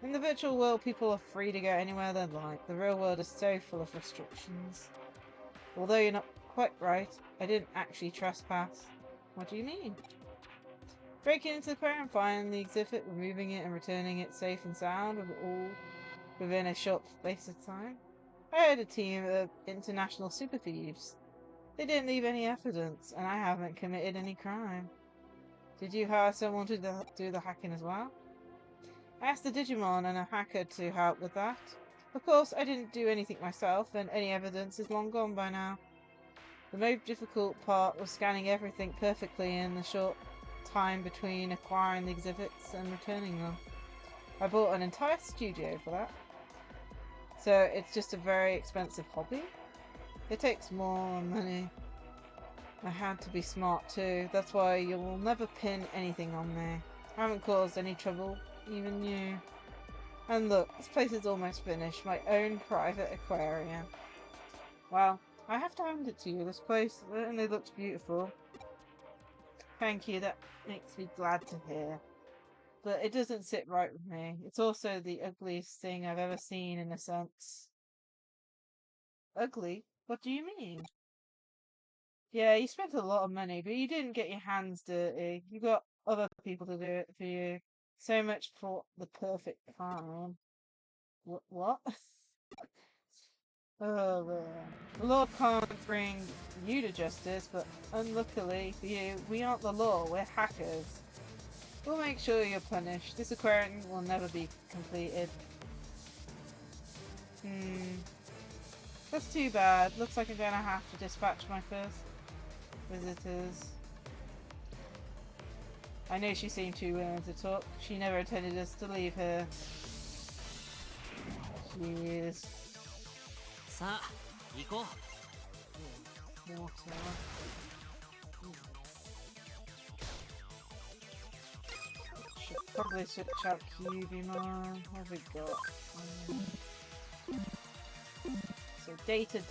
In the virtual world, people are free to go anywhere they like. The real world is so full of restrictions. Although you're not quite right, I didn't actually trespass. What do you mean? Breaking into the aquarium, finding the exhibit, removing it and returning it safe and sound with all within a short space of time. I had a team of international super thieves. They didn't leave any evidence, and I haven't committed any crime. Did you hire someone to do the hacking as well? I asked the Digimon and a hacker to help with that. Of course, I didn't do anything myself, and any evidence is long gone by now. The most difficult part was scanning everything perfectly in the short time between acquiring the exhibits and returning them. I bought an entire studio for that. So it's just a very expensive hobby. It takes more money. I had to be smart too. That's why you will never pin anything on me. I haven't caused any trouble, even you. And look, this place is almost finished. My own private aquarium. Well, I have to hand it to you. This place certainly looks beautiful. Thank you, that makes me glad to hear. But it doesn't sit right with me. It's also the ugliest thing I've ever seen, in a sense. Ugly? What do you mean? Yeah, you spent a lot of money, but you didn't get your hands dirty. You got other people to do it for you. So much for the perfect crime. What? Oh, man. The law can't bring you to justice, but unluckily for you, we aren't the law, we're hackers. We'll make sure you're punished. This aquarium will never be completed. That's too bad. Looks like I'm gonna have to dispatch my first visitors. I know she seemed too willing to talk. She never intended us to leave her. Jeez. さあ行こう Water. Should probably switch out Cubimon. What have we got? So data.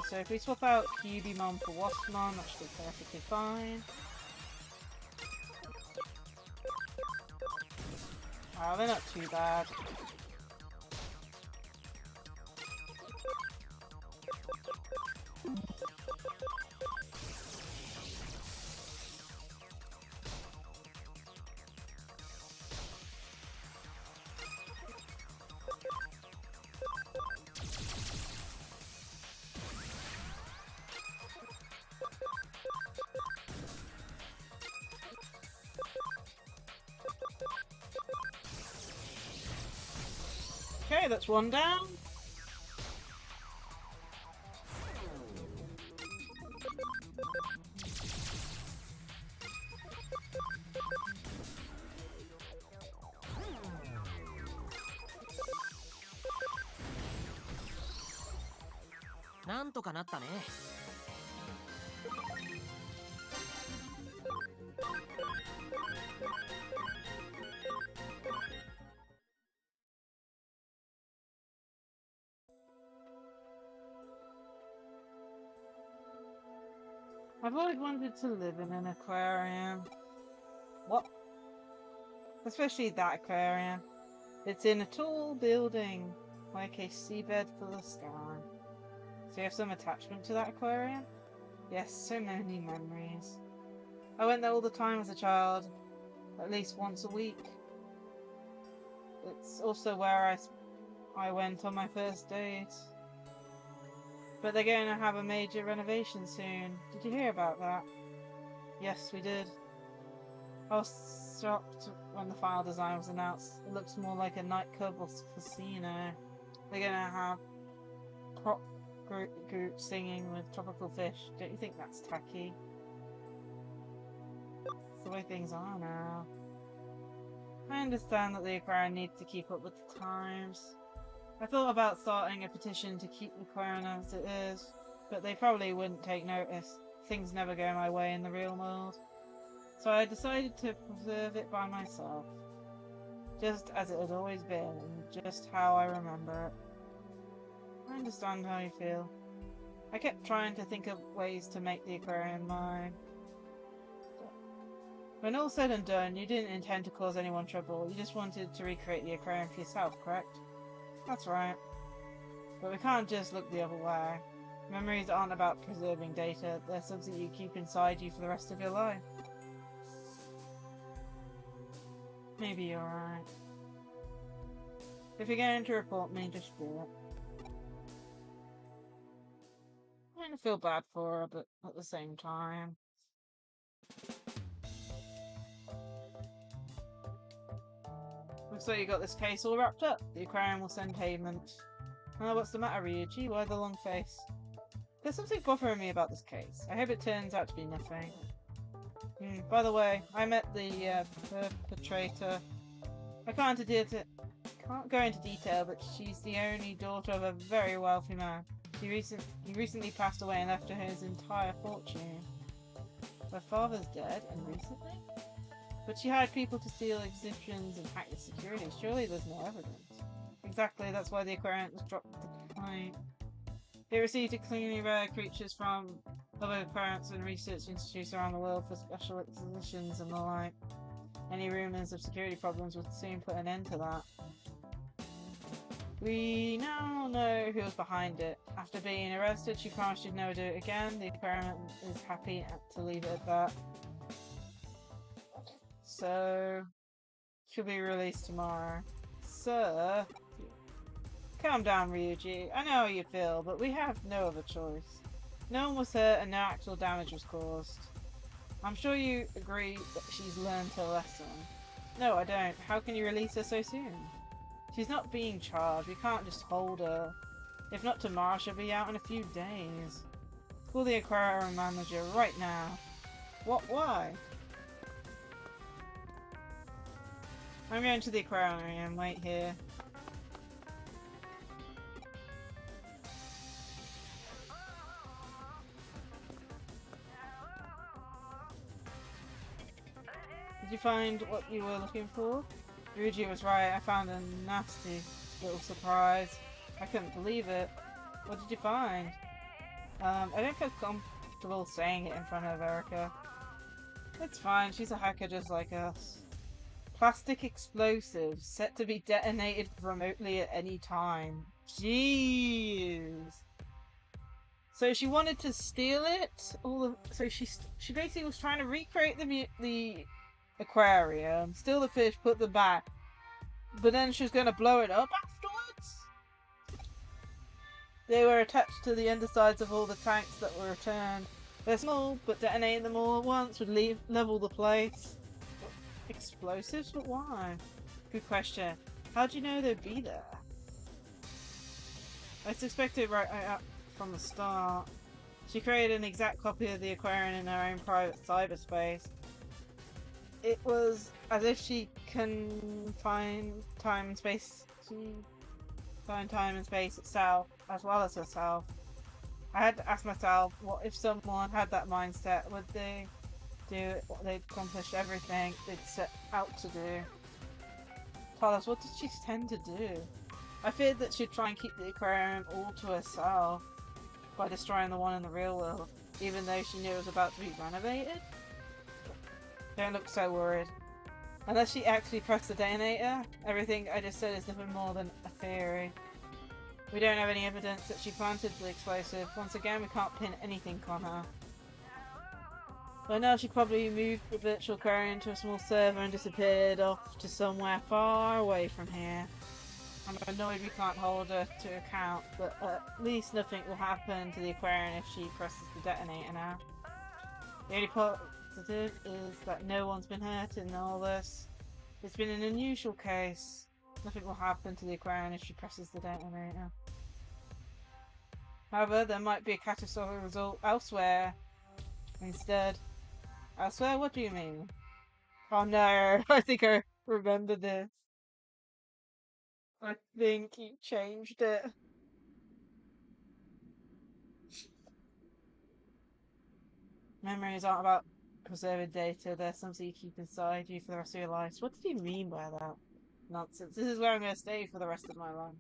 So if we swap out Cubimon for Waspmon, that should be perfectly fine. Oh, they're not too bad. Okay, that's one down.なんとかなったね I've always wanted to live in an aquarium. What? Especially that aquarium. It's in a tall building, like a seabed for the sky. So you have some attachment to that aquarium? Yes, so many memories. I went there all the time as a child, at least once a week. It's also where I went on my first date. But they're going to have a major renovation soon. Did you hear about that? Yes, we did. I was shocked when the final design was announced. It looks more like a nightclub or casino. They're going to have prop group singing with tropical fish. Don't you think that's tacky? It's the way things are now. I understand that the aquarium needs to keep up with the times. I thought about starting a petition to keep the aquarium as it is, but they probably wouldn't take notice. Things never go my way in the real world. So I decided to preserve it by myself. Just as it had always been, and just how I remember it. I understand how you feel. I kept trying to think of ways to make the aquarium mine. When all said and done, you didn't intend to cause anyone trouble. You just wanted to recreate the aquarium for yourself, correct? That's right. But we can't just look the other way. Memories aren't about preserving data, they're something you keep inside you for the rest of your life. Maybe you're right. If you're going to report me, just do it. I kind of feel bad for her, but at the same time... Looks like you got this case all wrapped up. The aquarium will send payment. Oh, what's the matter, Ryuji? Why the long face? There's something bothering me about this case. I hope it turns out to be nothing. By the way, I met the perpetrator. I can't can't go into detail, but she's the only daughter of a very wealthy man. He recently passed away and left her his entire fortune. Her father's dead, and recently? But she hired people to steal exhibitions and hack the security. Surely there's no evidence. Exactly, that's why the aquarium was dropped the complaint. It received extremely rare creatures from other aquariums and research institutes around the world for special exhibitions and the like. Any rumours of security problems would soon put an end to that. We now know who was behind it. After being arrested, she promised she'd never do it again. The aquarium is happy to leave it at that. So, she'll be released tomorrow. Sir, calm down, Ryuji. I know how you feel, but we have no other choice. No one was hurt and no actual damage was caused. I'm sure you agree that she's learned her lesson. No, I don't. How can you release her so soon? She's not being charged. We can't just hold her. If not tomorrow, she'll be out in a few days. Call the aquarium manager right now. What? Why? I'm going to the aquarium. Wait here. Did you find what you were looking for? Ryuji was right. I found a nasty little surprise. I couldn't believe it. What did you find? I don't feel comfortable saying it in front of Erica. It's fine. She's a hacker just like us. Plastic explosives set to be detonated remotely at any time. Jeez. So she wanted to steal it. So she basically was trying to recreate the aquarium, steal the fish, put them back, but then she was going to blow it up afterwards. They were attached to the undersides of all the tanks that were returned. They're small, but detonating them all at once would level the place. Explosives? But why? Good question. How do you know they'd be there? I suspected right up from the start. She created an exact copy of the aquarium in her own private cyberspace. It was as if she can find time and space. Find time and space itself, as well as herself. I had to ask myself, what if someone had that mindset? Would they do it? They'd accomplish everything they'd set out to do. Tell us, what did she tend to do? I feared that she'd try and keep the aquarium all to herself by destroying the one in the real world, even though she knew it was about to be renovated. Don't look so worried. Unless she actually pressed the detonator, everything I just said is nothing more than a theory. We don't have any evidence that she planted the explosive. Once again, we can't pin anything on her. By now, she probably moved the virtual aquarium to a small server and disappeared off to somewhere far away from here. I'm annoyed we can't hold her to account, but at least nothing will happen to the aquarium if she presses the detonator now. The only positive is that no one's been hurt in all this. It's been an unusual case. Nothing will happen to the aquarium if she presses the detonator. However, there might be a catastrophic result elsewhere instead. Elsewhere? What do you mean? Oh no, I think I remember this. I think he changed it. Memories aren't about preserving data, they're something you keep inside you for the rest of your life. So what did he mean by that? Nonsense. This is where I'm going to stay for the rest of my life.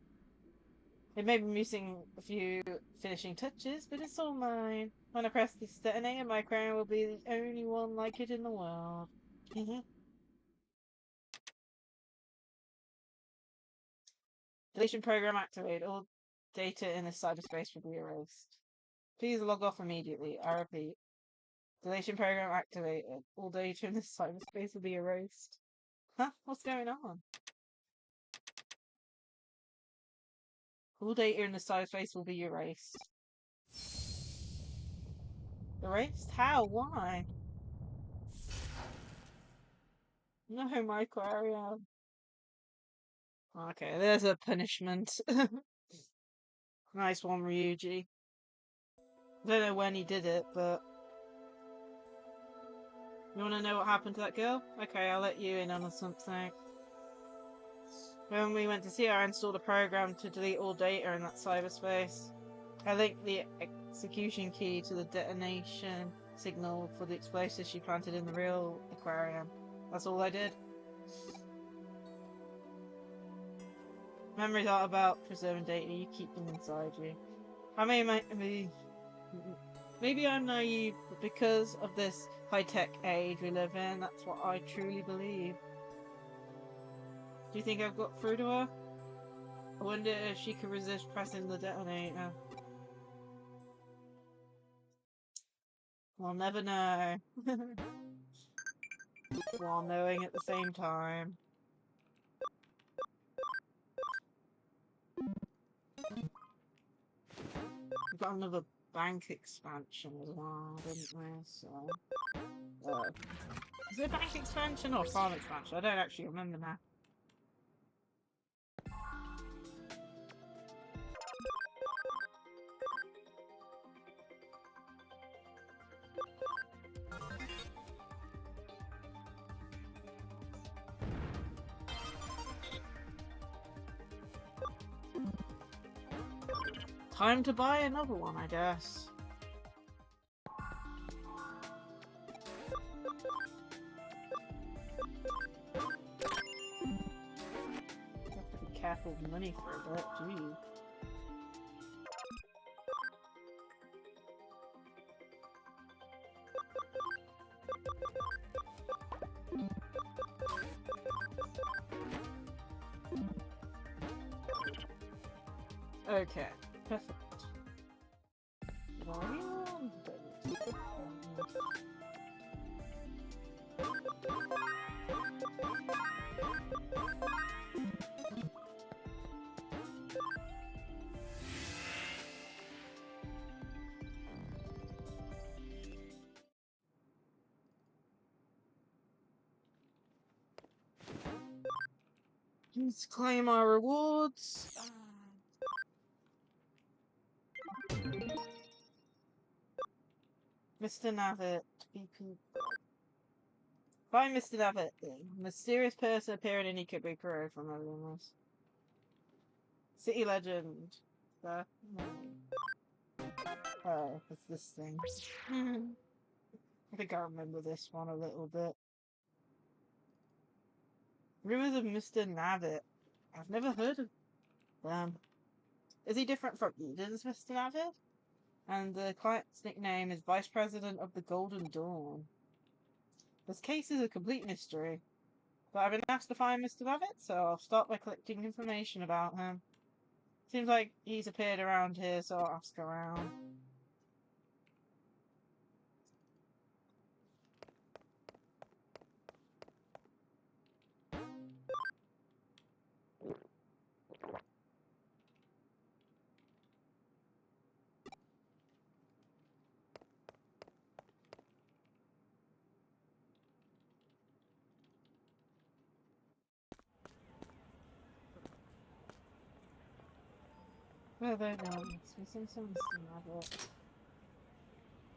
It may be missing a few finishing touches, but it's all mine. When I press this detonator, my aquarium will be the only one like it in the world. Deletion program activated. All data in this cyberspace will be erased. Please log off immediately. I repeat. Deletion program activated. All data in this cyberspace will be erased. Huh? What's going on? All data in the cyberspace will be erased. Erased? How? Why? No, my aquarium. Okay, there's a punishment. Nice one, Ryuji. I don't know when he did it, but... You wanna know what happened to that girl? Okay, I'll let you in on something. When we went to see her, I installed a program to delete all data in that cyberspace. I linked the execution key to the detonation signal for the explosives she planted in the real aquarium. That's all I did. Memories aren't about preserving data, you keep them inside you. Maybe I'm naive, but because of this high-tech age we live in, that's what I truly believe. Do you think I've got through to her? I wonder if she could resist pressing the detonator. We'll never know. While knowing at the same time. We've got another bank expansion as well, didn't we? So, is it a bank expansion or farm expansion? I don't actually remember now. Time to buy another one, I guess. Have to be careful with money for a bit, gee. Okay, perfect. Volume, let's claim our rewards. Mr. Navitt, BP. Find Mr. Navitt. Mysterious person appearing in Ikubuka Road from Illinois. City legend. Oh, it's this thing. I think I remember this one a little bit. Rumors of Mr. Navitt. I've never heard of them. Is he different from Eden's Mr. Navitt? And the client's nickname is Vice President of the Golden Dawn. This case is a complete mystery. But I've been asked to find Mr. Navitt, so I'll start by collecting information about him. Seems like he's appeared around here, so I'll ask around. Where are they going? We seem so Mr. Navitt.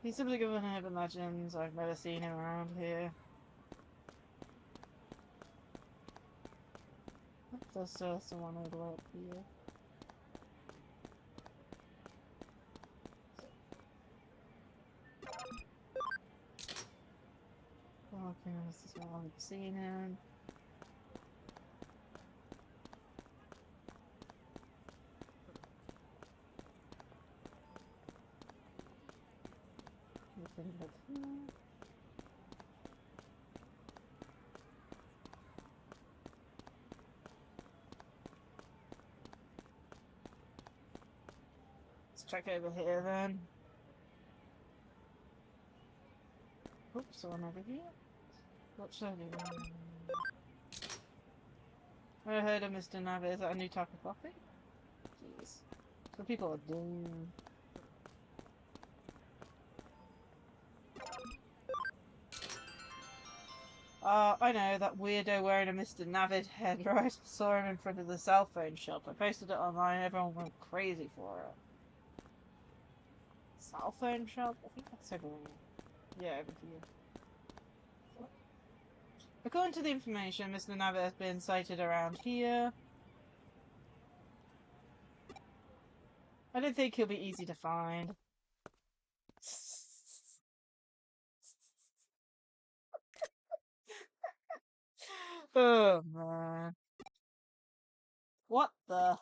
He's simply given urban legends. I've never seen him around here. There's someone all the way up here. Okay, this is where I've seen him. Nothing but here. Let's check over here then. Oops, someone over here. What should I do? I heard of Mr. Navitt. Is that a new type of coffee? Jeez. Some people are doomed. I know, that weirdo wearing a Mr. Navitt head, right? Saw him in front of the cell phone shop. I posted it online, everyone went crazy for it. Cell phone shop? I think that's over here. Yeah, over here. According to the information, Mr. Navitt has been sighted around here. I don't think he'll be easy to find. Oh man. What the?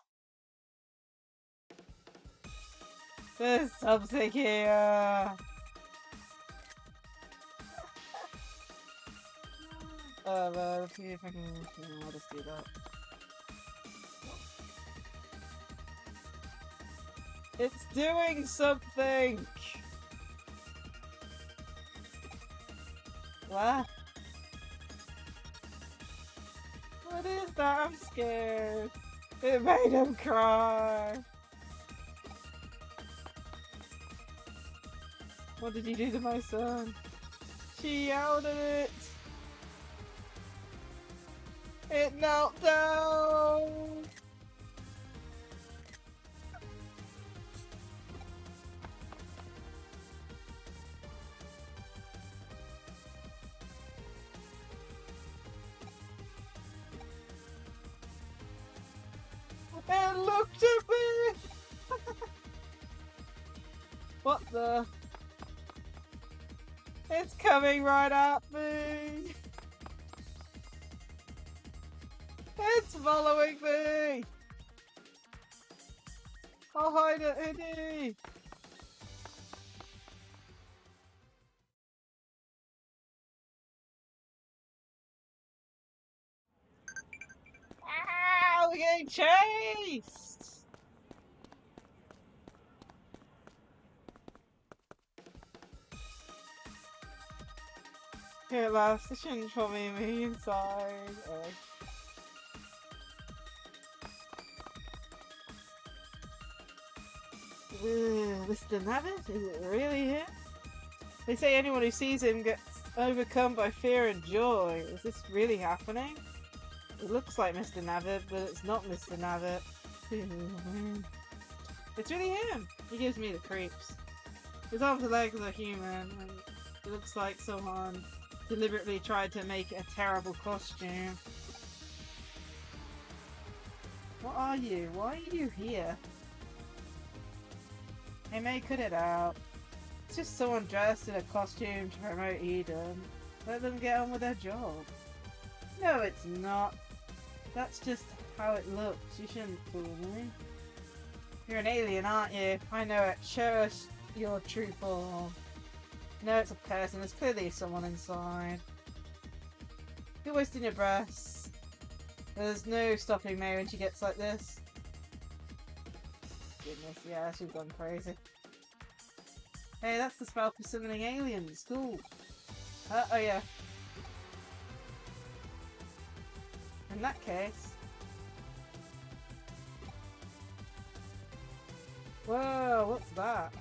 There's something here. Oh man, let's see if I can. I'll just do that. It's doing something! What? What is that? I'm scared. It made him cry. What did you do to my son? She yelled at it. It knelt down. It looked at me! What the? It's coming right at me! It's following me! I'll hide it, Eddie! Ah, we're getting chased! Here at last, they shouldn't put me inside. Mr. Navis, is it really him? They say anyone who sees him gets overcome by fear and joy. Is this really happening? It looks like Mr. Navid, but it's not Mr. Navid. It's really him! He gives me the creeps. His arms and legs are human, and it looks like someone deliberately tried to make a terrible costume. What are you? Why are you here? Hey May, cut it out. It's just someone dressed in a costume to promote Eden. Let them get on with their job. No, it's not. That's just how it looks. You shouldn't fool me. You're an alien, aren't you? I know it. Show us your true form. No, it's a person. There's clearly someone inside. You're wasting your breaths. There's no stopping May when she gets like this. Goodness, yeah, she's gone crazy. Hey, that's the spell for summoning aliens. Cool. Oh yeah. In that case... Whoa, what's that?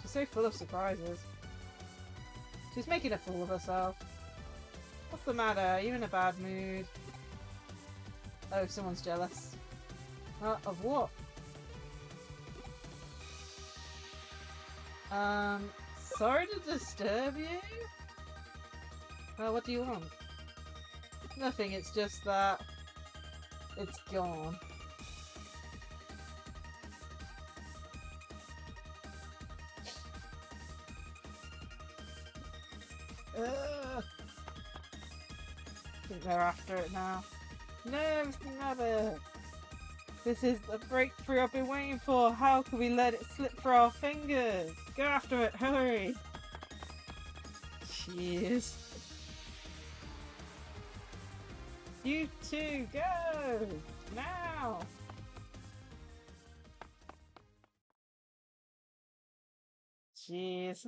She's so full of surprises. She's making a fool of herself. What's the matter? Are you in a bad mood? Oh, someone's jealous. Of what? Sorry to disturb you? What do you want? Nothing, it's just that... it's gone. I think they're after it now. No, never! This is the breakthrough I've been waiting for! How can we let it slip through our fingers? Go after it, hurry! Jeez. You two, go! Now! Jeez.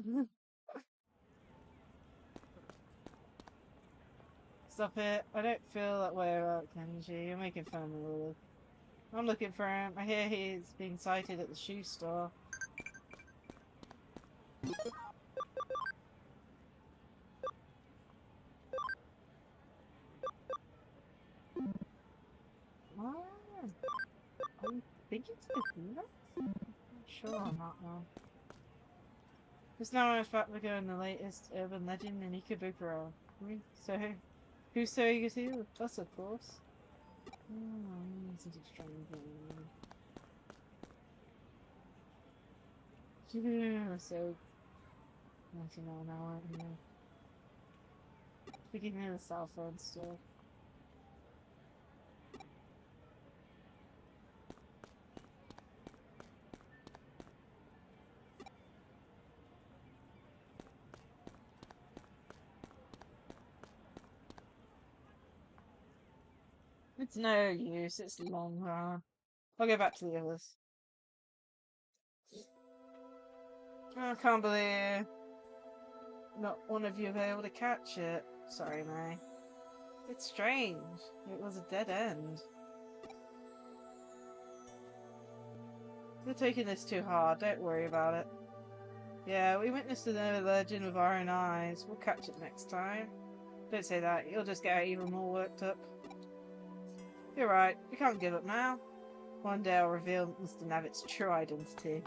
Stop it. I don't feel that way about Kenji. You're making fun of me, Lily. I'm looking for him. I hear he's being sighted at the shoe store. What? I think it's the Hula? I'm not sure on that one. Just now I fact we're going the latest urban legend in Ikebukuro. So, who's so eager to hear? Us, of course. Isn't it strange? So, 99 hour, yeah. Beginning of the cell phone store. It's no use, it's long run. I'll go back to the others. I can't believe not one of you were able to catch it. Sorry, May. It's strange. It was a dead end. You're taking this too hard, don't worry about it. Yeah, we witnessed another legend with our own eyes. We'll catch it next time. Don't say that, you'll just get even more worked up. You're right, we can't give up now. One day I'll reveal Mr. Navitt's true identity.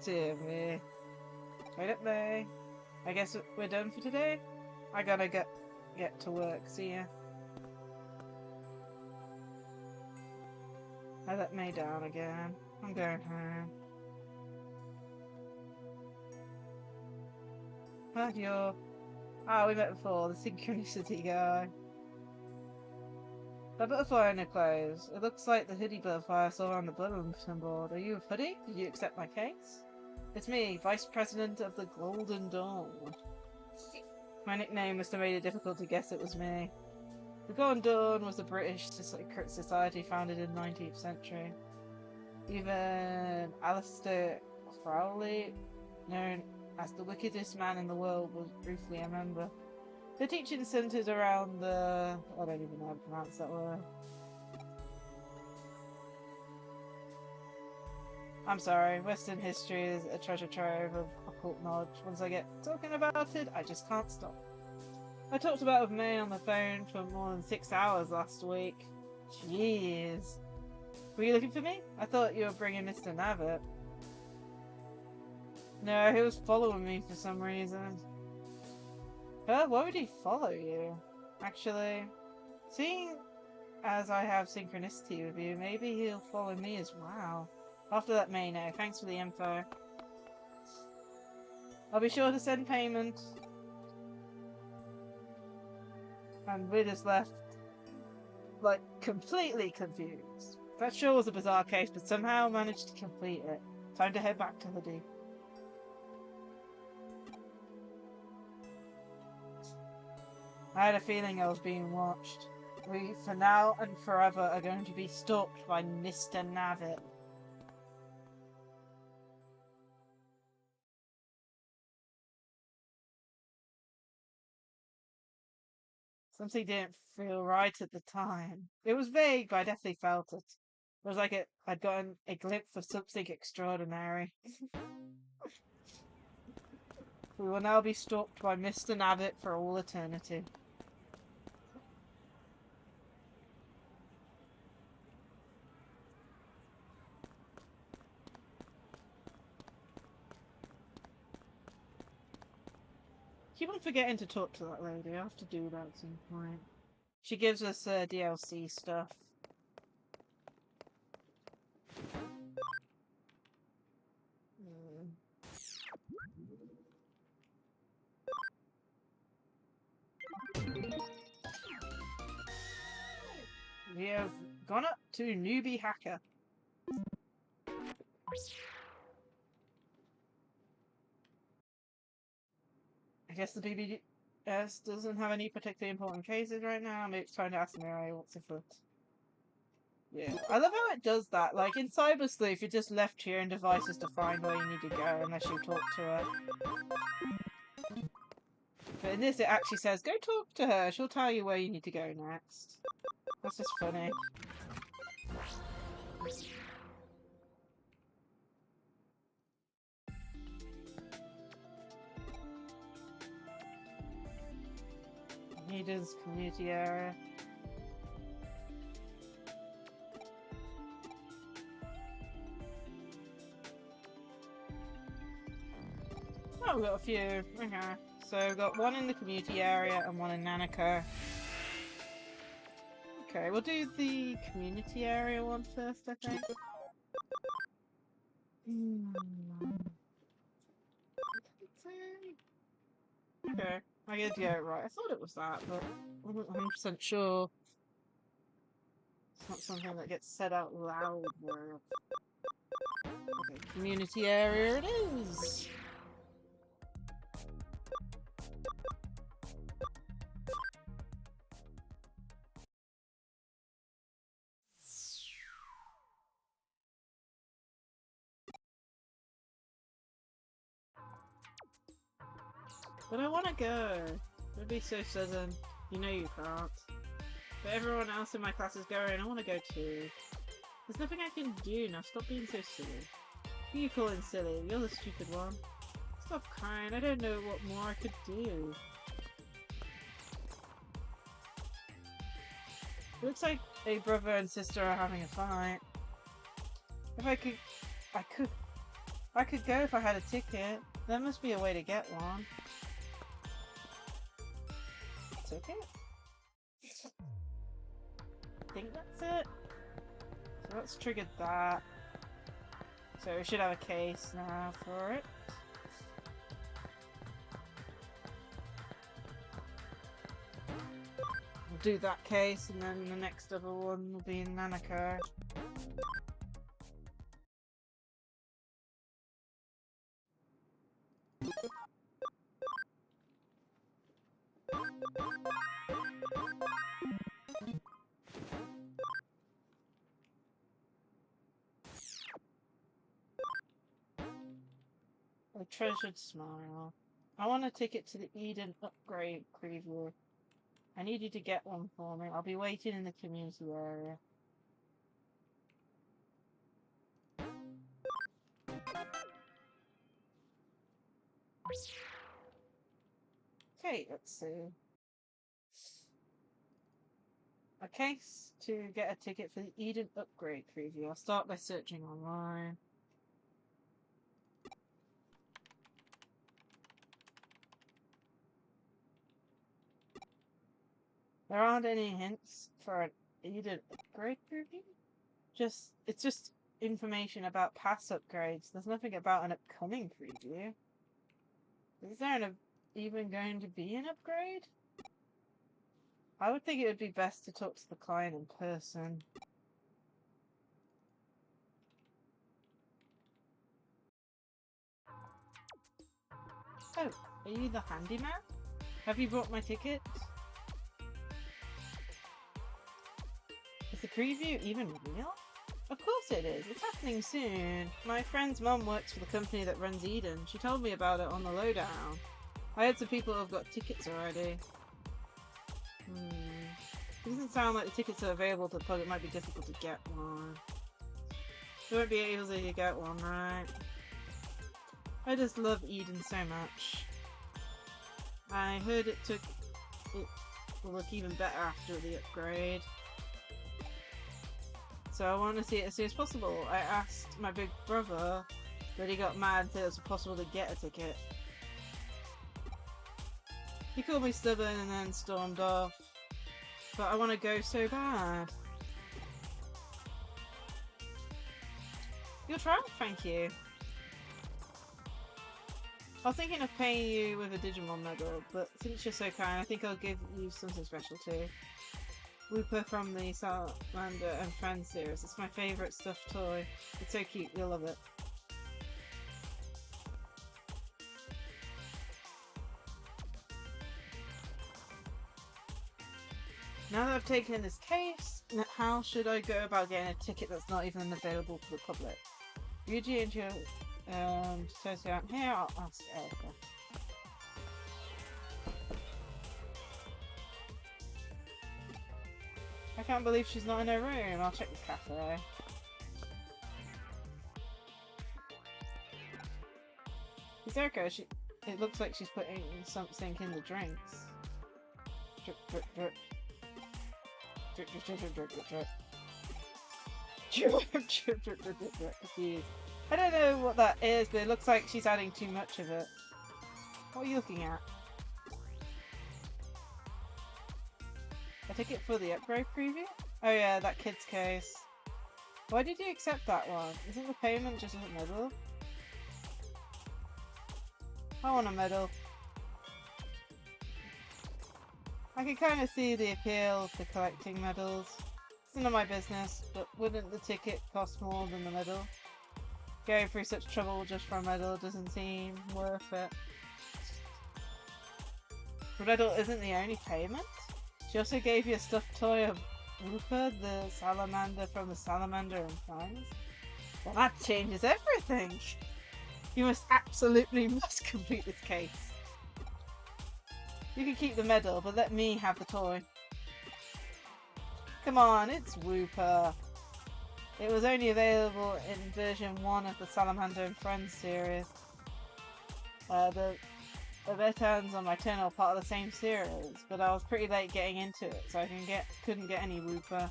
Dear me. Wait up, May. I guess we're done for today? I gotta get to work, see ya. I let May down again. I'm going home. Huh, you're... Ah, we met before, the synchronicity guy. That butterfly on your clothes. It looks like the hoodie butterfly I saw on the bulletin board. Are you a hoodie? Did you accept my case? It's me, Vice President of the Golden Dawn. My nickname must have made it difficult to guess it was me. The Golden Dawn was a British secret society founded in the 19th century. Even Alistair Crowley, known as the wickedest man in the world, was briefly a member. The teaching centered around the... I don't even know how to pronounce that word. I'm sorry, Western history is a treasure trove of occult knowledge. Once I get talking about it, I just can't stop. I talked about it with May on the phone for more than 6 hours last week. Jeez. Were you looking for me? I thought you were bringing Mr. Navitt. No, he was following me for some reason. Huh? Why would he follow you? Actually, seeing as I have synchronicity with you, maybe he'll follow me as well. After that, May know. Thanks for the info. I'll be sure to send payment. And we're just left, like, completely confused. That sure was a bizarre case, but somehow managed to complete it. Time to head back to Hoodie. I had a feeling I was being watched. We, for now and forever, are going to be stalked by Mr. Navitt. Something didn't feel right at the time. It was vague, but I definitely felt it. It was like I'd gotten a glimpse of something extraordinary. We will now be stalked by Mr. Navitt for all eternity. Keep on forgetting to talk to that lady. I have to do that at some point. She gives us DLC stuff. We have gone up to Newbie Hacker. I guess the BBS doesn't have any particularly important cases right now. Maybe it's trying to ask Mary what's afoot. Yeah, I love how it does that. Like in Cyber Sleuth, you're just left here and devices to find where you need to go unless you talk to her. But in this, it actually says, go talk to her. She'll tell you where you need to go next. That's just funny. Needers community area. Oh, we've got a few. Okay. So we've got one in the community area and one in Nanako. Okay, we'll do the community area one first, I think. Okay, I did get it right. I thought it was that, but I wasn't 100% sure. It's not something that gets said out loud. Okay, community area it is! But I want to go. It'd be so sudden. You know you can't. But everyone else in my class is going. I want to go too. There's nothing I can do now. Stop being so silly. Who are you calling silly? You're the stupid one. Stop crying. I don't know what more I could do. It looks like a brother and sister are having a fight. If I could go if I had a ticket. There must be a way to get one. Ticket? I think that's it. So that's triggered that. So we should have a case now for it. We'll do that case and then the next other one will be in Nanako. A treasured smile. I want a ticket to the Eden upgrade preview. I need you to get one for me. I'll be waiting in the community area. Okay, let's see. A case to get a ticket for the Eden upgrade preview. I'll start by searching online. There aren't any hints for an Eden upgrade preview? It's just information about past upgrades. There's nothing about an upcoming preview. Is there even going to be an upgrade? I would think it would be best to talk to the client in person. Oh, are you the handyman? Have you brought my ticket? Is the preview even real? Of course it is. It's happening soon. My friend's mum works for the company that runs Eden. She told me about it on the lowdown. I heard some people have got tickets already. It doesn't sound like the tickets are available to the public. It might be difficult to get one. You won't be able to get one, right? I just love Eden so much. I heard it will look even better after the upgrade. So I want to see it as soon as possible. I asked my big brother, but he got mad and said it was impossible to get a ticket. He called me stubborn and then stormed off. But I want to go so bad. You'll try? Thank you. I was thinking of paying you with a Digimon medal, but since you're so kind, I think I'll give you something special too. Whooper from the Salamander and Friends series. It's my favourite stuffed toy. It's so cute, you'll love it. Now that I've taken this case, how should I go about getting a ticket that's not even available to the public? Yuji and your associate aren't here, I'll ask Erica. I can't believe she's not in her room. I'll check the cafe. Is Erica? It looks like she's putting something in the drinks. Drip, drip, drip. Drip, drip, drip, drip, drip, drip, drip. Drip, drip, drip, drip, drip, drip. Confused. I don't know what that is, but it looks like she's adding too much of it. What are you looking at? A ticket for the upgrade preview? Oh yeah, that kid's case. Why did you accept that one? Isn't the payment just a medal? I want a medal. I can kind of see the appeal to collecting medals. It's none of my business, but wouldn't the ticket cost more than the medal? Going through such trouble just for a medal doesn't seem worth it. The medal isn't the only payment. She also gave you a stuffed toy of Rupert, the salamander from the Salamander and Friends. Well, that changes everything! You absolutely must complete this case. You can keep the medal, but let me have the toy. Come on, it's Wooper. It was only available in version 1 of the Salamander and Friends series. The Betans on my turn are part of the same series, but I was pretty late getting into it, so I couldn't get any Wooper.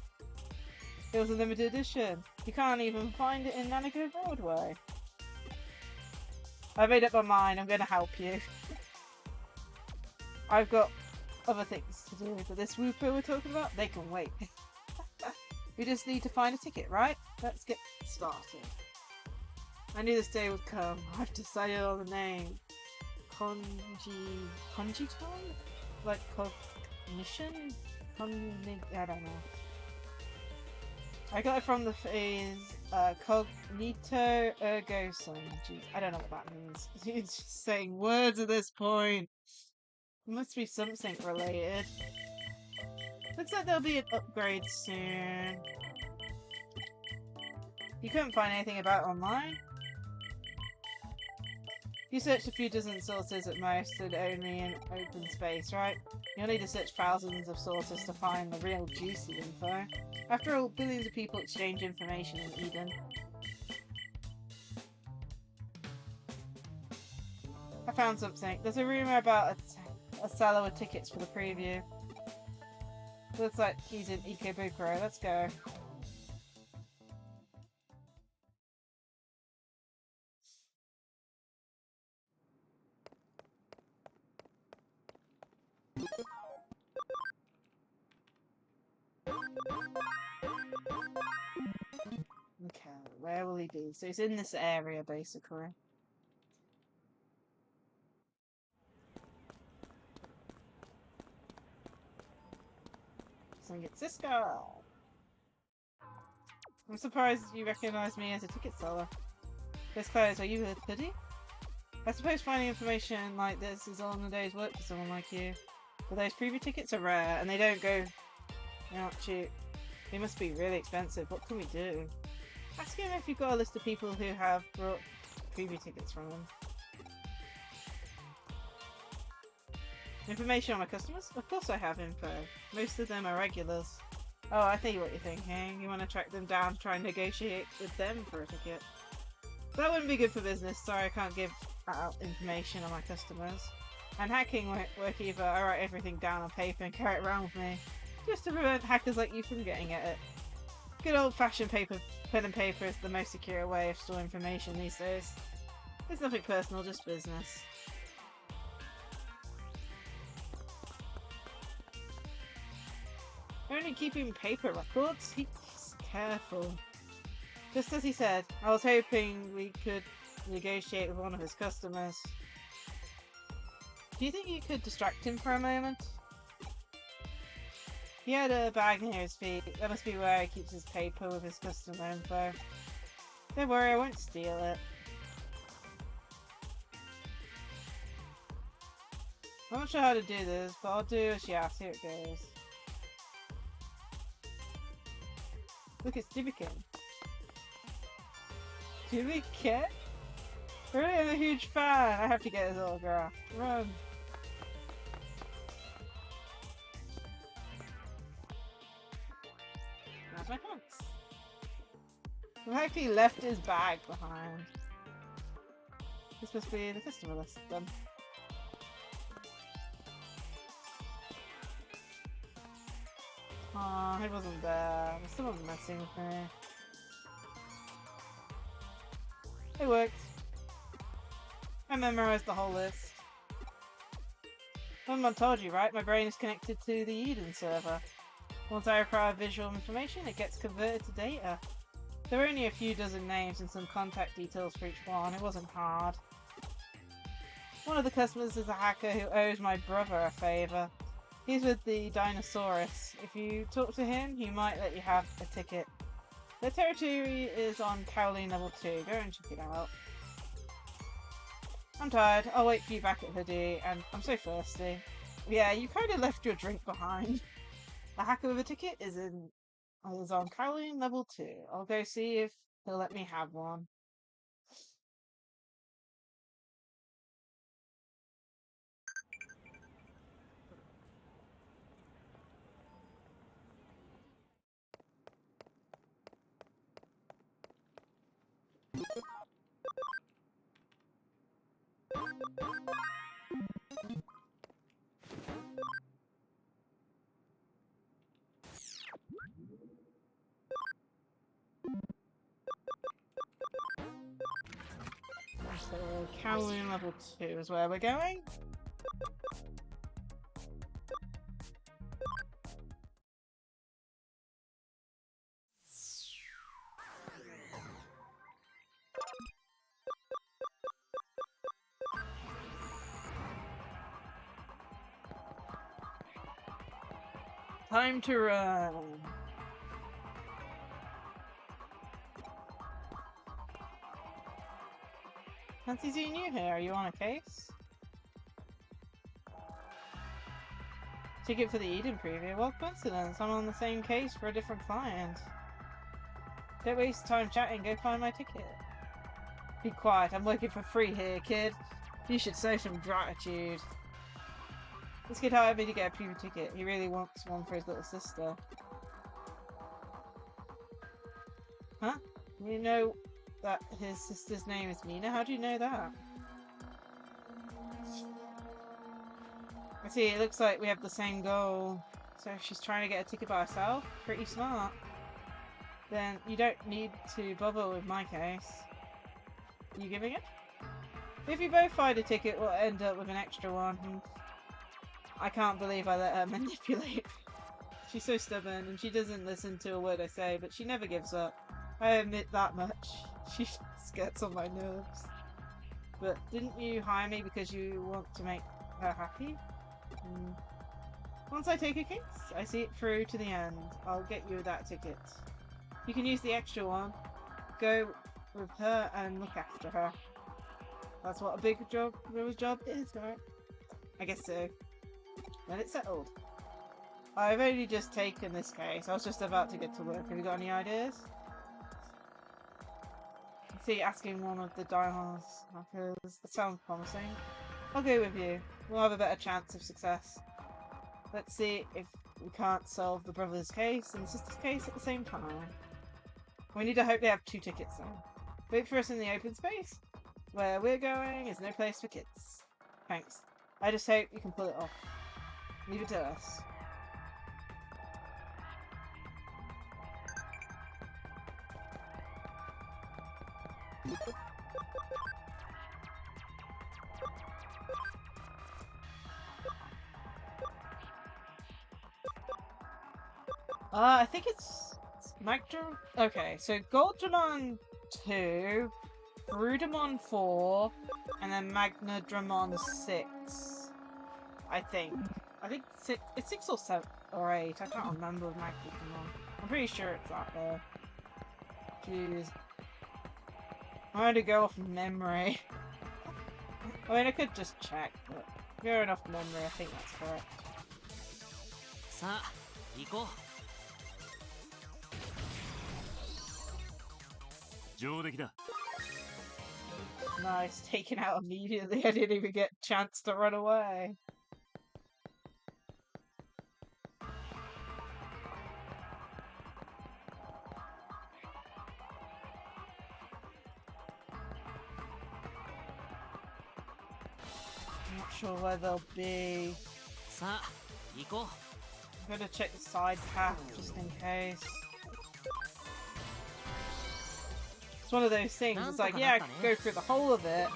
It was a limited edition. You can't even find it in Nanago Broadway. I made up my mind, I'm gonna help you. I've got other things to do, but this Wooper we're talking about, they can wait. We just need to find a ticket, right? Let's get started. I knew this day would come. I've decided on the name. Konjiton? Like cognition? I don't know. I got it from the phrase cognito ergo sum. Jeez, I don't know what that means. It's just saying words at this point. It must be something related. Looks like there'll be an upgrade soon. You couldn't find anything about it online? You searched a few dozen sources at most and only in open space, right? You'll need to search thousands of sources to find the real juicy info. After all, billions of people exchange information in Eden. I found something. There's a rumour about a seller with tickets for the preview. Looks like he's in Ikebukuro. Let's go. Okay, where will he be? So he's in this area, basically. So get Cisco! I'm surprised you recognize me as a ticket seller. This clothes, are you a hoodie? I suppose finding information like this is all in a day's work for someone like you. But those preview tickets are rare, and they don't go... They're not cheap. They must be really expensive. What can we do? Ask him if you've got a list of people who have brought preview tickets from him. Information on my customers? Of course I have info. Most of them are regulars. Oh, I see what you're thinking. You want to track them down, try and negotiate with them for a ticket. That wouldn't be good for business. Sorry, I can't give out information on my customers. And hacking won't work either. I write everything down on paper and carry it around with me. Just to prevent hackers like you from getting at it. Good old-fashioned pen and paper is the most secure way of storing information these days. It's nothing personal, just business. Only keeping paper records? He's careful. Just as he said, I was hoping we could negotiate with one of his customers. Do you think you could distract him for a moment? He had a bag near his feet. That must be where he keeps his paper with his customer info. Don't worry, I won't steal it. I'm not sure how to do this, but I'll do as you ask. Here it goes. Look, it's Dubikin. Dubikin? Really, I'm a huge fan. I have to get his autograph. Run. That's my pants. In fact, he left his bag behind. This must be the customer list then. Aw, he wasn't there. There's someone messing with me. It worked. I memorized the whole list. Someone told you, right? My brain is connected to the Eden server. Once I require visual information, it gets converted to data. There were only a few dozen names and some contact details for each one. It wasn't hard. One of the customers is a hacker who owes my brother a favour. He's with the Dinosaurus. If you talk to him, he might let you have a ticket. The territory is on Caroline level 2. Go and check it out. I'm tired. I'll wait for you back at Hoodie, and I'm so thirsty. Yeah, you kind of left your drink behind. The hacker with a ticket is on Caroline level 2. I'll go see if he'll let me have one. So, Caroline level 2 is where we're going. Time to run. Fancy seeing you here. Are you on a case? Ticket for the Eden preview. What coincidence. I'm on the same case for a different client. Don't waste time chatting. Go find my ticket. Be quiet. I'm working for free here, kid. You should show some gratitude. This kid hired me to get a preview ticket. He really wants one for his little sister. Huh? You know that his sister's name is Mina? How do you know that? I see, it looks like we have the same goal. So if she's trying to get a ticket by herself, pretty smart. Then you don't need to bother with my case. You giving it? If you both find a ticket, we'll end up with an extra one. I can't believe I let her manipulate. She's so stubborn and she doesn't listen to a word I say, but she never gives up. I admit that much. She gets on my nerves. But didn't you hire me because you want to make her happy? Once I take a case, I see it through to the end. I'll get you that ticket. You can use the extra one. Go with her and look after her. That's what a big job is, right? I guess so. Then it's settled. I've only just taken this case. I was just about to get to work. Have you got any ideas? See, asking one of the Diamond hackers. That sounds promising. I'll go with you. We'll have a better chance of success. Let's see if we can't solve the brother's case and the sister's case at the same time. We need to hope they have 2 tickets then. Wait for us in the open space. Where we're going is no place for kids. Thanks. I just hope you can pull it off. Leave it to us. I think it's Magdra. Okay, so Goldramon 2, Brudamon 4, and then Magnadramon 6. I think. It's 6 or 7 or 8. I can't remember with Magnadramon. I'm pretty sure it's that there. Jeez. I'm going to go off memory. I mean, I could just check, but going off memory, I think that's correct. さあ、行こう。上出来だ。 Nice, taken out immediately. I didn't even get a chance to run away. I'm not sure where they'll be. さあ、行こう。 I'm gonna check the side path just in case. It's one of those things, it's like, yeah, I could go through the whole of it,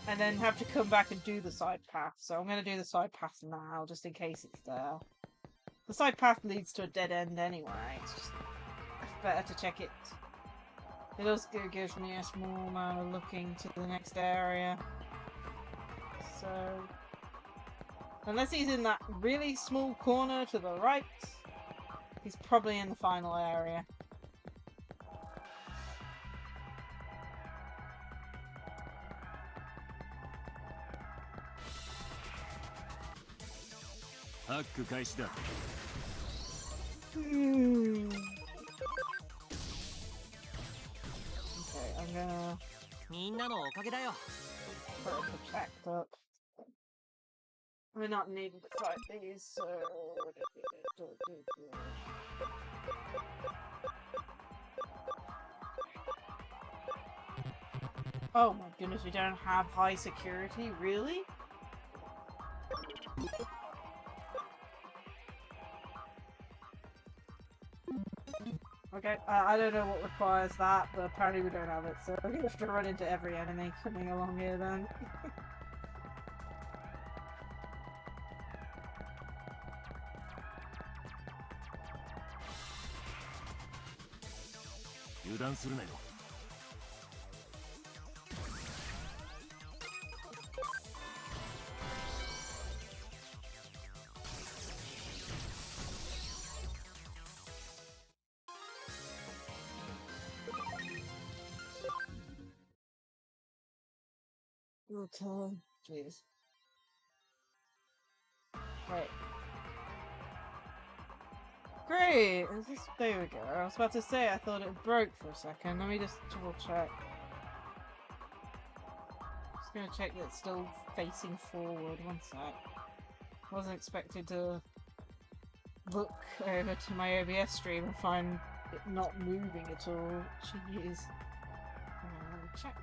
and then have to come back and do the side path. So I'm gonna do the side path now, just in case it's there. The side path leads to a dead end anyway, it's just better to check it. It also gives me a small amount of looking to the next area. So... Unless he's in that really small corner to the right, he's probably in the final area. Hack 開始だ。Okay, I'm gonna みんなのおかげだよ。 put a protect up. We're not needing to fight these, so... Oh my goodness, we don't have high security? Really? Okay, I don't know what requires that, but apparently we don't have it, so we're gonna have to run into every enemy coming along here then. 油断するなよ。Okay, jeez. Right. Great! There we go. I was about to say I thought it broke for a second. Let me just double check. Just gonna check that it's still facing forward. One sec. Wasn't expected to look over to my OBS stream and find it not moving at all. Jeez. Let me check.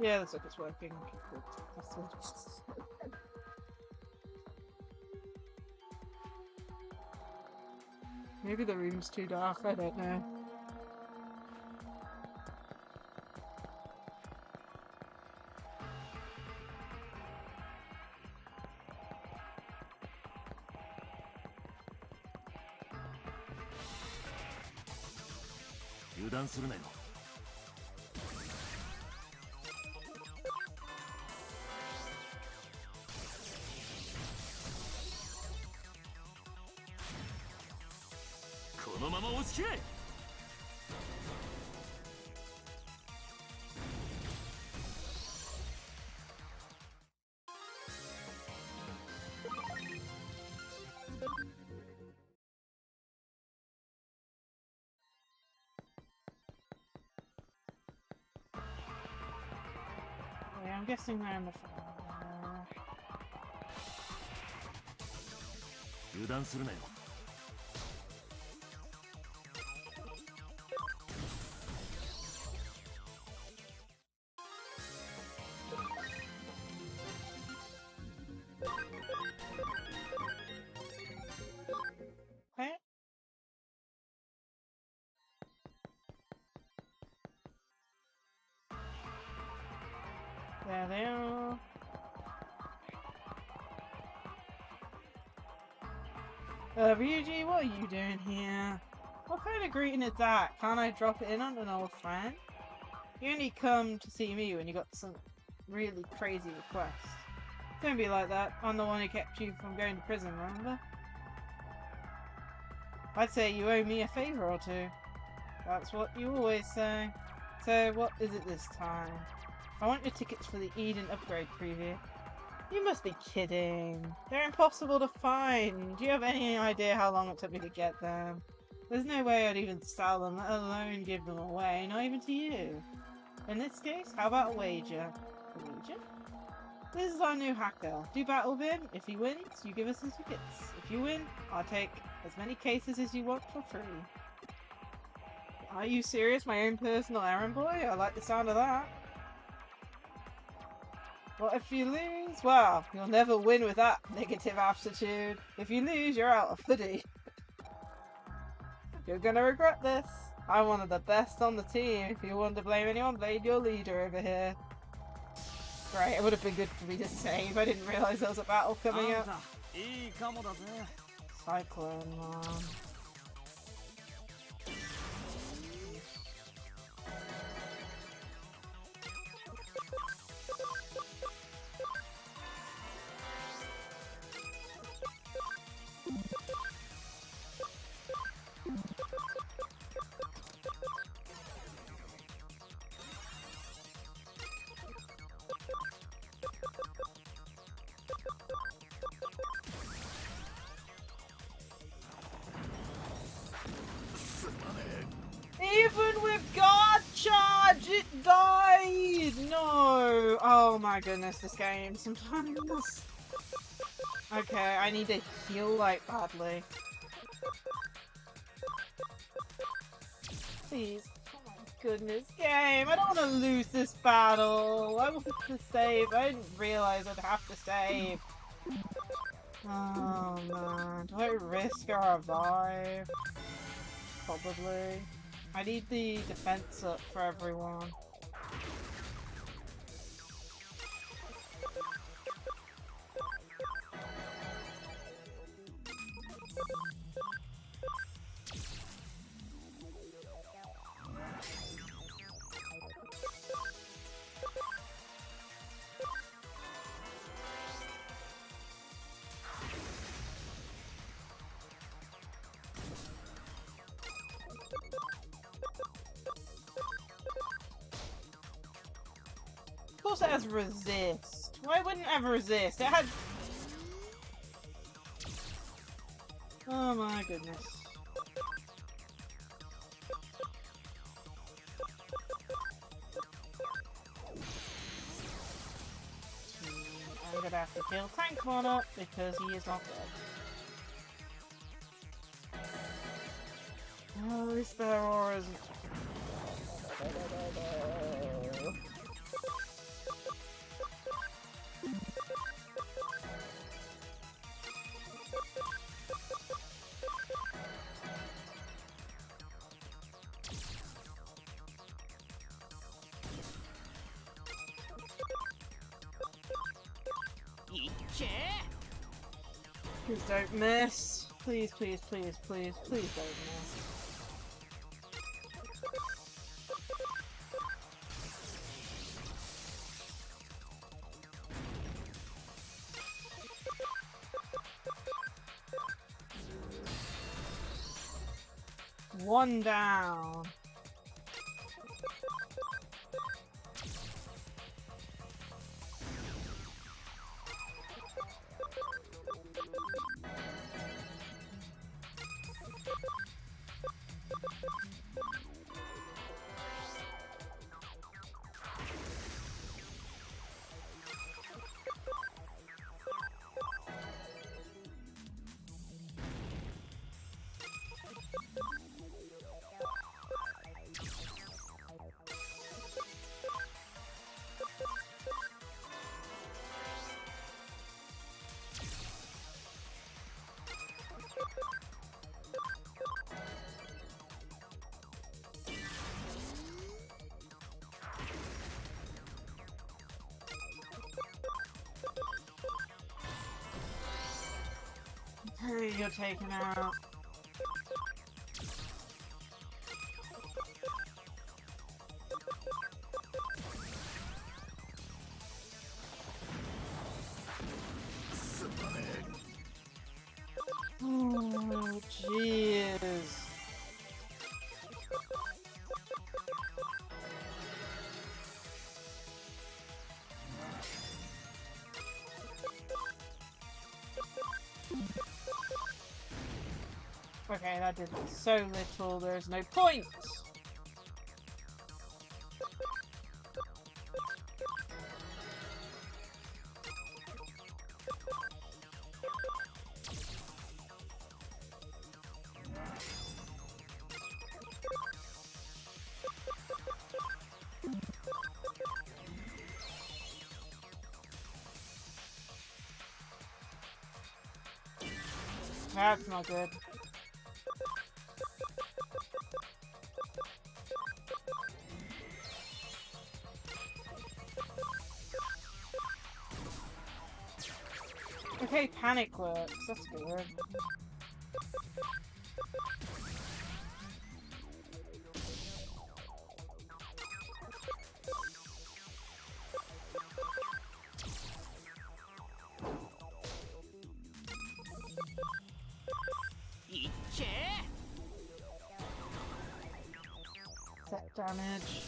Yeah, looks like it's working. Okay, cool. That's all. Maybe the room's too dark, I don't know.油断するなよ。このまま押し切れ。Yeah, I'm guessing they're in the front. 油断するなよ。Okay. There they are. Ryuji, what are you doing here? What kind of greeting is that? Can't I drop it in on an old friend? You only come to see me when you got some really crazy requests. Don't be like that. I'm the one who kept you from going to prison, remember? I'd say you owe me a favor or two. That's what you always say. So, what is it this time? I want your tickets for the Eden upgrade preview. You must be kidding. They're impossible to find. Do you have any idea how long it took me to get them? There's no way I'd even sell them, let alone give them away, not even to you. In this case, how about a wager? A wager? This is our new hacker. Do battle with him. If he wins, you give us his tickets. If you win, I'll take as many cases as you want for free. Are you serious, my own personal errand boy? I like the sound of that. What if you lose? Well, you'll never win with that negative attitude. If you lose, you're out of hoodie. You're gonna regret this. I'm one of the best on the team. If you want to blame anyone, blame your leader over here. Great, it would have been good for me to save. I didn't realise there was a battle coming up. Cyclone, man. died! No! Oh my goodness, this game sometimes. Okay, I need to heal like badly. Please. Oh my goodness, game! I don't want to lose this battle! I want to save. I didn't realize I'd have to save. Oh man. Do I risk a revive? Probably. I need the defense up for everyone. Of course it has resist. Why wouldn't it have resist? It had... Oh my goodness. I'm gonna have to kill Tankmon up because he is not dead. Oh, at least their auras... Please don't miss. Please, please, please, please, please don't miss. One down. Hey, you're taken out. Oh, jeez. Okay, that did so little, there's no point! That's not good. Okay, panic works. That's good. Set damage.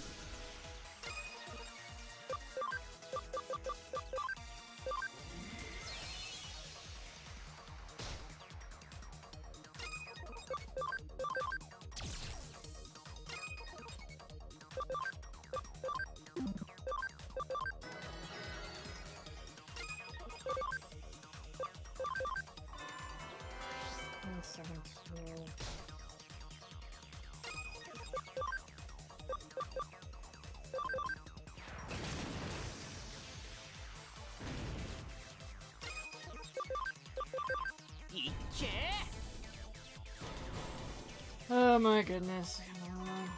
72. Oh my goodness. Come on.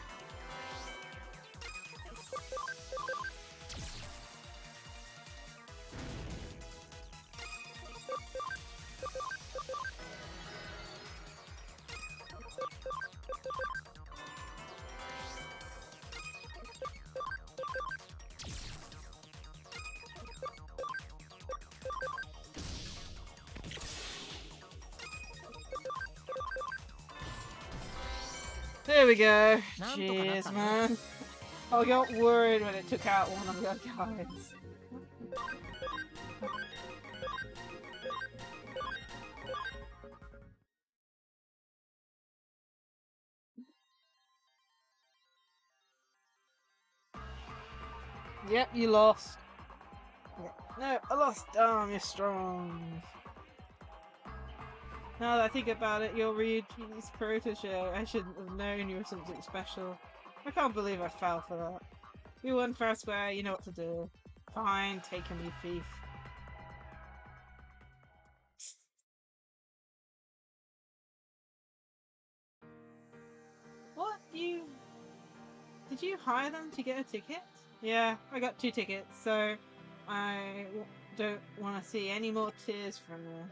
There we go. Cheers, man. I got worried when it took out one of the guys. Yep, you lost. Yeah. No, I lost. Damn, you're strong. Now that I think about it, you're Ryuji's protege. I shouldn't have known you were something special. I can't believe I fell for that. You won fair square, you know what to do. Fine, take him, you thief. What? Did you hire them to get a ticket? Yeah, I got 2 tickets, so I don't want to see any more tears from you.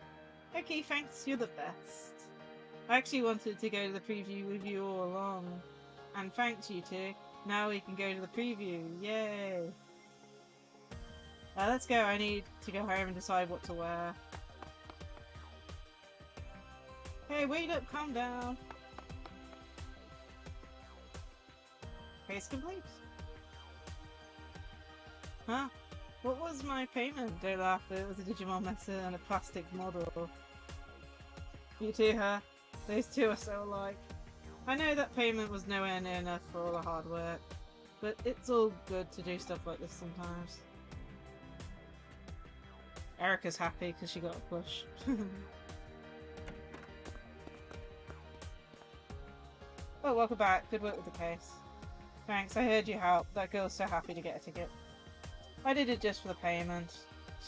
Okay, thanks, you're the best. I actually wanted to go to the preview with you all along. And thanks, you two. Now we can go to the preview. Yay! Let's go. I need to go home and decide what to wear. Hey, wait up, calm down. Case complete. Huh? What was my payment? Don't laugh, it was a Digimon method and a plastic model. You too, huh? Those two are so alike. I know that payment was nowhere near enough for all the hard work, but it's all good to do stuff like this sometimes. Erica's happy because she got a push. Oh, welcome back. Good work with the case. Thanks, I heard you helped. That girl's so happy to get a ticket. I did it just for the payment.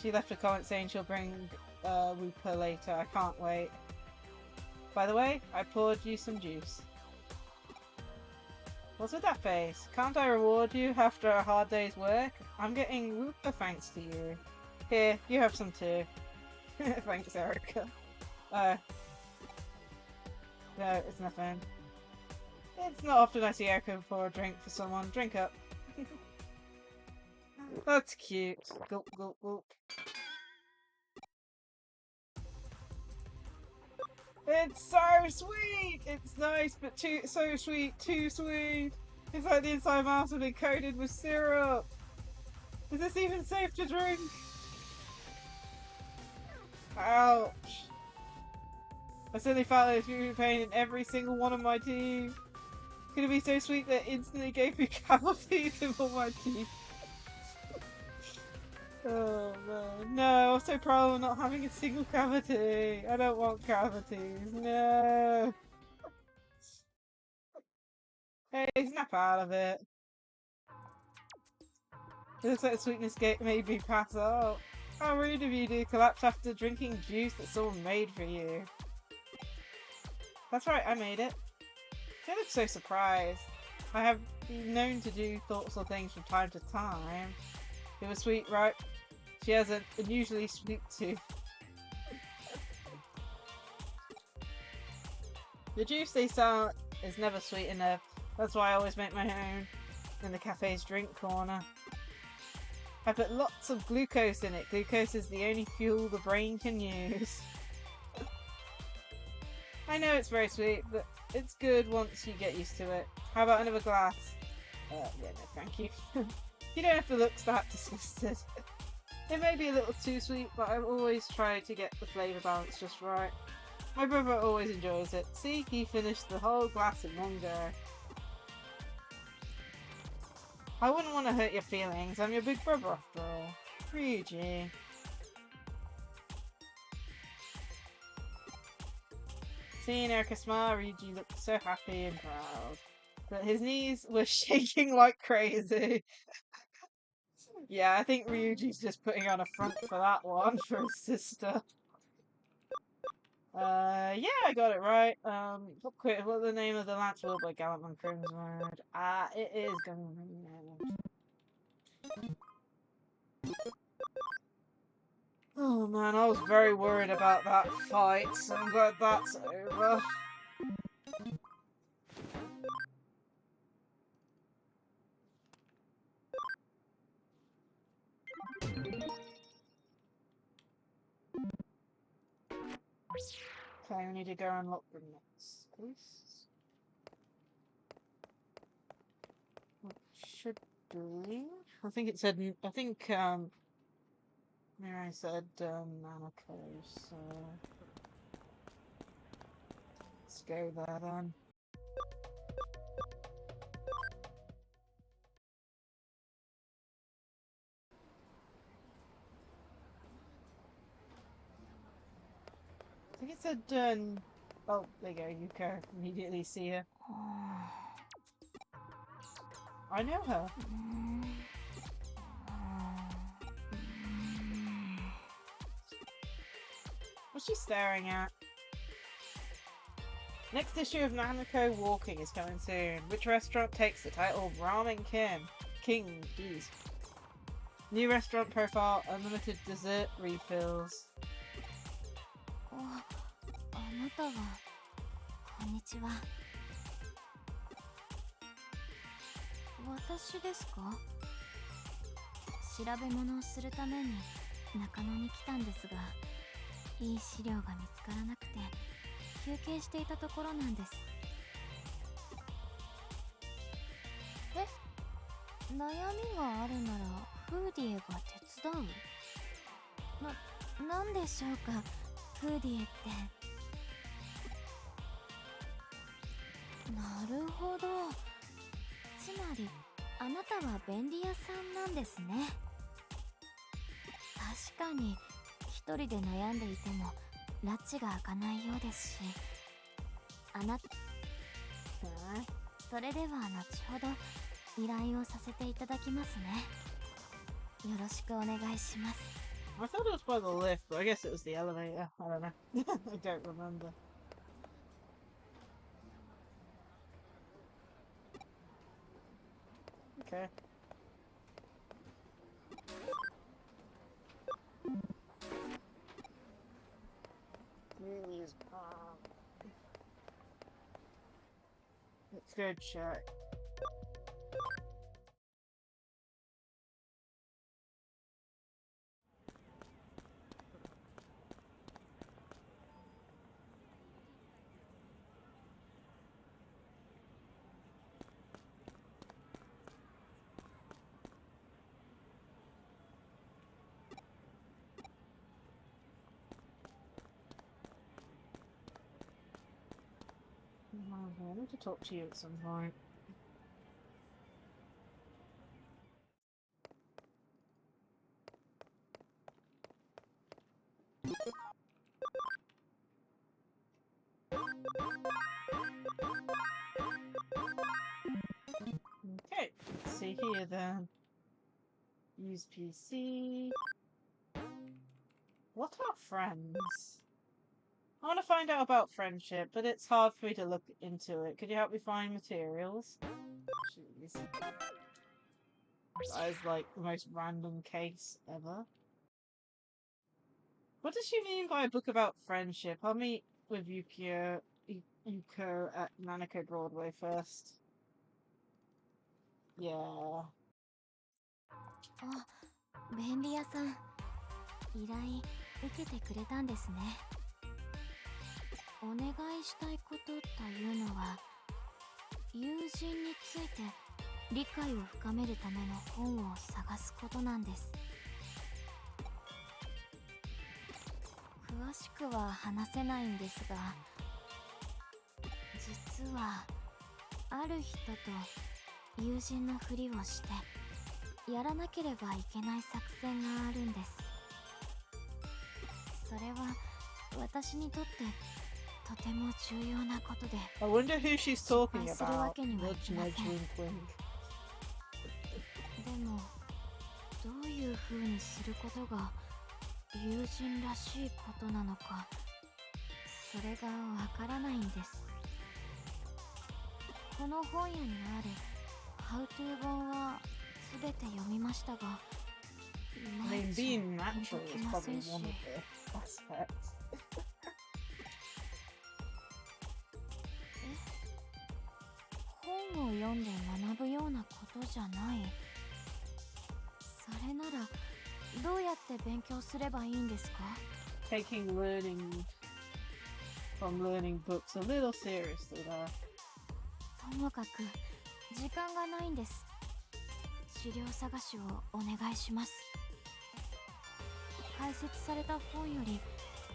She left a comment saying she'll bring Wooper later. I can't wait. By the way, I poured you some juice. What's with that face? Can't I reward you after a hard day's work? I'm getting Wooper thanks to you. Here, you have some too. Thanks, Erica. No, it's nothing. It's not often I see Erica pour a drink for someone. Drink up. That's cute. Gulp, gulp, gulp. It's so sweet! It's nice, but so sweet, too sweet! It's like the inside mouth has been coated with syrup! Is this even safe to drink? Ouch! I suddenly felt like there pain in every single one of my teeth. Could it be so sweet that it instantly gave me cavities in all my teeth? Oh man, no, I'm so proud of not having a single cavity. I don't want cavities, no. Hey, snap out of it. It looks like the sweetness made me pass out. How rude of you to collapse after drinking juice that someone made for you. That's right, I made it. They look so surprised. I have been known to do thoughtful things from time to time. It was sweet, right? She has an unusually sweet tooth. The juice they sell is never sweet enough. That's why I always make my own in the cafe's drink corner. I put lots of glucose in it. Glucose is the only fuel the brain can use. I know it's very sweet, but it's good once you get used to it. How about another glass? Yeah, no, thank you. You don't have to look that disgusted. It may be a little too sweet, but I've always tried to get the flavour balance just right. My brother always enjoys it. See, he finished the whole glass in one go. I wouldn't want to hurt your feelings. I'm your big brother after all. Ryuji. Seeing Erika smile, Ryuji looked so happy and proud. But his knees were shaking like crazy. Yeah, I think Ryuji's just putting on a front for that one for his sister. Yeah, I got it right. What's the name of the lance wielded by Gallantman Crimsword? It is Gallantman. Oh man, I was very worried about that fight, so I'm glad that's over. Okay, we need to go unlock the next place. What should do? I think it said. I think Mirai said Nanako, so let's go there then. I think it said. Oh, there you go. Yuko. Immediately see her. I know her. What's she staring at? Next issue of Nanako Walking is coming soon. Which restaurant takes the title of Ramen King? Geez. New restaurant profile, unlimited dessert refills. あなたはこんにちは。私ですか？調べ物をするために中野に来たんですが、いい資料が見つからなくて休憩していたところなんです。悩みがあるならフーディエが手伝う？なんでしょうか、フーディエって。なるほど。つまりあなたは便利屋さんなんですね。確かに一人で悩んでいても拉致が開かないようですし、それでは後ほど依頼をさせていただきますね。よろしくお願いします。I thought it was by the lift, but I guess it was the elevator. I don't know. I don't remember. Okay. Let's go check. I need to talk to you at some point. Okay, let's see here then. Use PC. What are friends? I want to find out about friendship, but it's hard for me to look into it. Could you help me find materials? Jeez. That is like the most random case ever. What does she mean by a book about friendship? I'll meet with Yuko at Nanako Broadway first. Yeah. あ、便利屋さん。依頼受けてくれたんですね。お願いしたいことというのは、友人について理解を深めるための本を探すことなんです。詳しくは話せないんですが、実はある人と友人のふりをしてやらなければいけない作戦があるんです。それは私にとってとても重要なことで I wonder who she's talking 失敗するわ about. けにはい Nudge, きません。 nudge, wink, wink. でもどういう風にすることが友人らしいことなのかそれがわからないんです。この本屋にある How to 本は全て読みましたが、い I ま mean, いち being ピン natural と is きませ probably んし、 one of the aspects. 本を読んで学ぶようなことじゃない。それならどうやって勉強すればいいんですか？ Taking learning from learning books a little seriously there. ともかく時間がないんです。資料探しをお願いします。解説された本より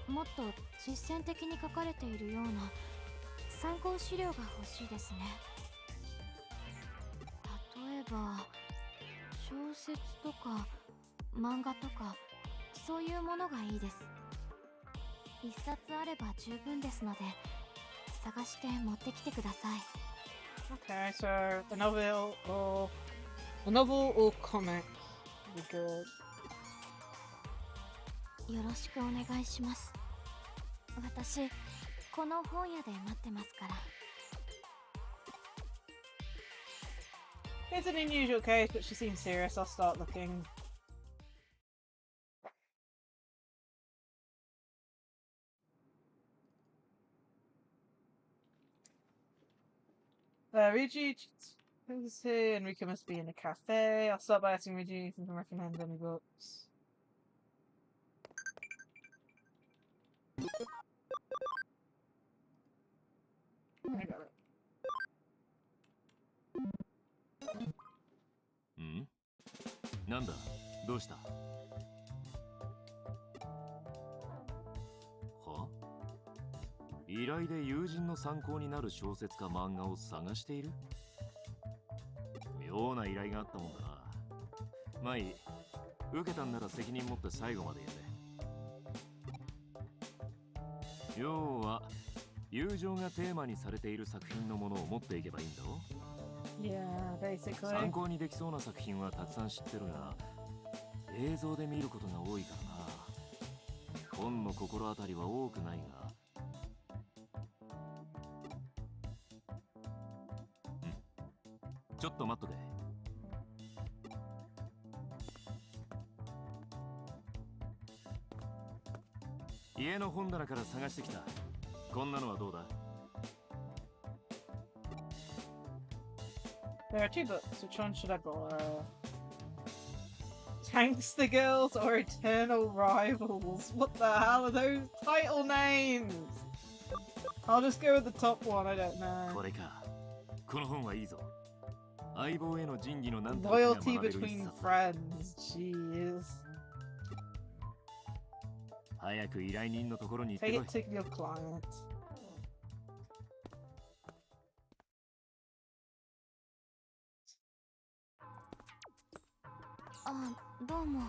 もっと実践的に書かれているような参考資料が欲しいですね。例えば小説とか漫画とかそういうものがいいです。一冊あれば十分ですので探して持ってきてください。 Okay, so a novel or comic would be good. よろしくお願いします。私この本屋で待ってますから。 It's an unusual case, but she seems serious. I'll start looking. Ryuji is here. Enrico must be in a cafe. I'll start by asking Ryuji if he can recommend any books. I got it. ん？なんだ？どうした？は？依頼で友人の参考になる小説か漫画を探している？妙な依頼があったもんだな。まあいい。受けたんなら責任持って最後までやれ。要は友情がテーマにされている作品のものを持っていけばいいんだろ？ Yeah, basically. 参考にできそうな作品はたくさん知ってるが、映像で見ることが多いからな。本の心当たりは多くないが。ちょっと待っとけ。家の本棚から探してきた。こんなのはどうだ？ There are two books. Which one should I borrow? Tanks the Girls or Eternal Rivals? What the hell are those title names? I'll just go with the top one, I don't know. これか。この本はいいぞ。相棒への仁義のなんとかが Loyalty 学べる一 between 冊。 friends. Jeez. 早く依頼人のところに行って Take こい。 it to your client. あ、どうも。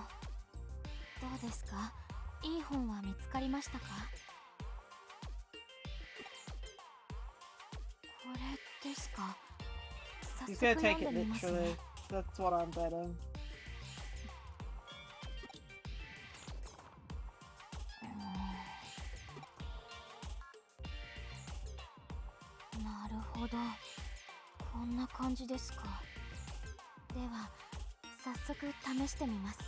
どうですか？いい本は見つかりましたか？これですか？ You 早 can 速 take 読ん it でみますね。 literally. That's what I'm betting. なるほど。こんな感じですか。では早速試してみます。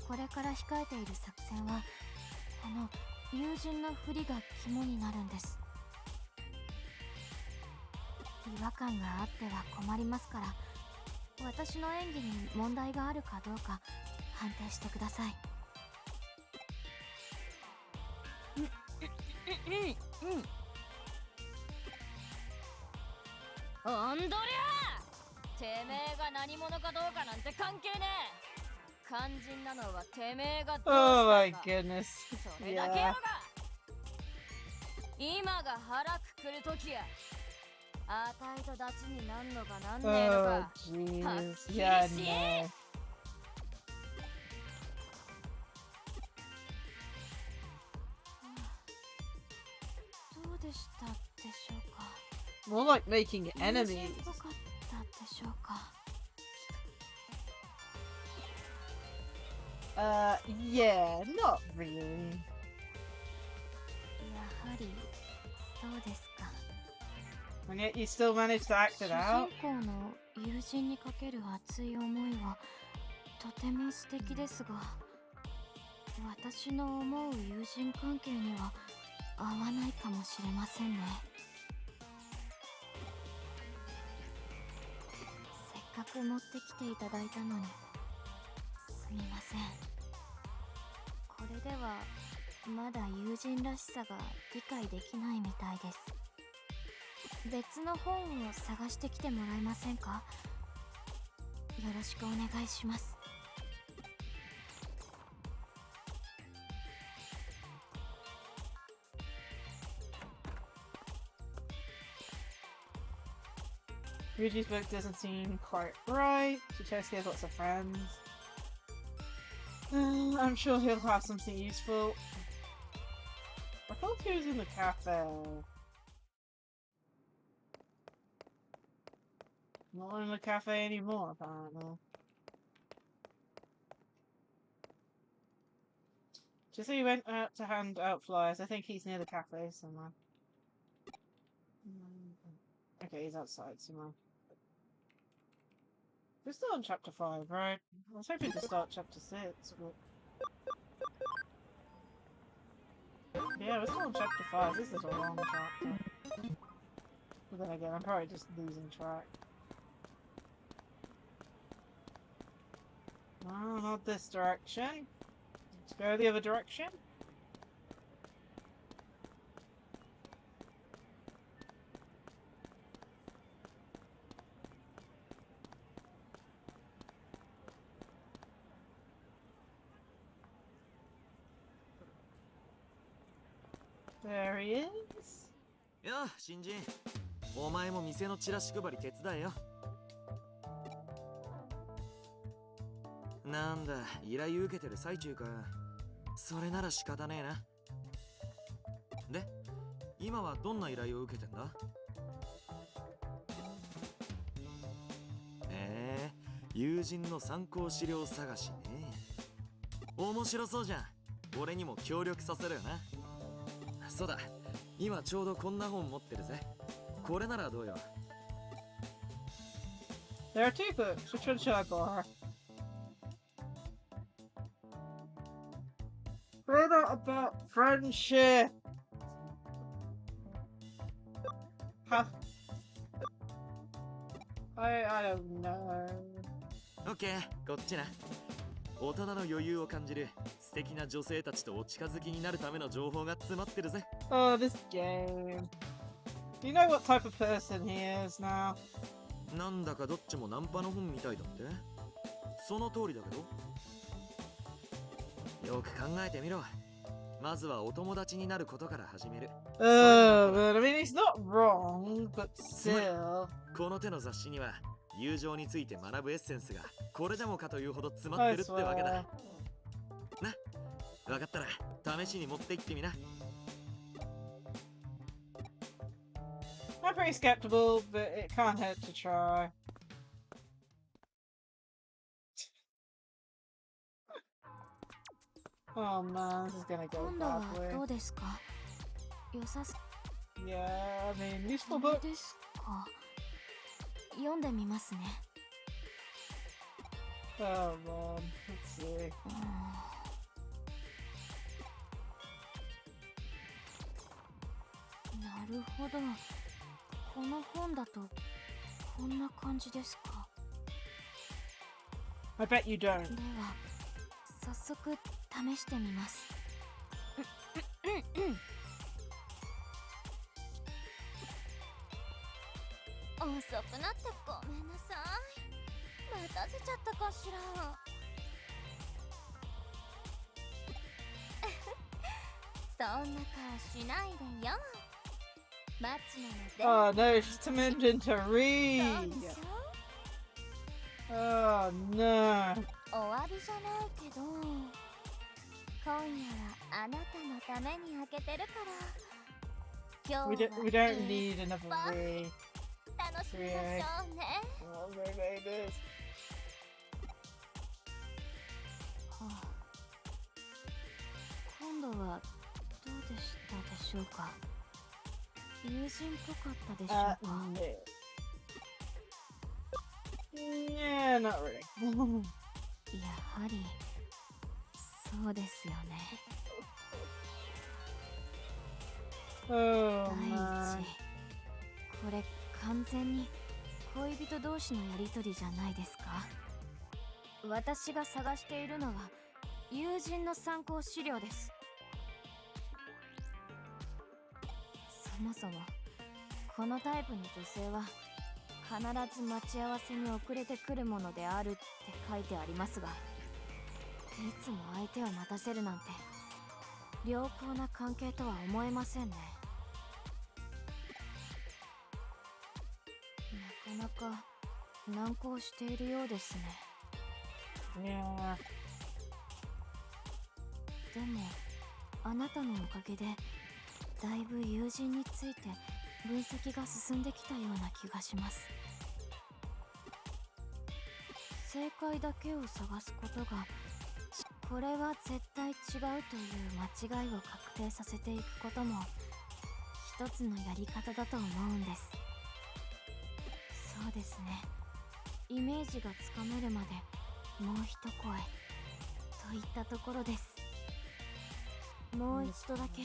これから控えている作戦はこの友人の振りが肝になるんです。違和感があっては困りますから、私の演技に問題があるかどうか判定してください。おんどりゃてめえが何者かどうかなんて関係ねえ。肝心なのはてめえがどうしたか。 Oh my goodness. それだけや Yeah. ろが。今が腹くくるときや。あたいとダチになんのかなんねえの Oh か。 jeez. Fuck Yeah, you, no. こでしたでしょうか。 More like making 友 enemies. 人っぽかったでしょうか。 Yeah, not really. やはりそうですか。 And yet you still managed to act 主 it out. 人公の友人にかける熱い思いはとても素敵ですが、私の思う友人関係には合わないかもしれませんね。せっかく持ってきていただいたのにすみません。これではまだ友人らしさが理解できないみたいです。別の本を探してきてもらえませんか。よろしくお願いします。 Ryuji's book doesn't seem quite right. Chichosky has lots of friends. I'm sure he'll have something useful. I thought he was in the cafe. Not in the cafe anymore, apparently. Just so he went out to hand out flyers. I think he's near the cafe somewhere. Okay, he's outside somewhere. We're still on chapter 5, right? I was hoping to start chapter 6, but... Yeah, we're still on chapter 5. This is a long chapter. But then again, I'm probably just losing track. No, not this direction. Let's go the other direction. There he is. よ、新人。お前も店のチラシ配り手伝えよ。なんだ、依頼受けてる最中か。それなら仕方ねえな。で、今はどんな依頼を受けてんだ？友人の参考資料探しね。面白そうじゃん。俺にも協力させるよな。そうだ、今ちょうどこんな本持ってるぜ。これならどうよ。There are two books. Which one should I borrow? They're not about friendship. Huh? I don't know. オッケー、こっちな。大人の余裕を感じる素敵な女性たちとお近づきになるための情報が詰まってるぜ。Oh, this game. Do you know what type of person he is now? なんだかどっちもナンパの本みたいだって。その通りだけど。よく考えてみろ。まずはお友達になることから始める。But I mean, he's not wrong, but still. この手の雑誌には友情について学ぶエッセンスがこれでもかというほど詰まってるってわけだ。な、わかったら試しに持って行ってみな。I'm pretty skeptical, but it can't hurt to try. Oh man, this is gonna go 今度はど badly. うですか。良さそう Yeah, I mean, useful book. ですか。読んでみますね。Oh man, let's see. なるほど。この本だとこんな感じですか。 I bet you don't. では早速試してみます。遅くなってごめんなさい。待たせちゃったかしら。そんな顔しないでよ。待つなので。 Oh no, she's determined to そう read. でしょ。 Oh no. 終わりじゃないけど、今夜はあなたのために開けてるから。今 We 日は don't need another ぱい re. 楽しみましょうね。 Oh, babies. はあ、今度はどうでしたでしょうか。友人っぽかったでしょうか。No. Yeah, not really. やはりそうですよね。 Oh 第 man. 一、これ完全に恋人同士のやりとりじゃないですか。私が探しているのは友人の参考資料です。そもそもこのタイプの女性は必ず待ち合わせに遅れてくるものであるって書いてありますが、いつも相手を待たせるなんて良好な関係とは思えませんね。なかなか難航しているようですね。 Yeah. でもあなたのおかげでだいぶ友人について分析が進んできたような気がします。正解だけを探すことが、これは絶対違うという間違いを確定させていくことも一つのやり方だと思うんです。そうですね、イメージがつかめるまでもう一声といったところです。もう一度だけ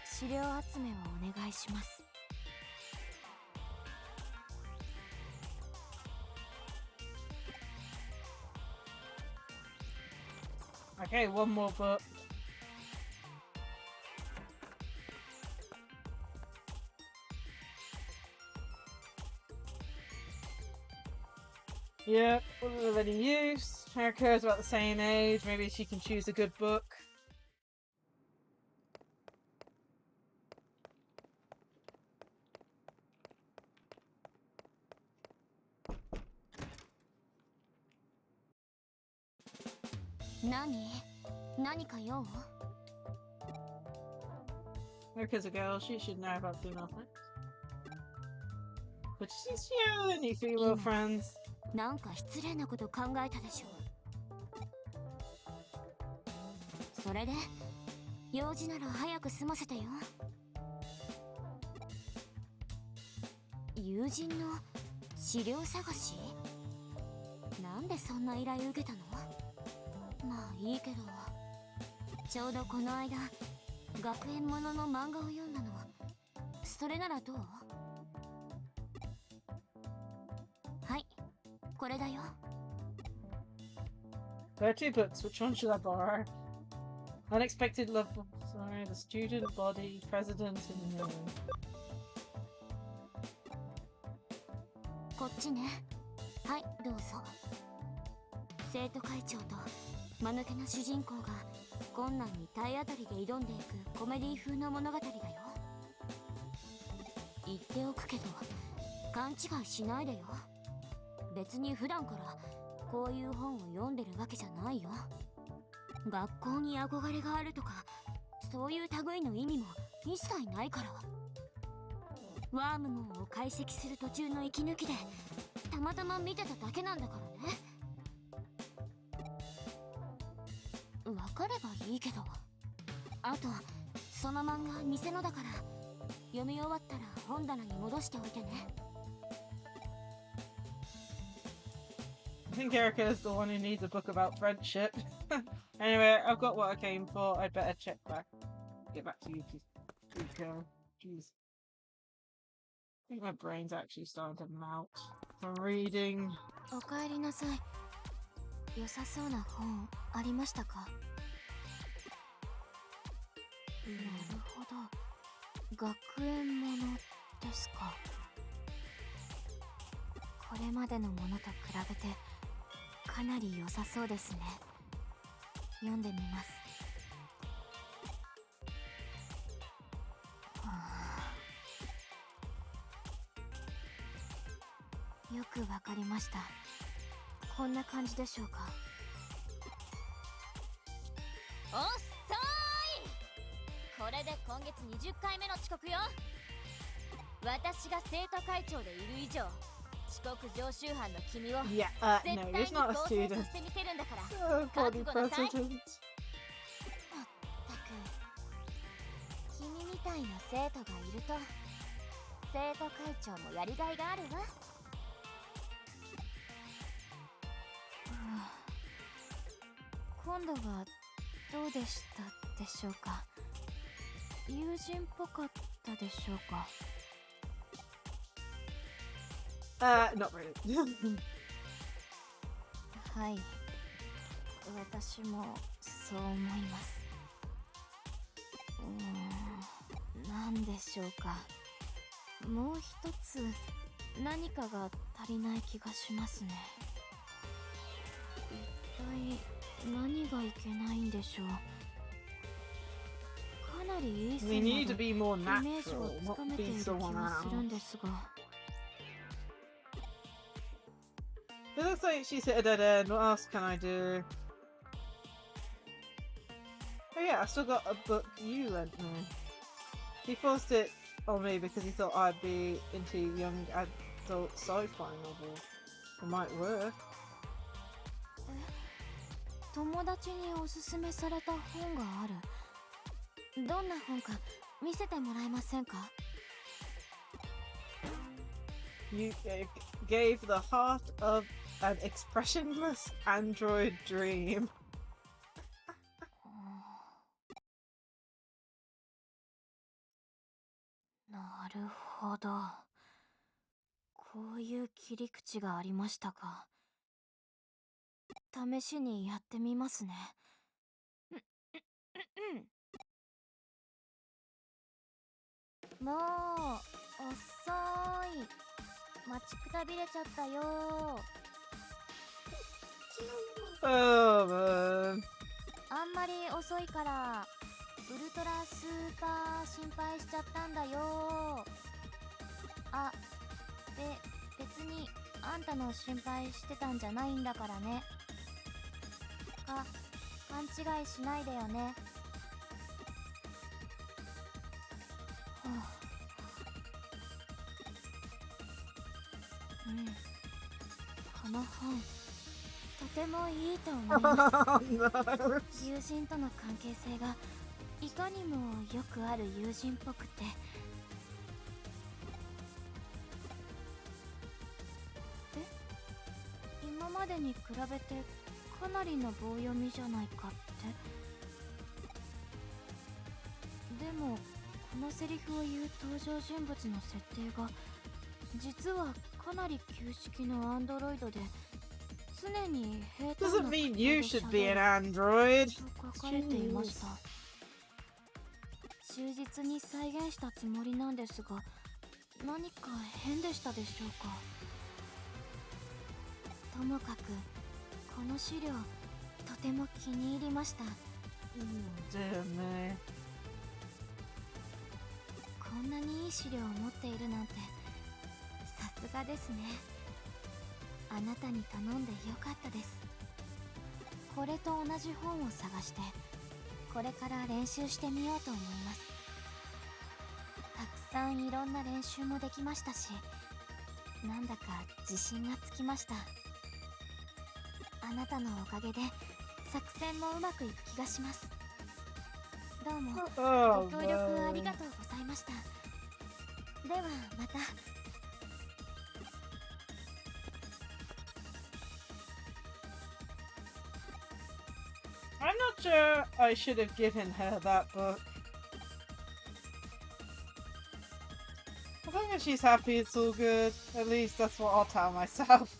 資料集めをお願いします。 Okay, one more book. Yep, wasn't of any use. Erica's about the same age. Maybe she can choose a good book. Naniか用? Erica's a girl. She should know about female things. But she's yeah, any female friends. なんか失礼なこと考えたでしょ。それで用事なら早く済ませてよ。友人の資料探し？なんでそんな依頼受けたの？まあいいけど、ちょうどこの間学園ものの漫画を読んだの。それならどう？はい、これだよ。 There are two books. Which one should I borrow? Unexpected Love. Sorry, the Student Body, President, and こっちね。はい、どうぞ。生徒会長と間抜けな主人公が困難に体当たりで挑んでいくコメディ風の物語だよ。言っておくけど勘違いしないでよ。別に普段からこういう本を読んでるわけじゃないよ。学校に憧れがあるとかそういう類の意味も一切ないから。ワームモンを解析する途中の息抜きでたまたま見てただけなんだからね。わかればいいけど。あとその漫画店のだから読み終わったら本棚に戻しておいてね。 I think Erica is the one who needs a book about friendship. Anyway, I've got what I came for. I'd better check back. Get back to you, Rico. Jeez. I think my brain's actually starting to melt from reading. おかえりなさい。良さそうな本ありましたか？なるほど。学園ものですか。これまでのものと比べてかなり良さそうですね。読んでみます。よくわかりました。こんな感じでしょうか。おっそーい！これで今月20回目の遅刻よ。私が生徒会長でいる以上、遅刻常習犯の君を Yeah, 絶 no, 対 he's に not a 強制さ student. せてみせるんだから。 Oh, body president. たく君みたいな生徒がいると生徒会長もやりがいがあるわ。今度はどうでしたでしょうか。友人っぽかったでしょうか。Not really. はい、私もそう思います。なんでしょうか。もう一つ何かが足りない気がしますね。一体何がいけないんでしょう。かなりいい We need to 線 be more までイメージ natural, をつか not めて be いる気 someone がする else. んですが。It looks like she's hit a dead end. What else can I do? Oh yeah, I still got a book you lent me. He forced it on me because he thought I'd be into young adult sci-fi novel. It might work. 友達におすすめされた本がある。どんな本か見せてもらえませんか？ You gave the heart of an expressionless android dream. なるほど。こういう切り口がありましたか。試しにやってみますね。もう遅い。待ちくたびれちゃったよ。 Oh man. あんまり遅いからウルトラスーパー心配しちゃったんだよ。あ、で、別にあんたの心配してたんじゃないんだからね。勘違いしないでよね。はあ、この本とてもいいと思います。 Oh no. 友人との関係性がいかにもよくある友人っぽくて。今までに比べてかなりの棒読みじゃないかって。でもこのセリフを言う登場人物の設定が実はかなり旧式のアンドロイドで常に平坦 Doesn't な mean 口 you 調 should で be 喋 an る android. と書かれていました。忠実に再現したつもりなんですが、何か変でしたでしょうか。ともかくこの資料とても気に入りました。Dear me. こんなにいい資料を持っているなんてさすがですね。あなたに頼んでよかったです。これと同じ本を探してこれから練習してみようと思います。たくさんいろんな練習もできましたし、なんだか自信がつきました。あなたのおかげで作戦もうまくいく気がします。どうも Oh ご協力あり man. がとうございました。ではまた。I'm not sure I should have given her that book. As long as she's happy, it's all good. At least that's what I'll tell myself.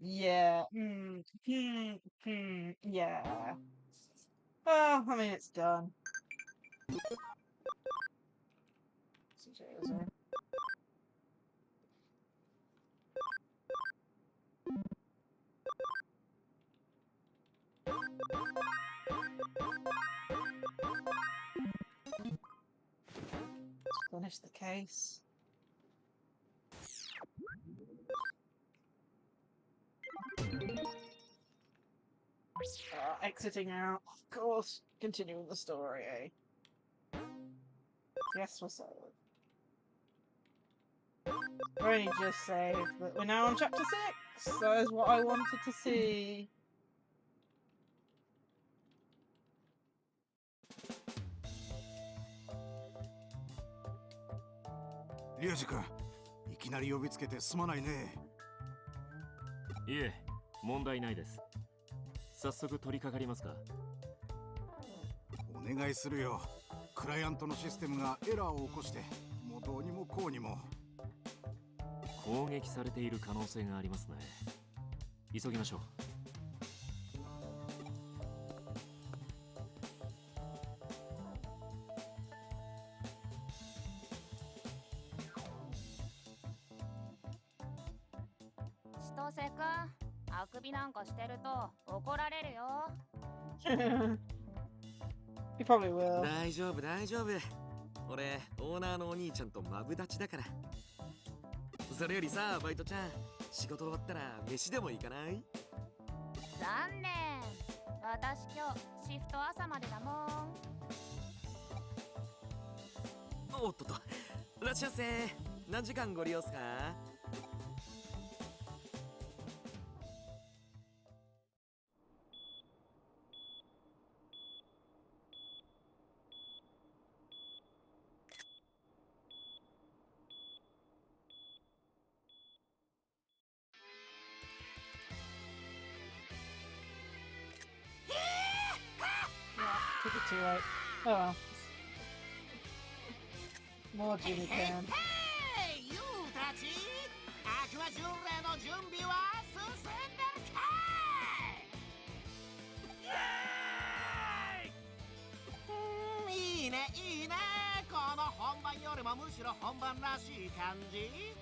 Yeah. Yeah. Well, I mean, it's done. Finish the case. Exiting out, of course. Continuing the story, eh? Yes, we're solid. I've only just saved, but we're now on chapter 6. That is what I wanted to see. Ryuji-kun, いきなり呼びつけてすまないね。いえ、問題ないです。早速取り掛かりますか。お願いするよ。クライアントのシステムがエラーを起こして、もうどうにもこうにも。攻撃されている可能性がありますね。急ぎましょう。千歳くん、あくびなんかしてると怒られるよ。You probably will. 大丈夫大丈夫。俺オーナーのお兄ちゃんとマブダチだから。それよりさ、バイトちゃん、仕事終わったら飯でも行かない？残念。私今日シフト朝までだもん。おっとっと、いらっしゃいませ。何時間ご利用っすか？Took it too late. Oh well. More Digimon. ユウたち、悪魔巡礼の準備は進んでるかい？いいねいいね。この本番よりもむしろ本番らしい感じ。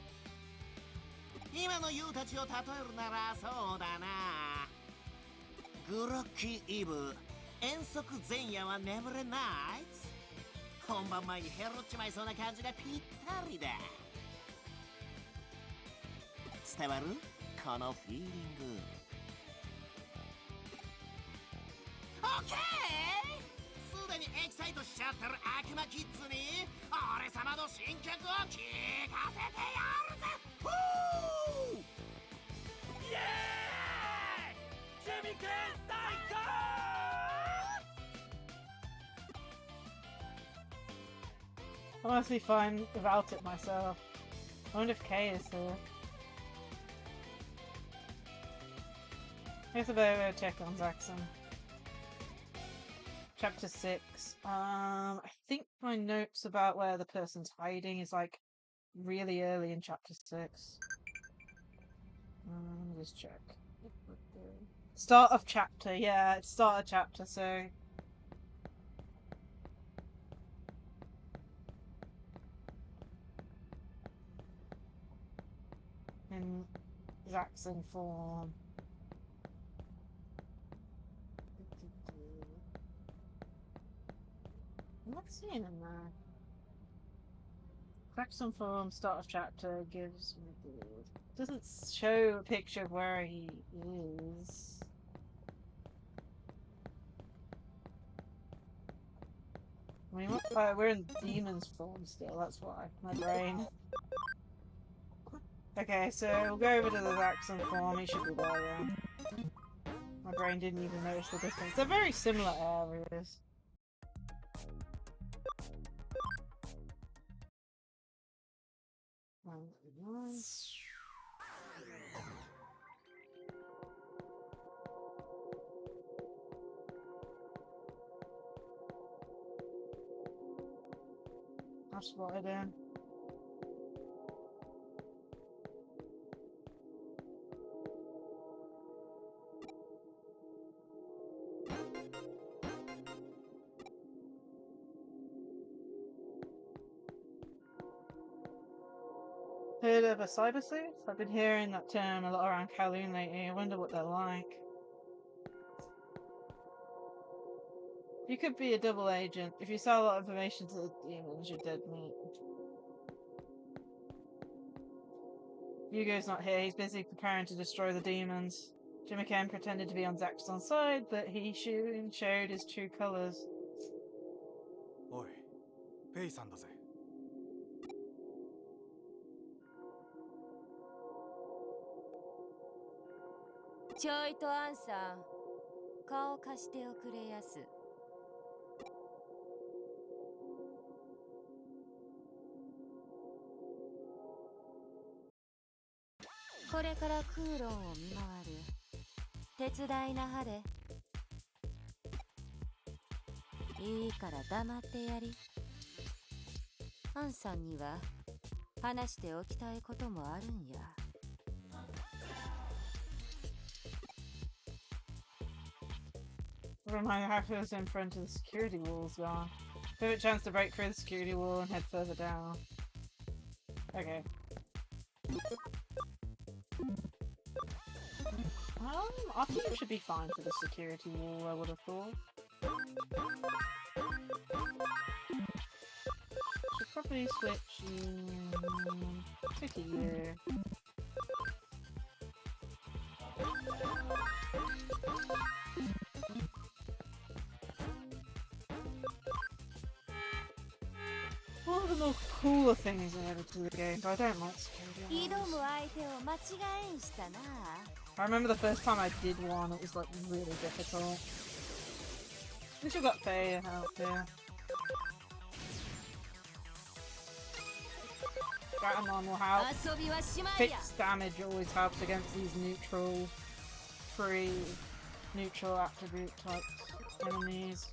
今のユウたちを例えるならそうだな。グロッキーイブ、遠足前夜は眠れない。本番前にヘロっちまいそうな感じがぴったりだ。伝わる？このフィーリング。オッケー！すでにエキサイトしちゃってる悪魔キッズに俺様の新曲を聴かせてやるぜ！フー！イエーイ！ジミ君最高！I'm honestly fine without it myself. I wonder if Kay is here. I guess I better check on Zaxxon. Chapter 6. I think my notes about where the person's hiding is like really early in chapter 6. Let me just check. Start of chapter, yeah, it's start of chapter, so... in Zaxxon form. I'm not seeing him there. Zaxxon form, start of chapter, gives me the... doesn't show a picture of where he is. I mean, we're in demon's form still, that's why. My brain. Okay, so we'll go over to the Zaxxon form, he should be there, yeah. My brain didn't even notice the difference. They're very similar areas. I've spotted him. Heard of a cyber sleuth? I've been hearing that term a lot around Kowloon lately. I wonder what they're like. You could be a double agent. If you sell a lot of information to the demons, you're dead meat. Yugo's not here. He's busy preparing to destroy the demons. Jimiken pretended to be on Zaxxon's side, but he soon showed his true colors. Oi, Pei-san だぜ。ちょいとアンさん、顔貸しておくれやす。これからクーロンを見回る。手伝いなはれ。いいから黙ってやり。アンさんには話しておきたいこともあるんや。Remind the hackers in front of the security wall's gone. Perfect chance to break through the security wall and head further down. Okay. Our team should be fine for the security wall, I would have thought. Should probably switch to you. One of the more cooler things added to the game, but I don't like security walls. I remember the first time I did one, it was like really difficult. At least we got Faye help here. Gatomon will help. Fixed damage always helps against these neutral attribute type enemies.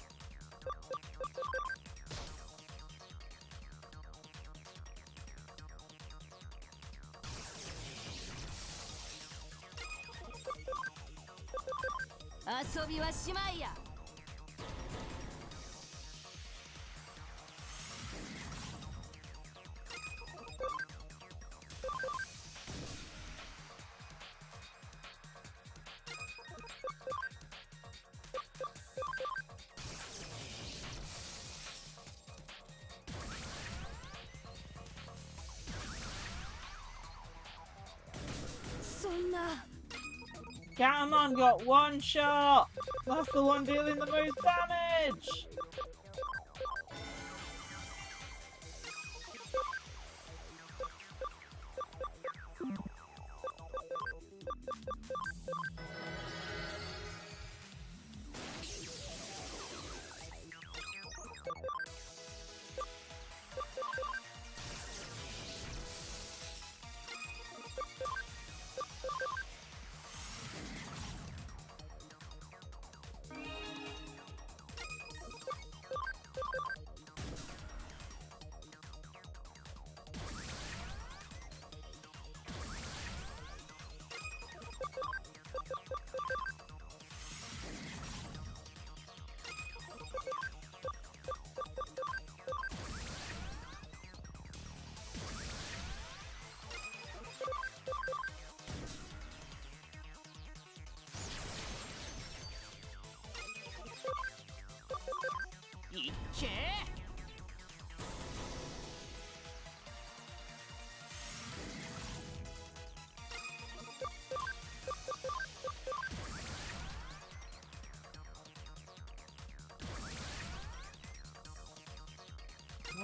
Gatomon got one shot! That's the one dealing the most damage!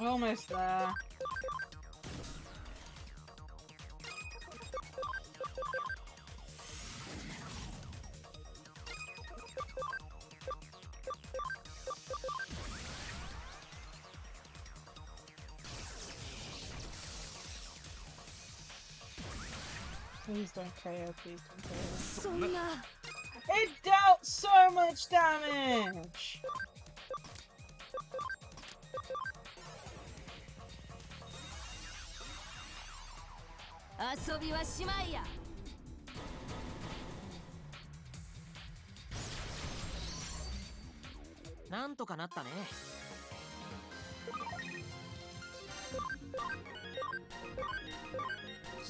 We're almost there. Please don't KO, please don't KO. It dealt so much damage!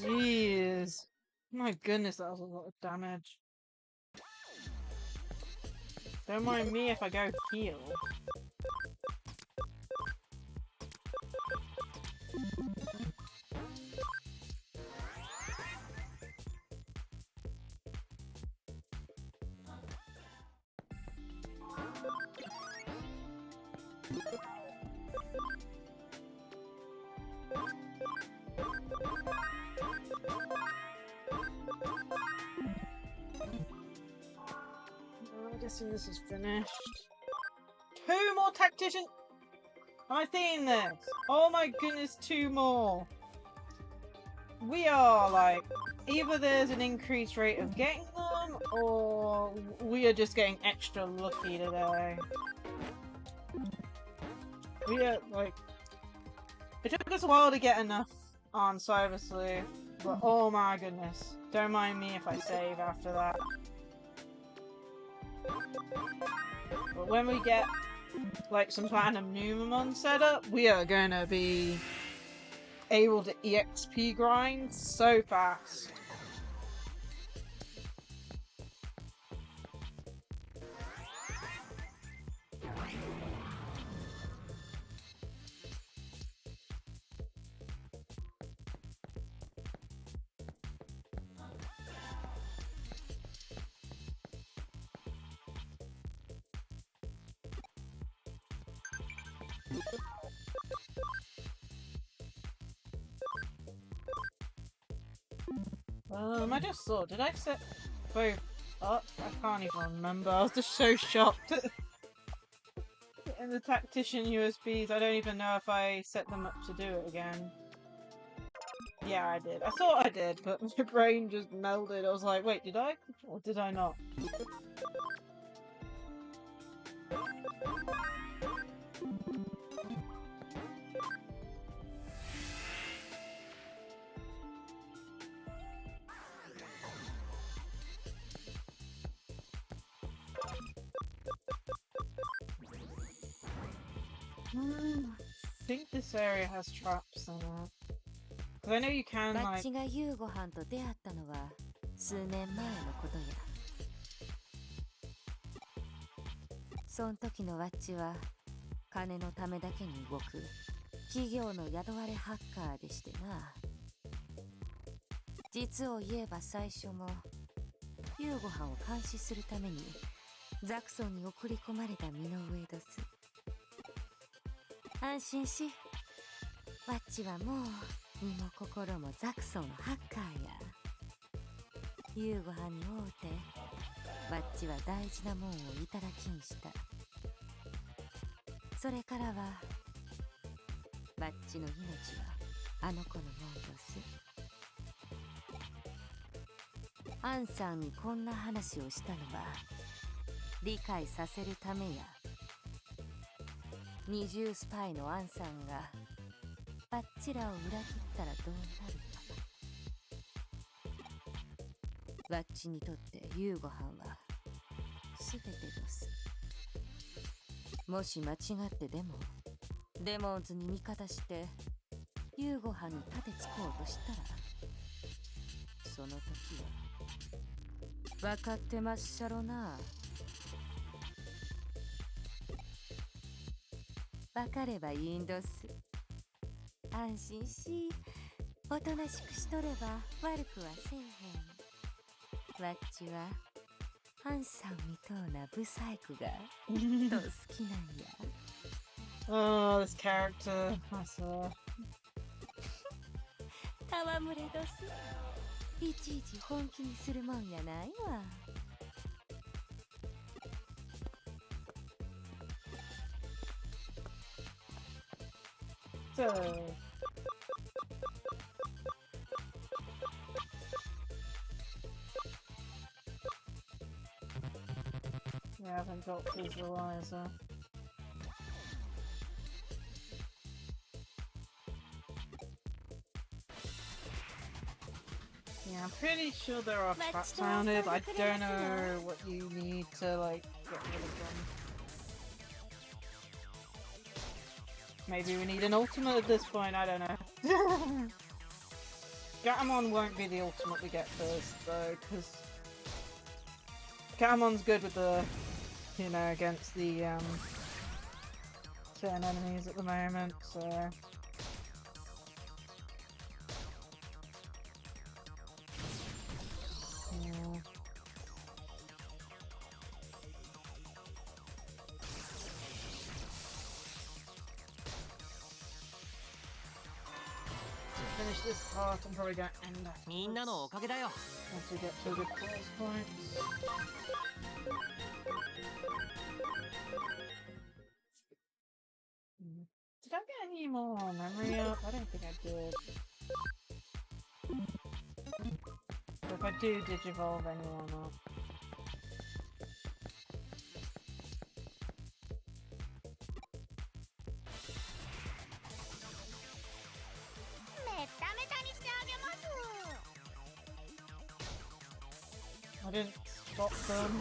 Jeez. My goodness, that was a lot of damage. Don't mind me if I go heal. guessing this is finished. 2 more tacticians? Am I seeing this? Oh my goodness, 2 more. We are like, either there's an increased rate of getting them, or we are just getting extra lucky today. We are like, it took us a while to get enough on Cyber Sleuth, but oh my goodness. Don't mind me if I save after that. But when we get like some kind of Numamon setup, we are gonna be able to EXP grind so fast. I just saw, did I set both up? I can't even remember, I was just so shocked. In the Tactician USBs, I don't even know if I set them up to do it again. Yeah, I did. I thought I did, but my brain just melded. I was like, wait, did I? Or did I not? I think this area has traps in it. Because I know you can, バッ like... チが夕ご飯と出会ったのは数年前のことや。そん時のワッチは金のためだけに動く企業の雇われハッカーでしてな。実を言えば最初も夕ご飯を監視するためにザクソンに送り込まれた身の上どす。安心し、ワッチはもう身も心もザクソンのハッカーや。夕ご飯に会うてワッチは大事なもんをいただきんした。それからはワッチの命はあの子のもんどす。アンさんにこんな話をしたのは理解させるためや。二重スパイのアンさんがバッチらを裏切ったらどうなるか。ワッチにとって夕ご飯はすべてどす。もし間違ってでもデモンズに味方して夕ご飯に盾つこうとしたら、その時は分かってまっしゃろな。分かればいいんどす。安心し、おとなしくしとれば悪くはせえへん。ワッチはハンさんみとうなブサイクがと好きなんや。Oh, this character. I saw. 戯れどす。いちいち本気にするもんやないわ。So... Yeah, I haven't got Visualizer. Yeah, I'm pretty sure there are traps around it, but I don't know what you need to, like, get rid of them. Maybe we need an ultimate at this point, I don't know. Gatamon won't be the ultimate we get first, though, because Gatamon's good with the, you know, against the, certain enemies at the moment, so... Yeah. Finish this part, I'm probably gonna end after みんなのおかげだよ。 once we get to a good place point. Did I get any more memory up? I don't think I did. So if I do digivolve anyone up. めっためたにしてあげます。 I didn't stop them.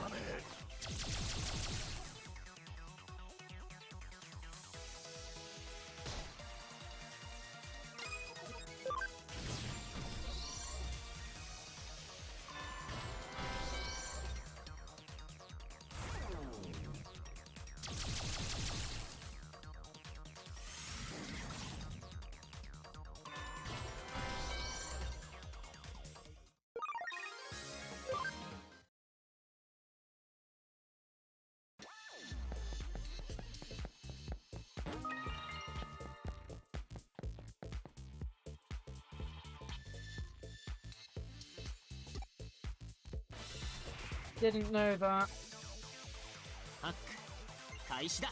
Didn't know that. ハック開始だ。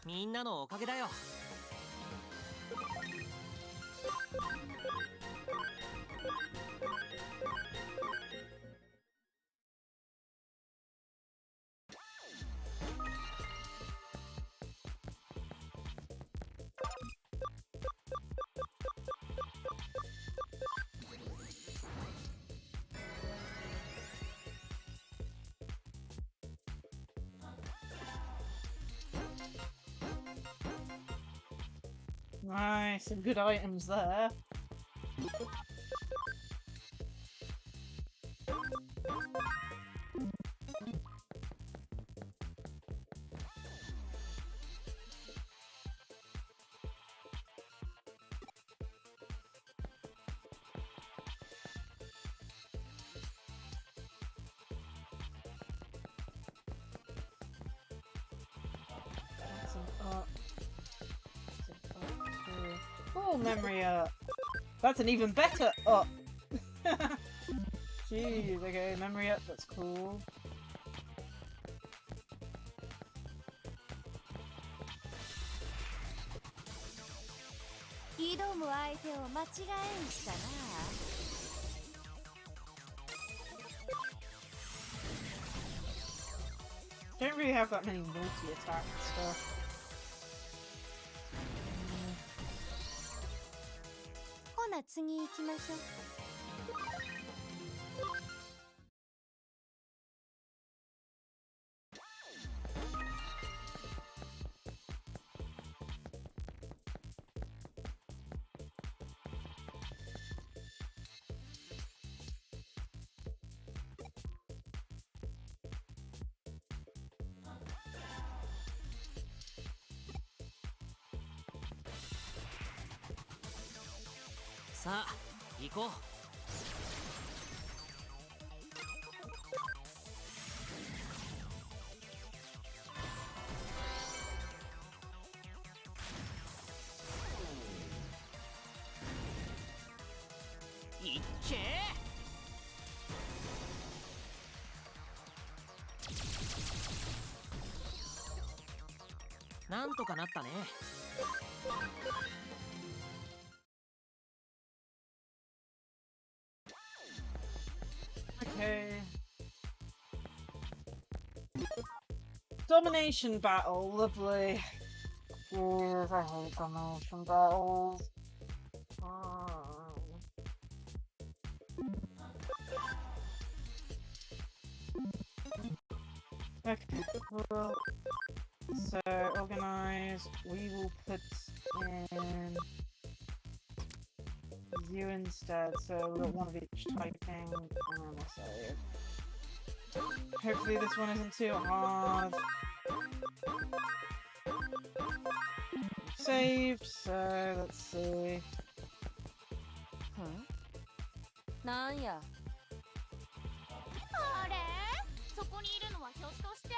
みんなのおかげだよ。Nice, some good items there. That's an up. Oh, memory up. That's an even better up. Jeez, okay, memory up, that's cool. 挑む相手を間違えんしたな。Don't really have that many multi-attack stuff. ほな次行きましょう。さあ行こう。いっけー。なんとかなったね。Okay. Domination battle, lovely. Jeez, I hate domination battles. Cool. So organized. We will put in you instead. So we've got one of each typing, and then we'll save. Hopefully this one isn't too hard. Saved. So let's see. なんや。あれ、そこにいるのはひょっとして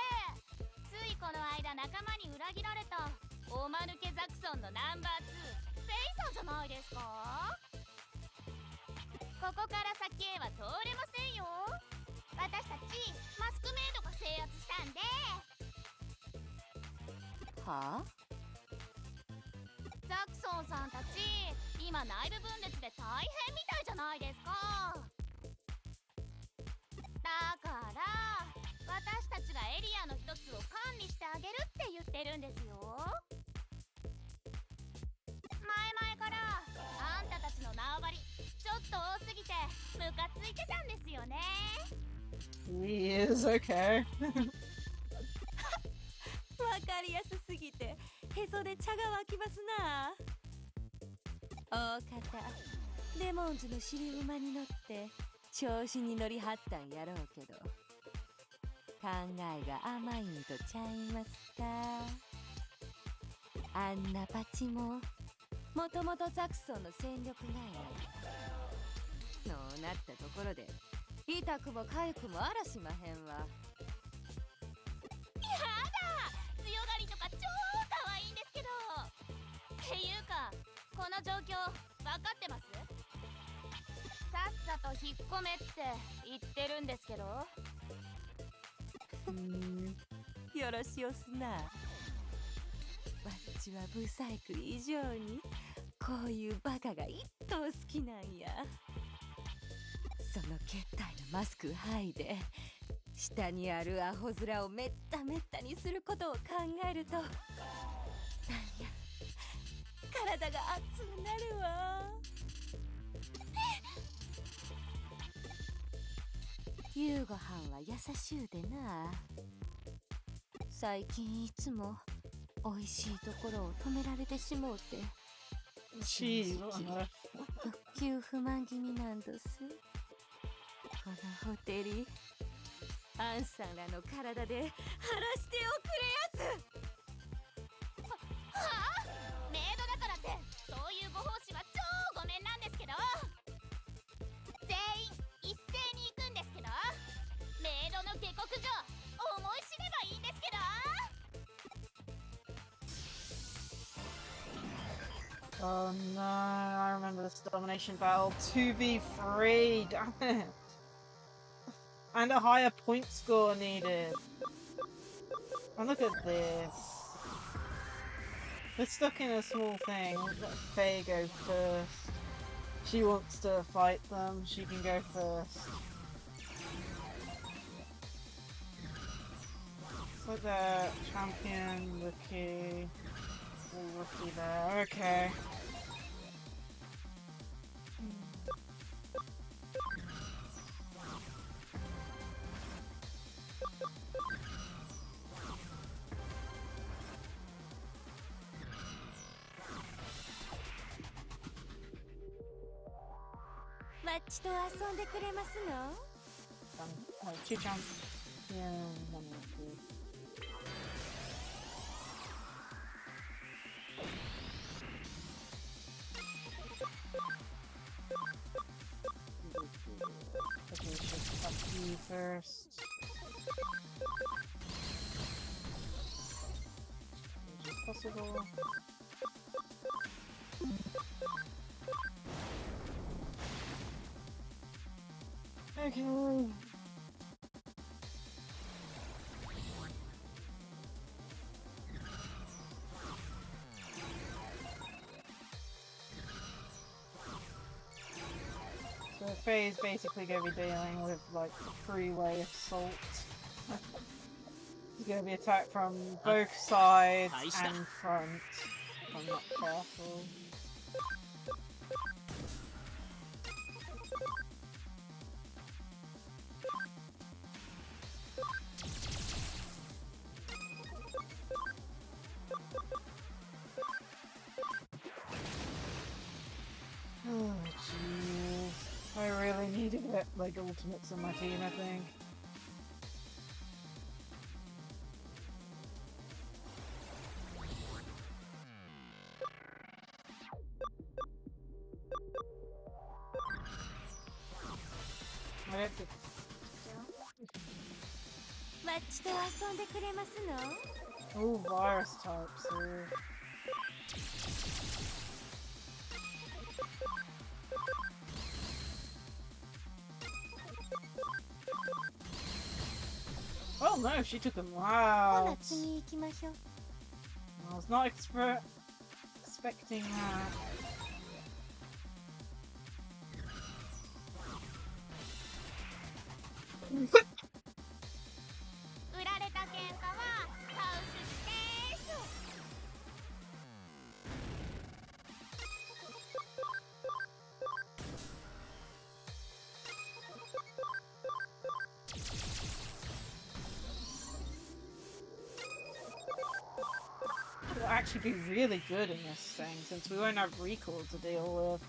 ついこの間仲間に裏切られたおまぬけザクソンのナンバー2フェイさんじゃないですか。ここから先へは通れませんよ。私たちマスクメイドが制圧したんで。はあ？ザクソンさんたち今内部分裂で大変みたいじゃないですか。だから私たちがエリアの一つを管理してあげるって言ってるんですよ。前々からあんたたちの縄張りちょっと多すぎてムカついてたんですよね。He is okay. わかりやすすぎてへそで茶が湧きますな。大方レモンズの尻馬に乗って調子に乗りはったんやろうけど、考えが甘いんとちゃいますか。あんなパチももともとザクソンの戦力外や。そうなったところで痛くも痒くもあらしまへんわ。やだ、強がりとか超可愛いんですけど。っていうかこの状況分かってます？さっさと引っ込めって言ってるんですけど。よろしおすな。わっちはブサイク以上にこういうバカが一等好きなんや。その決体のマスク剥いで下にあるアホ面をめっためったにすることを考えると、なんや体が熱くなるわ。夕ごはんは優しゅうでな。最近いつもおいしいところを止められてしもうて、She. 欲求不満気味なんどす。このホテリアンさんらの体で晴らしておくれやす。はあ？メイドだからってそういうご奉仕は超ごめんなんですけど。全員一斉に行くんですけど、メイドの下克上思い知ればいいんですけど。Oh no, I remember this domination battle. 2v3, damn it. And a higher point score needed. And look at this. We're stuck in a small thing. Let Faye go first. She wants to fight them. She can go first. It's like the champion, rookie, all rookie there. Okay. Lacie-Chan 遊んでくれますのLacie-Chan. Yeah, one more two. Okay, we should cut you first. As much as possible. Okay. So Faye is basically going to be dealing with like freeway assault. He's going to be attacked from both sides and front. If I'm not careful. to get like ultimates on my team, I think. I have to... マッチと遊んでくれますの？ Oh, virus types. Oh no, she took him. ほ Wow. な次行きましょう。 I was not expecting that. 売られた喧嘩は倒すです。 We'll actually be really good in this thing since we won't have recall to deal with.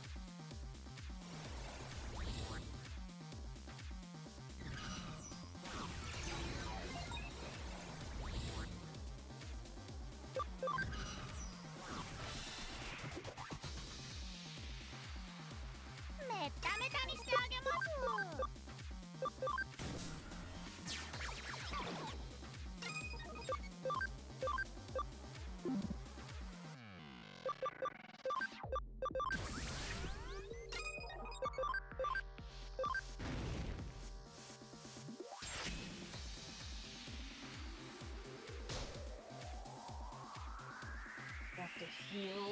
Have to heal.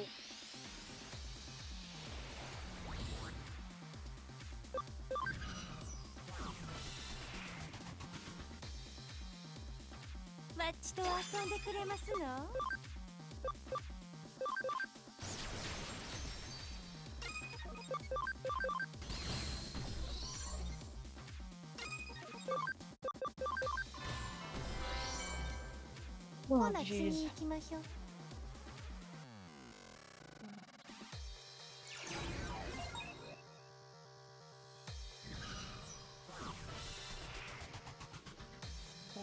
What マッチと遊んでくれますの？ Oh, ほな次 jeez. 行きましょう。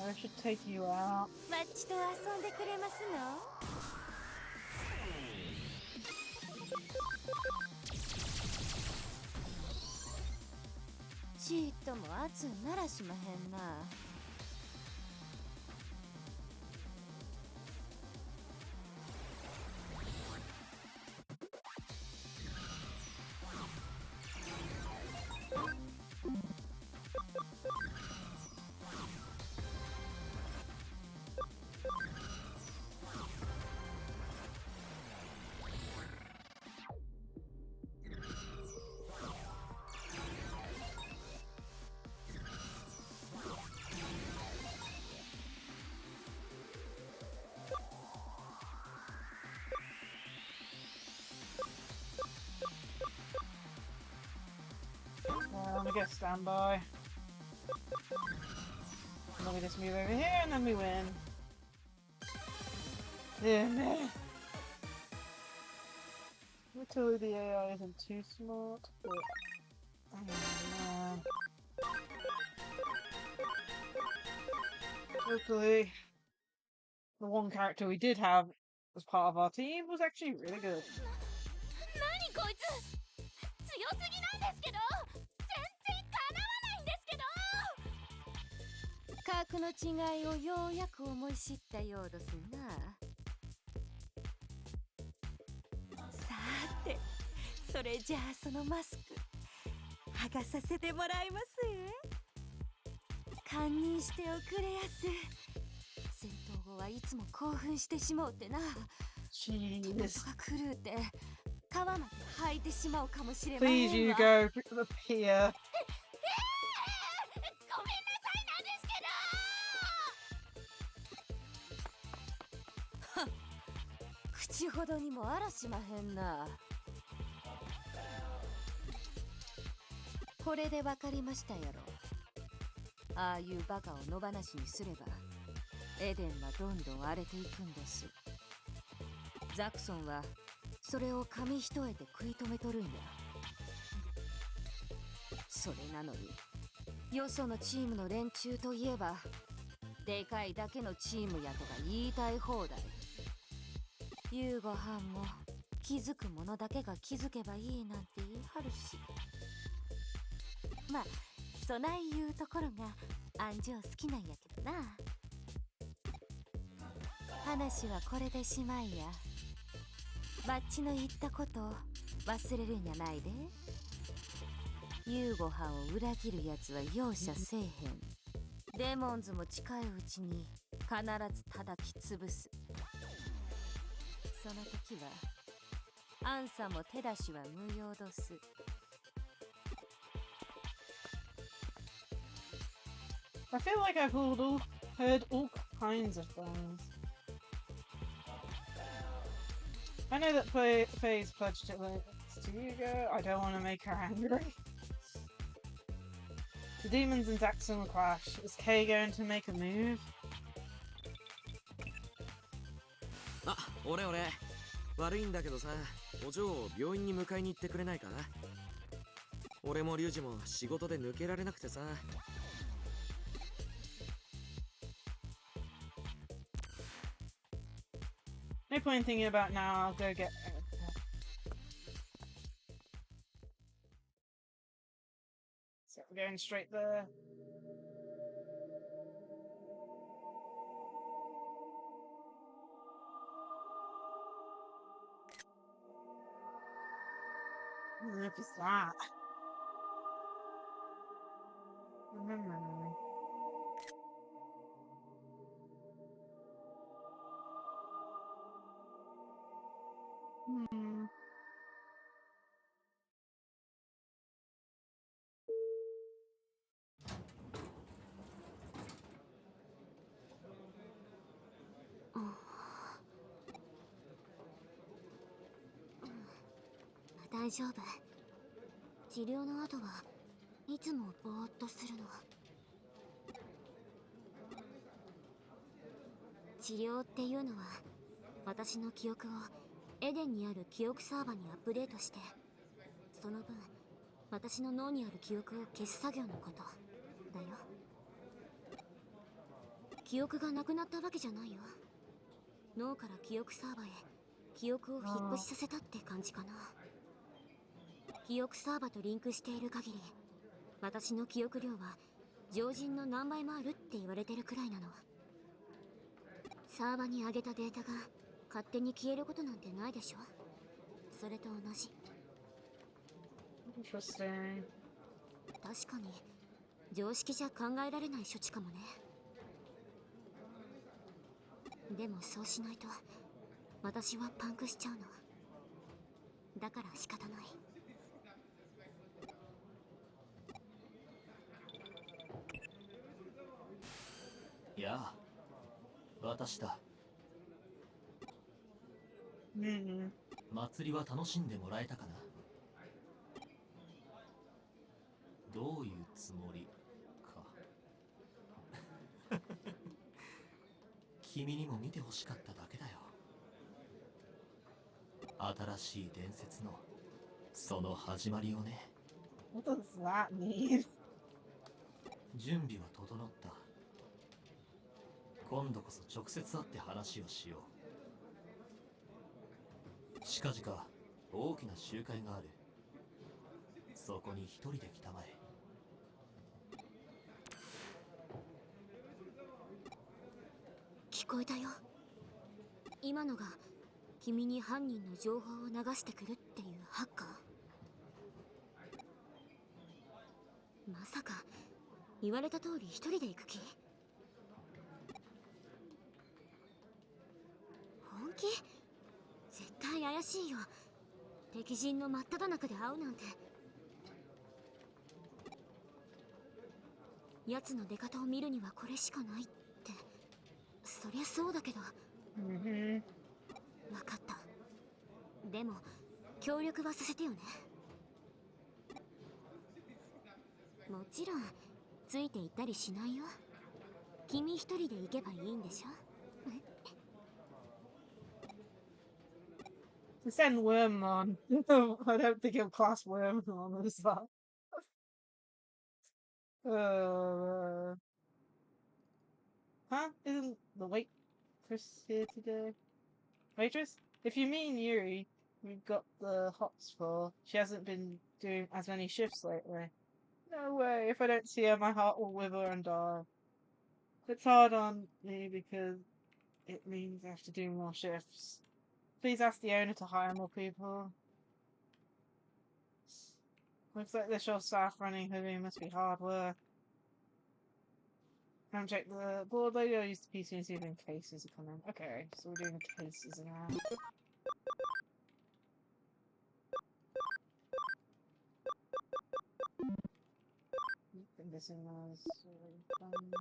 I should take you out. マッチと遊んでくれますの？ ちっとも圧ならしまへんな。 Let me get standby. Let me just move over here and then we win. Yeah, man. Luckily the AI isn't too smart, but... Oh, man. Luckily, the one character we did have as part of our team was actually really good. 何こいつ強すぎなんですけど全然かなわないんですけど格の違いをようやく思い知ったようですな。さて、それじゃあそのマスク剥がさせてもらいます堪忍しておくれやす。戦闘後はいつも興奮してしまうてな。手元が狂うて皮まで吐いてしまうかもしれませんわ。 Please, you go up here. ごめんなさいなんですけど口ほどにもあらしまへんな。これでわかりましたやろ。ああいうバカを野放しにすればエデンはどんどん荒れていくんです。ザクソンはそれを紙一重で食い止めとるんや。それなのによそのチームの連中といえばでかいだけのチームやとか言いたい放題。優吾はんも気づくものだけが気づけばいいなんて言い張るし、まあそないいうところが安城好きなんやけどな。話はこれでしまいや。バッチの言ったことを忘れるんやないで。優吾はんを裏切るやつは容赦せえへん。デモンズも近いうちに必ず叩き潰す。その時はアンサも手出しは無用どす。I feel like I've heard all kinds of things. I know that Faye's pledged to Hugo. I don't want to make her angry. The demons and Daxon will clash. Is Kay going to make a move? あ、俺悪いんだけどさ、お嬢を病院に迎えに行ってくれないか？俺もリュウジも仕事で抜けられなくてさ。No point thinking about now. I'll go get. So we're going straight there. Look at that. Hmm. Oh. 大丈夫。治療の後はいつもぼーっとするの。治療っていうのは私の記憶をエデンにある記憶サーバーにアップデートして、その分私の脳にある記憶を消す作業のことだよ。記憶がなくなったわけじゃないよ。脳から記憶サーバーへ記憶を引っ越しさせたって感じかな。記憶サーバーとリンクしている限り、私の記憶量は常人の何倍もあるって言われてるくらいなの。サーバーに上げたデータが勝手に消えることなんてないでしょ。それと同じ。Interesting. 確かに常識じゃ考えられない処置かもね。でもそうしないと私はパンクしちゃうの。だから仕方ない。やあ、私だ。祭りは楽しんでもらえたかな？どういうつもりか。君にも見てほしかっただけだよ。新しい伝説のその始まりをね。What does that mean? 準備は整った。今度こそ直接会って話をしよう。近々大きな集会がある。そこに一人で来たまえ。聞こえたよ。今のが君に犯人の情報を流してくるっていうハッカー。まさか言われた通り一人で行く気？本気？絶対怪しいよ。敵陣の真っ只中で会うなんて。奴の出方を見るにはこれしかないって。そりゃそうだけど。分かった。でも協力はさせてよね。もちろんついていったりしないよ。君一人で行けばいいんでしょ。To send Wormmon. I don't think he'll class Wormmon as that. Huh? Isn't the waitress here today? Waitress? If you mean Yuri, we've got the hots for. She hasn't been doing as many shifts lately. No way. If I don't see her, my heart will wither and die. It's hard on me because it means I have to do more shifts. Please ask the owner to hire more people. Looks like the short staff running Hoodie must be hard work. Come check the board later. I'll use the PC and see if any cases are coming. Okay, so we're doing cases now. This in those funds.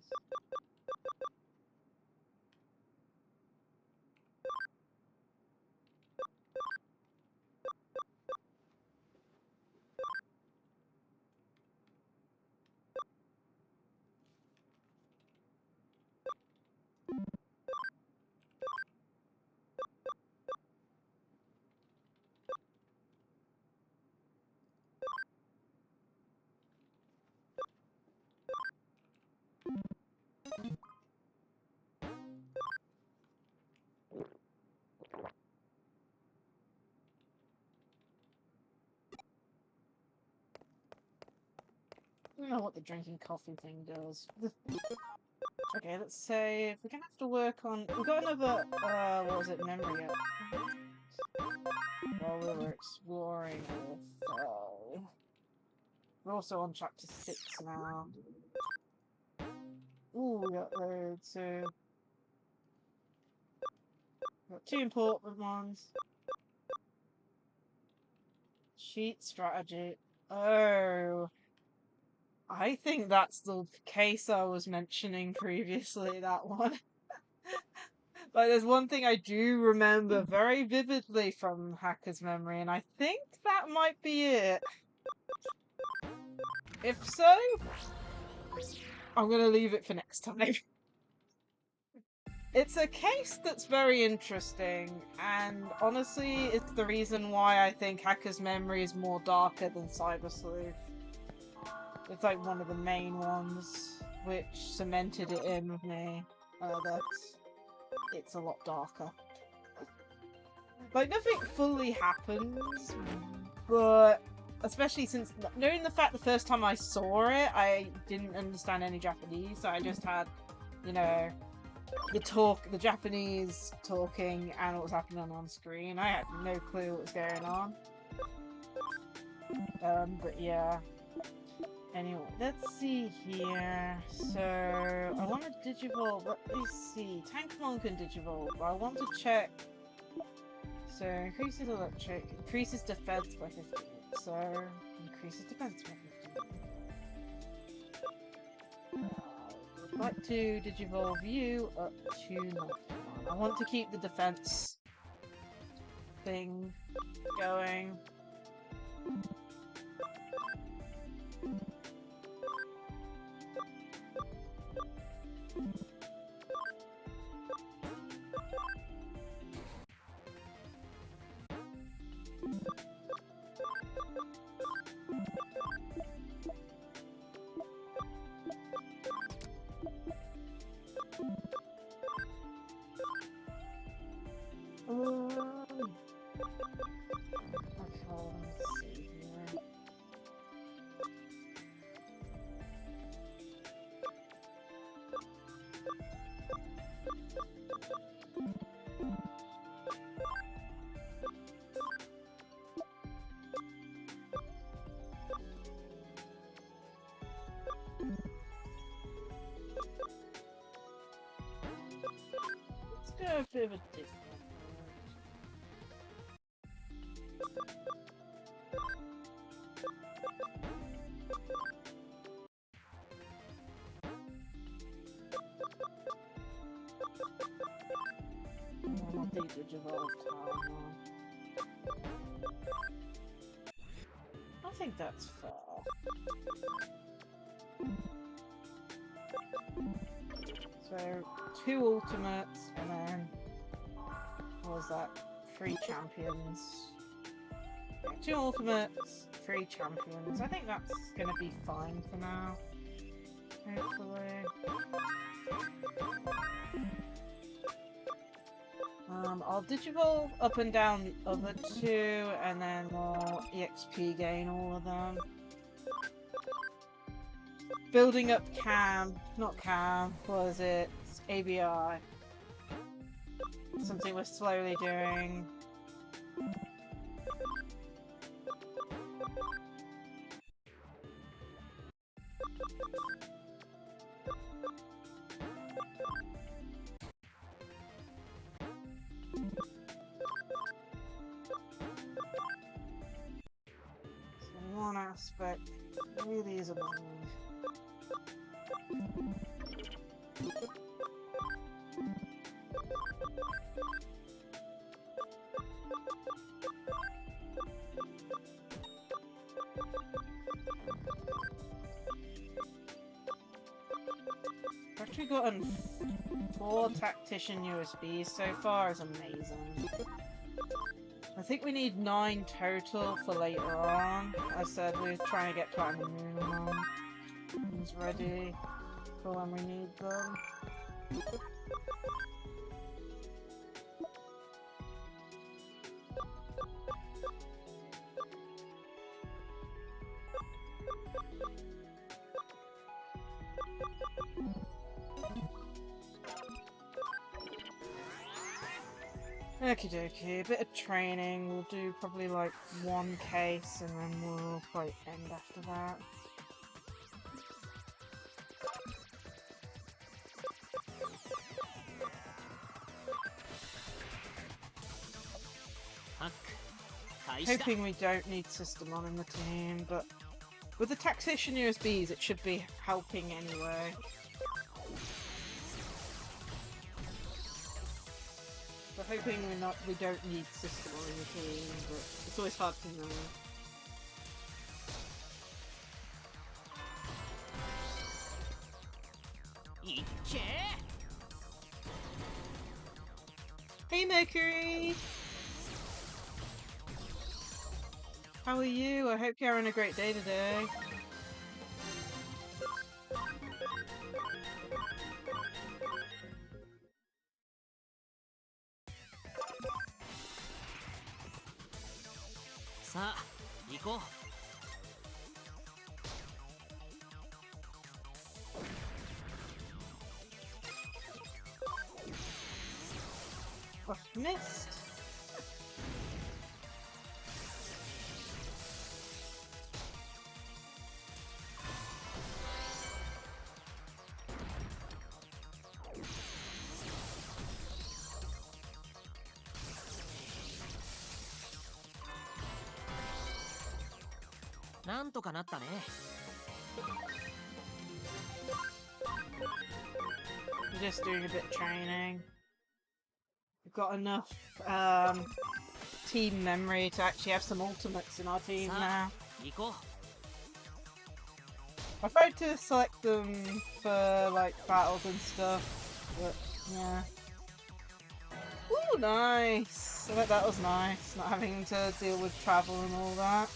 I don't know what the drinking coffee thing does. Okay, let's say we're gonna have to work on. We've got another. What was it? Memory up. While we were exploring. We're also on chapter 6 now. Ooh, we got loads. So got 2 important ones. Cheat strategy. Oh. I think that's the case I was mentioning previously, that one. Like, there's one thing I do remember very vividly from Hacker's Memory, and I think that might be it. If so, I'm gonna leave it for next time. It's a case that's very interesting, and honestly, it's the reason why I think Hacker's Memory is more darker than Cyber Sleuth. It's like one of the main ones, which cemented it in with me, that it's a lot darker. Like, nothing fully happens, but especially since, knowing the fact the first time I saw it, I didn't understand any Japanese, so I just had, you know, the Japanese talking and what was happening on screen. I had no clue what was going on. But yeah. Anyway, let's see here. So, I want to Digivolve. Let me see. Tankmon can Digivolve, but I want to check. So, increases electric, increases defense by 15. So, increases defense by 15. I'd like to Digivolve you up to 91. I want to keep the defense thing going. Let's go a bit of a different I think the Digivolve time. I think that's fair. So, 2 ultimates, and then, what was that? 3 champions. Yeah, 2 ultimates, 3 champions. I think that's gonna be fine for now. hopefully. I'll digivolve up and down the other two, and then we'll EXP gain all of them. Building up not Cam, what is it? It's ABI. Something we're slowly doing. So one aspect really is annoying. I've actually gotten 4 tactician USBs so far, is amazing. I think we need 9 total for later on. As I said, we're trying to get Platinum Moon It's ready for when we need them. Okie dokie, a bit of training. We'll do probably like 1 case and then we'll probably end after that. Hoping we don't need System on in the team, but with the Taxation USBs it should be helping anyway. So hoping we don't need System on in the team, but it's always hard to know. Hey Mercury! How are you? I hope you're having a great day today. Oh, missed. We're just doing a bit of training. We've got enough team memory to actually have some ultimates in our team now. I tried to select them for like battles and stuff, but yeah. Ooh, nice! I bet that was nice, not having to deal with travel and all that.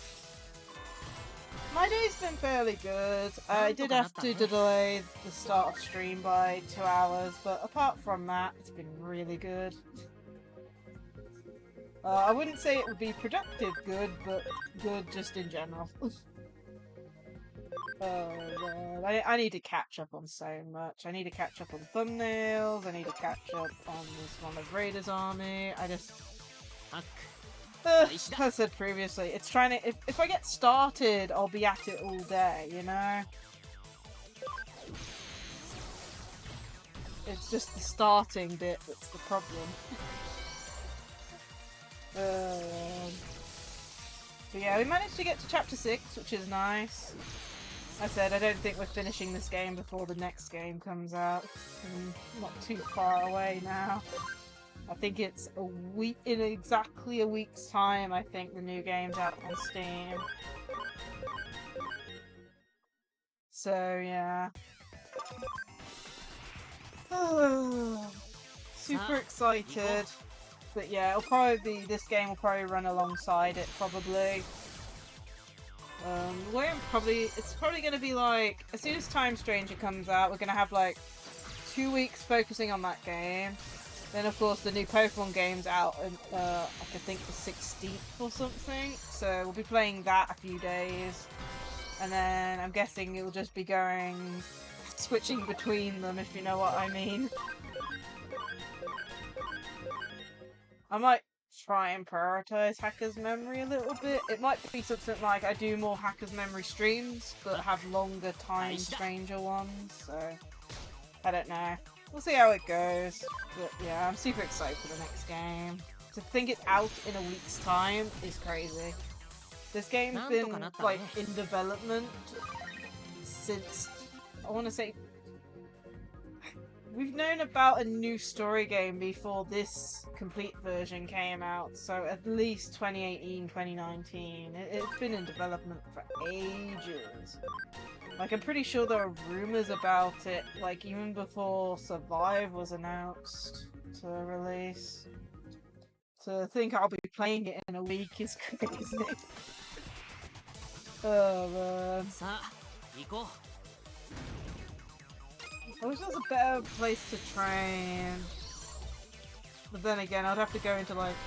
My day's been fairly good. I did have to delay the start of stream by 2 hours, but apart from that, it's been really good. I wouldn't say it would be productive good, but good just in general. Oh god, I need to catch up on so much. I need to catch up on thumbnails, I need to catch up on this one of Raiders Army, as I said previously, it's trying to. If I get started, I'll be at it all day, you know? It's just the starting bit that's the problem. But yeah, we managed to get to chapter 6, which is nice. I said I don't think we're finishing this game before the next game comes out. Not too far away now. I think it's a week, in exactly a week's time, I think the new game's out on Steam. So, yeah. Super excited. But yeah, it'll probably be, this game will probably run alongside it, probably. The way it's probably going to be like, as soon as Time Stranger comes out, we're going to have like 2 weeks focusing on that game. Then of course the new Pokemon game's out, and I think the 16th or something. So we'll be playing that a few days, and then I'm guessing it'll just be switching between them, if you know what I mean. I might try and prioritize Hacker's Memory a little bit. It might be something like I do more Hacker's Memory streams, but have longer Time Stranger ones. So I don't know. We'll see how it goes. But yeah, I'm super excited for the next game. To think it's out in a week's time is crazy. This game's been like in development since, I want to say, we've known about a new story game before this complete version came out, so at least 2018, 2019. It's been in development for ages. Like, I'm pretty sure there are rumors about it, like, even before Survive was announced to release. To think I'll be playing it in a week is crazy. Oh, man. I wish there was a better place to train. But then again, I'd have to go into, like,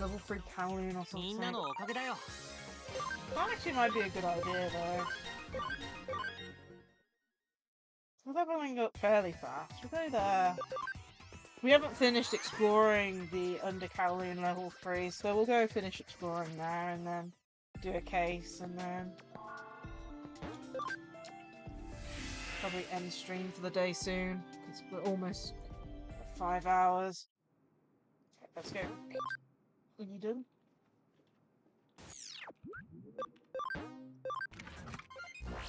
level 3 Kowloon or something. That actually might be a good idea, though. We're leveling up fairly fast. We'll go there. We haven't finished exploring the Under Kowloon level 3, so we'll go finish exploring there and then do a case and then probably end stream for the day soon, because we're almost at 5 hours. Okay, let's go. Are you done?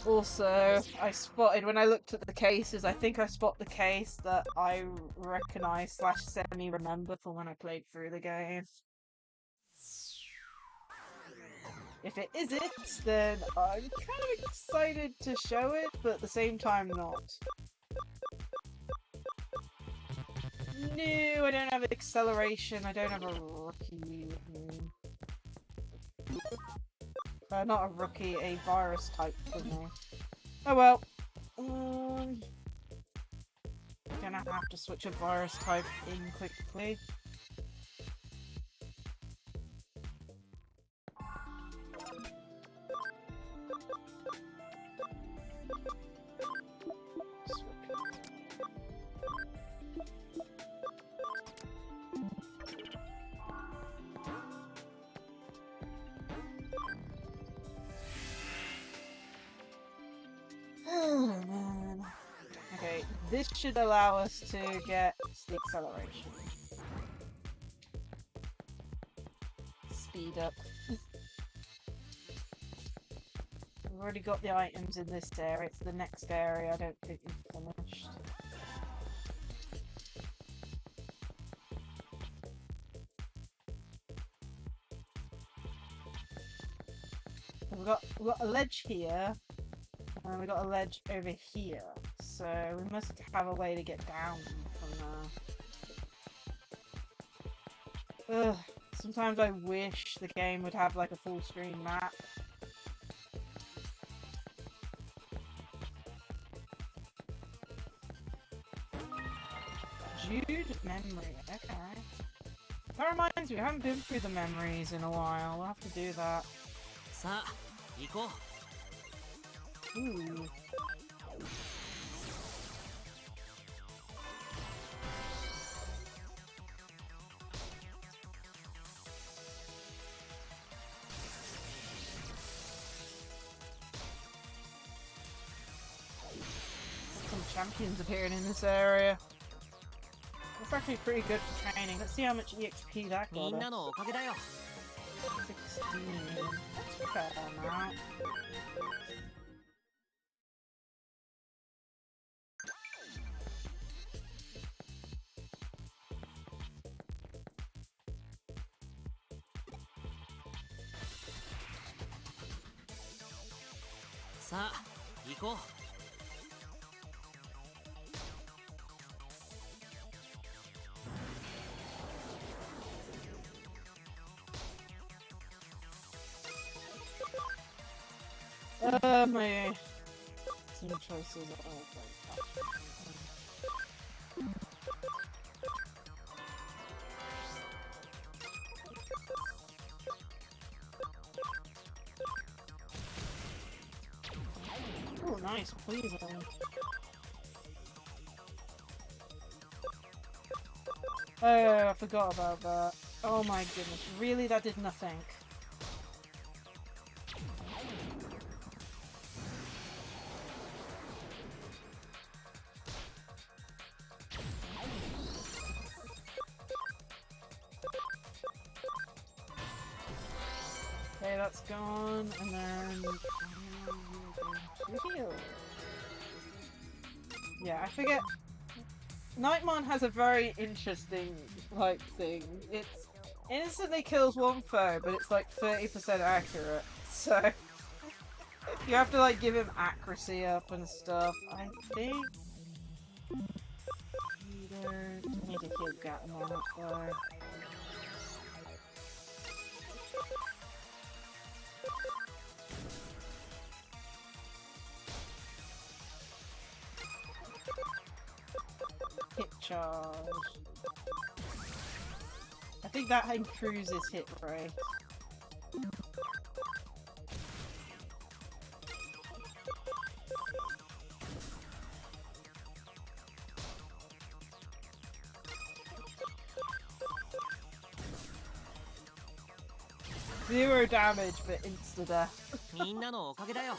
Also, I spotted, when I looked at the cases, I think I spot the case that I recognise / semi-remember from when I played through the game. If it is it, then I'm kind of excited to show it, but at the same time not. No, I don't have acceleration, I don't have a rookie. Not a rookie, a virus type for me. Oh well. Gonna have to switch a virus type in quickly. Oh man. Okay, this should allow us to get the acceleration. Speed up. We've already got the items in this area. It's the next area I don't think we've finished. We've got a ledge here. And we got a ledge over here, so we must have a way to get down from there. Ugh, sometimes I wish the game would have like a full screen map. Jude memory, okay. That reminds me, I haven't been through the memories in a while, we'll have to do that. Ooh. Some champions appearing in this area. That's actually pretty good for training. Let's see how much EXP that got us. 16. That's a fair amount. My team choices are all very tough. Oh, nice, please. Oh, I forgot about that. Oh my goodness, really? That did nothing. Okay, that's gone, and then heal. Yeah, I forget. Nightmon has a very interesting like thing. It's instantly kills one foe, but it's like 30% accurate. So you have to like give him accuracy up and stuff. I think you don't need to heal Gatmon up though. Hit charge. I think that improves his hit rate. Zero damage, but insta death. みんなのおかげだよ。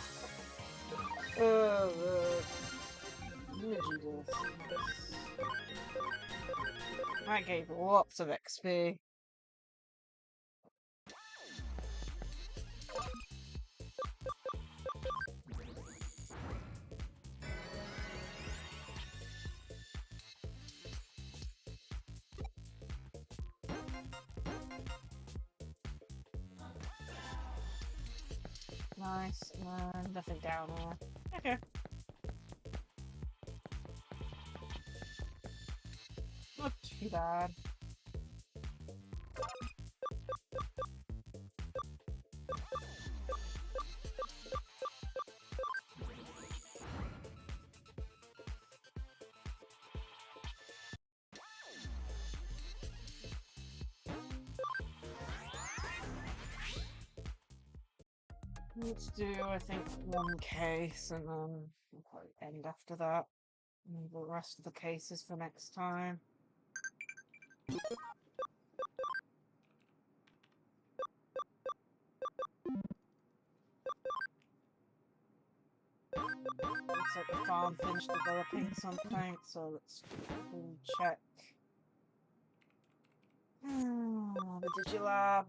That gave lots of XP. Nice. Nothing down there. Okay. Not too bad. Let's do, I think, one case, and then we'll probably end after that. And the rest of the cases for next time. Looks like the farm finished developing something, so let's check. The Digilab.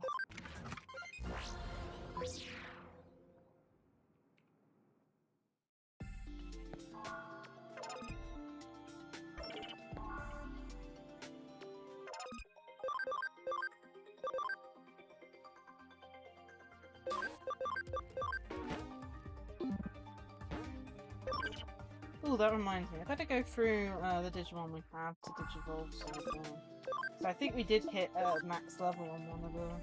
Oh, that reminds me. I better go through the Digimon we have to Digivolve so so I think we did hit max level on one of them.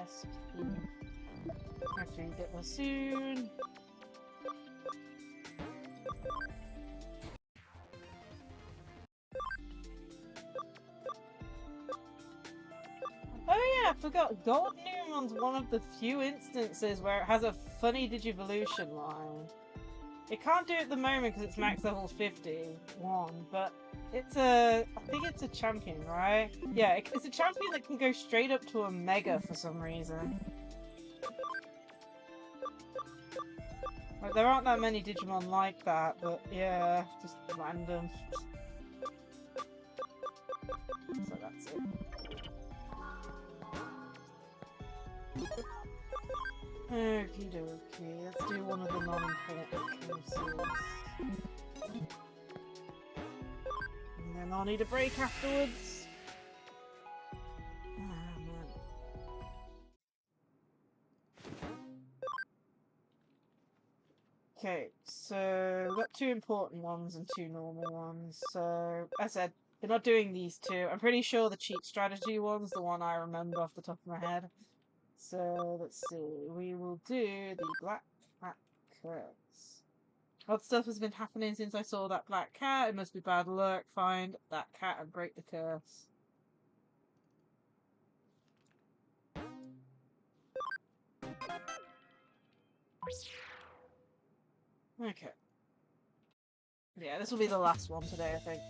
SP. Hopefully we get there soon. Oh yeah, I forgot. Gold New Digimon's one of the few instances where it has a funny Digivolution line. It can't do it at the moment because it's max level 51, but it's a... I think it's a champion, right? Yeah, it's a champion that can go straight up to a Mega for some reason. Like, there aren't that many Digimon like that, but yeah, just random. So that's it. Okie dokie, let's do one of the non-important cases. And then I'll need a break afterwards. Ah, man. Okay, so we've got 2 important ones and 2 normal ones. So, as I said, we're not doing these 2. I'm pretty sure the cheat strategy one's the one I remember off the top of my head. So, let's see. We will do the black cat curse. Odd stuff has been happening since I saw that black cat. It must be bad luck. Find that cat and break the curse. Okay. Yeah, this will be the last one today, I think.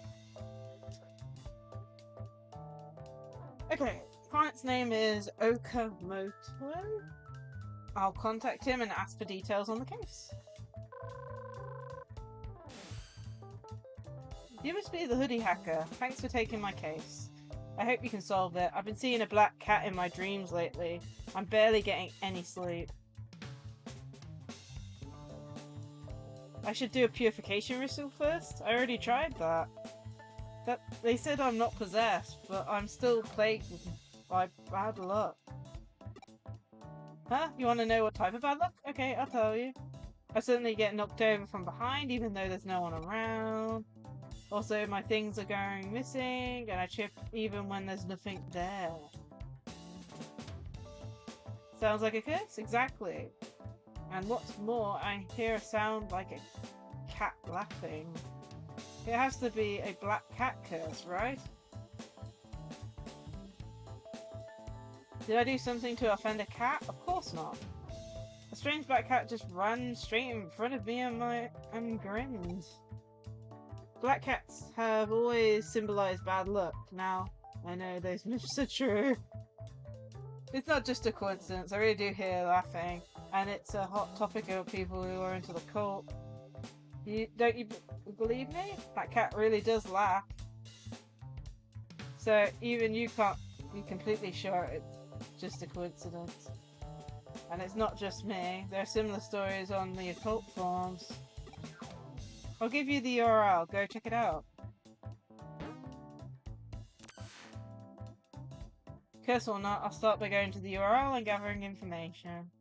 Okay, client's name is Okamoto. I'll contact him and ask for details on the case. You must be the hoodie hacker. Thanks for taking my case. I hope you can solve it. I've been seeing a black cat in my dreams lately. I'm barely getting any sleep. I should do a purification ritual first? I already tried that. They said I'm not possessed, but I'm still plagued by bad luck. Huh? You want to know what type of bad luck? Okay, I'll tell you. I suddenly get knocked over from behind even though there's no one around. Also, my things are going missing, and I trip even when there's nothing there. Sounds like a curse? Exactly. And what's more, I hear a sound like a cat laughing. It has to be a black cat curse, right? Did I do something to offend a cat? Of course not. A strange black cat just ran straight in front of me and grinned. Black cats have always symbolized bad luck. Now, I know those myths are true. It's not just a coincidence, I really do hear laughing. And it's a hot topic of people who are into the cult. Don't you believe me? That cat really does laugh. So even you can't be completely sure it's just a coincidence. And it's not just me. There are similar stories on the occult forums. I'll give you the URL. Go check it out. Curse or not, I'll start by going to the URL and gathering information.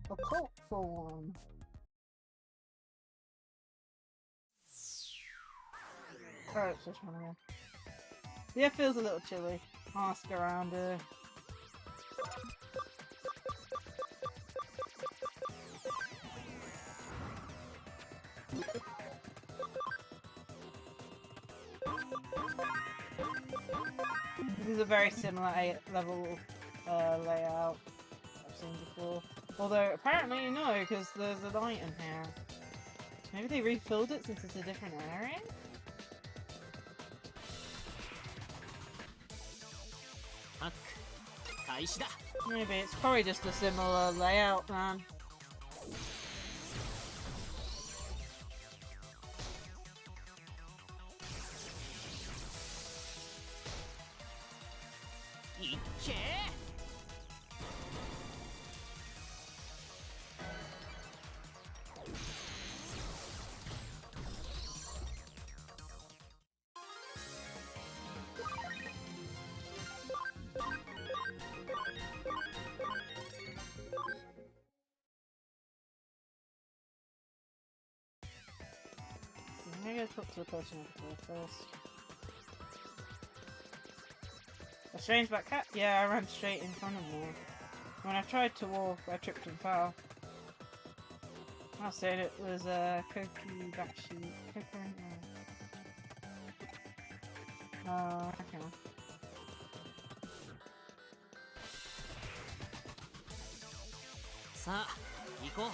Occult form. Oh, it's just one again. Yeah, it feels a little chilly. Ask around here. This is a very similar 8 level layout I've seen before. Although apparently no, because there's an item here. Maybe they refilled it since it's a different area? Maybe it's probably just a similar layout, man. I'm gonna talk to the person over there first. A strange black cat? Yeah, I ran straight in front of me. When I tried to walk, I tripped and fell. I said it was Koki Bakshi. Okay. さあ行こう。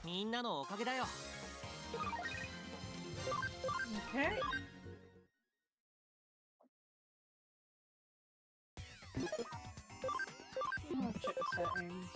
みんなのおかげだよ。Okay. I'll check the settings.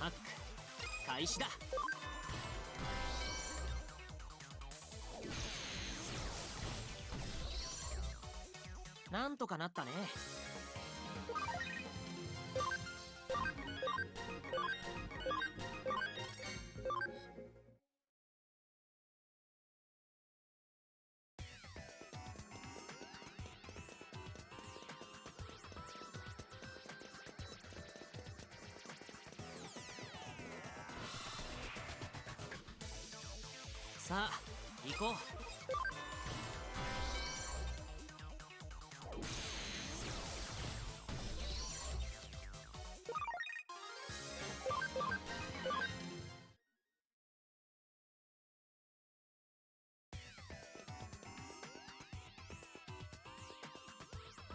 ハック開始だ。なんとかなったね。さあ行こう。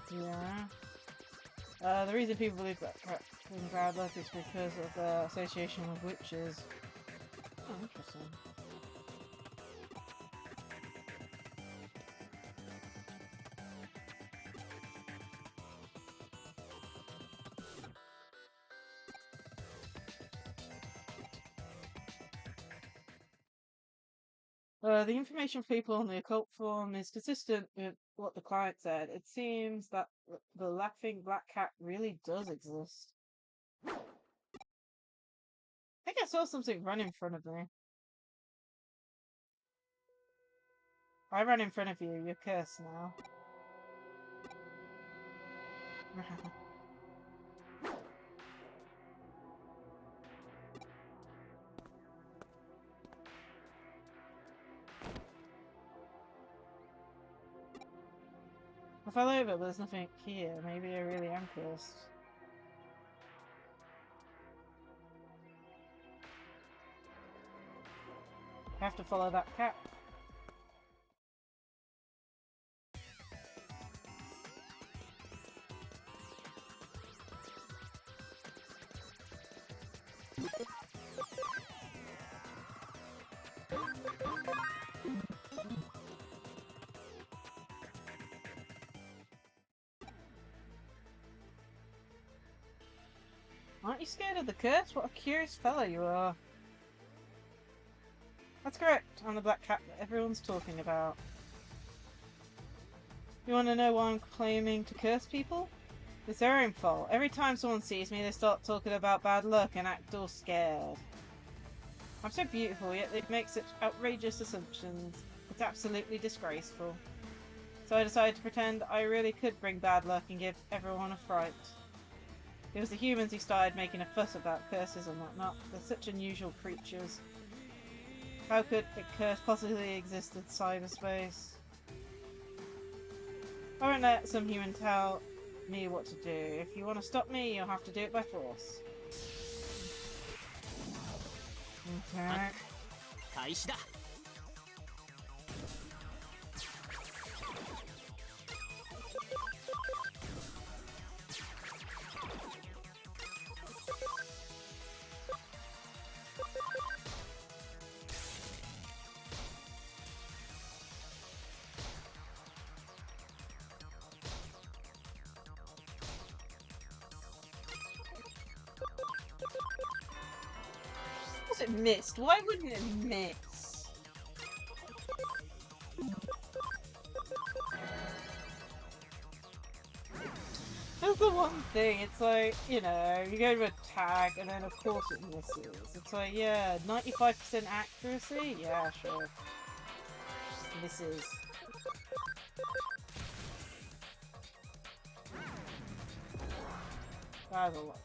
Yeah. The reason people believe that in bad luck is because of the association with witches. Oh, interesting. The information for people on the occult forum is consistent with what the client said. It seems that the laughing black cat really does exist. I think I saw something run in front of me. I ran in front of you, you're cursed now. I fell over, but there's nothing here. Maybe I really am cursed. I have to follow that cat. Aren't you scared of the curse? What a curious fellow you are. That's correct. I'm the black cat that everyone's talking about. You want to know why I'm claiming to curse people? It's their own fault. Every time someone sees me, they start talking about bad luck and act all scared. I'm so beautiful, yet they make such outrageous assumptions. It's absolutely disgraceful. So I decided to pretend I really could bring bad luck and give everyone a fright. It was the humans who started making a fuss about curses and whatnot. They're such unusual creatures. How could a curse possibly exist in cyberspace? I won't let some human tell me what to do. If you want to stop me, you'll have to do it by force. attack. 開始だ。 Of course it missed. Why wouldn't it miss? That's the one thing. It's like, you know, you go to attack and then of course it misses. It's like, yeah, 95% accuracy? Yeah, sure. Misses. That's a lot.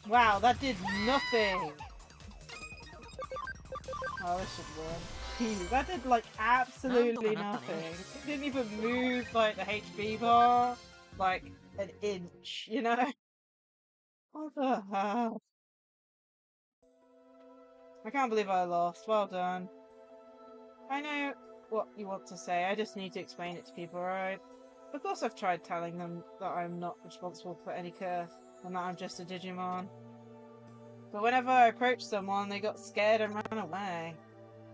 Wow, that did nothing! Oh, this should win. Phew, that did like absolutely nothing. It didn't even move like the HP bar like an inch, you know? What the hell? I can't believe I lost. Well done. I know what you want to say, I just need to explain it to people, right? Of course I've tried telling them that I'm not responsible for any curse, and that I'm just a Digimon. But whenever I approached someone, they got scared and ran away.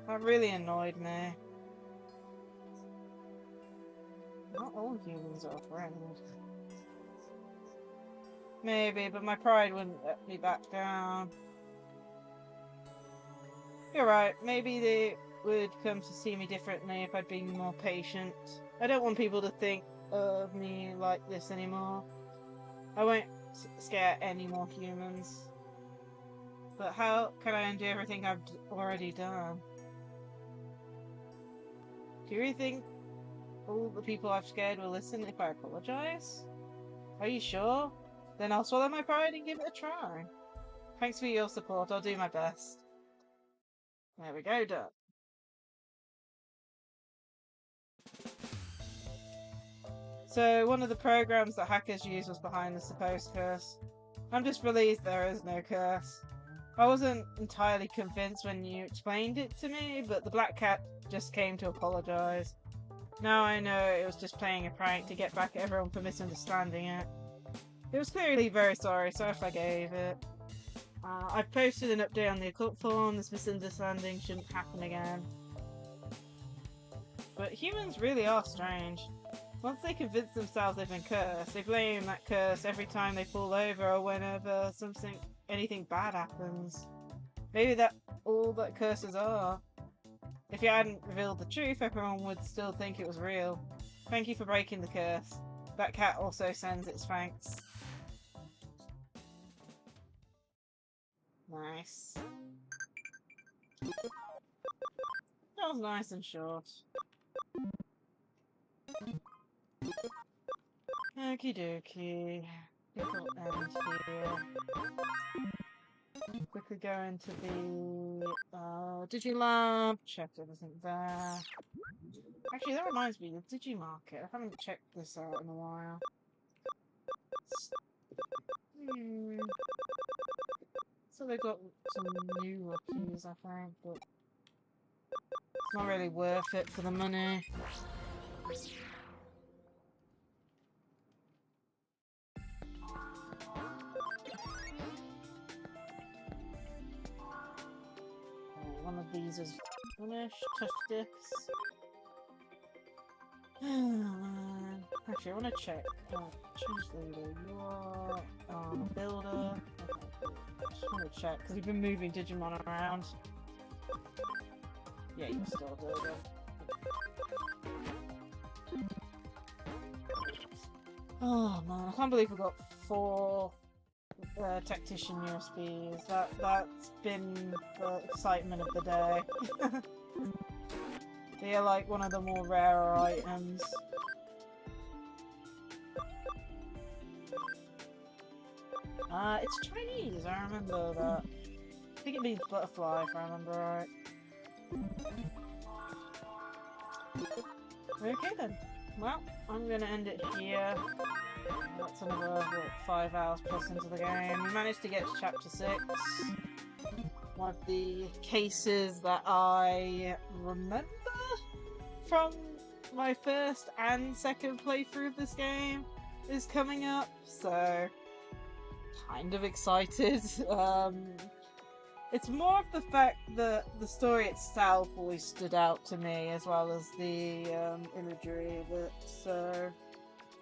That really annoyed me. Not all humans are friends. Maybe, but my pride wouldn't let me back down. You're right, maybe they would come to see me differently if I'd been more patient. I don't want people to think of me like this anymore. I won't scare any more humans. But how can I undo everything I've already done? Do you really think all the people I've scared will listen if I apologize? Are you sure? Then I'll swallow my pride and give it a try. Thanks for your support, I'll do my best. There we go, done. So, one of the programs that hackers use was behind the supposed curse. I'm just relieved there is no curse. I wasn't entirely convinced when you explained it to me, but the black cat just came to apologise. Now I know it was just playing a prank to get back at everyone for misunderstanding it. It was clearly very sorry, so I forgave it. I've posted an update on the occult forum, this misunderstanding shouldn't happen again. But humans really are strange. Once they convince themselves they've been cursed, they blame that curse every time they fall over or whenever anything bad happens. Maybe that's all that curses are. If you hadn't revealed the truth, everyone would still think it was real. Thank you for breaking the curse. That cat also sends its thanks. Nice. That was nice and short. Okie dokie. People end here. Quickly go into the Digilab, check everything there. Actually, that reminds me, the Digimarket. I haven't checked this out in a while. So they've got some new rookies, I think, but it's not really worth it for the money. One of these is Finish, tough discs. Actually, I want to check. Choose leader. You are builder. Okay. Just want to check because we've been moving Digimon around. Yeah, you're still a builder. Oh man, I can't believe we got 4 tactician USBs. That's been the excitement of the day. They are like one of the more rarer items. It's Chinese, I remember that. I think it means butterfly if I remember right. Okay then. Well, I'm gonna end it here. That's another, what, 5 hours plus into the game. We managed to get to chapter 6. One of the cases that I remember from my first and second playthrough of this game is coming up, so kind of excited. It's more of the fact that the story itself always stood out to me, as well as the imagery of it, so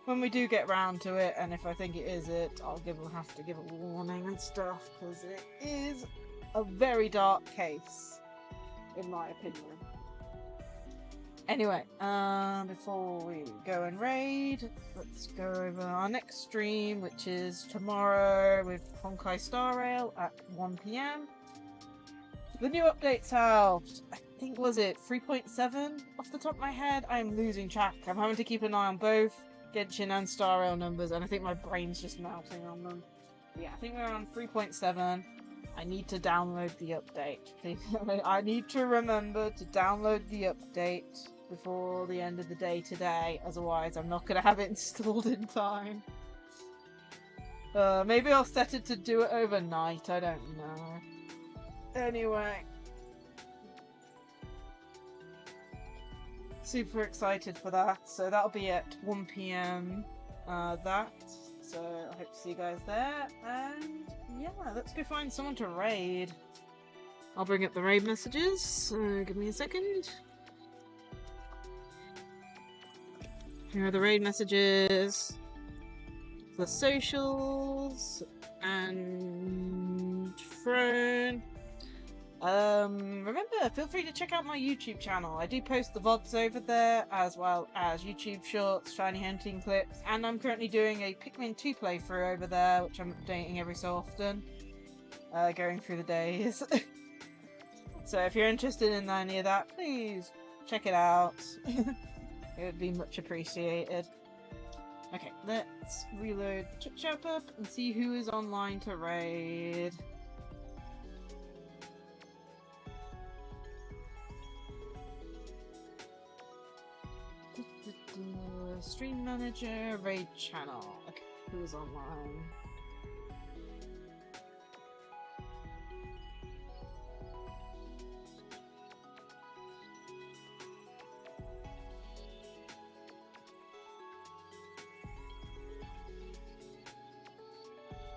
when we do get round to it, and if I think it is it, I'll have to give a warning and stuff, because it is a very dark case, in my opinion. Anyway, before we go and raid, let's go over our next stream, which is tomorrow with Honkai Star Rail at 1 PM. The new update's out. I think, was it 3.7 off the top of my head? I'm losing track. I'm having to keep an eye on both Genshin and Star Rail numbers, and I think my brain's just melting on them. Yeah, I think we're on 3.7. I need to download the update. I need to remember to download the update before the end of the day today, otherwise I'm not going to have it installed in time. Maybe I'll set it to do it overnight, I don't know. Anyway. Super excited for that, so that'll be at 1 PM, so I hope to see you guys there, and yeah, let's go find someone to raid. I'll bring up the raid messages, so give me a second. Here are the raid messages, the socials, and Throne. Remember, feel free to check out my YouTube channel. I do post the VODs over there, as well as YouTube shorts, shiny hunting clips, and I'm currently doing a Pikmin 2 playthrough over there, which I'm updating every so often, going through the days. So if you're interested in any of that, please check it out. It would be much appreciated. Okay, let's reload the chip up and see who is online to raid. Stream manager, raid channel. Okay, who's online?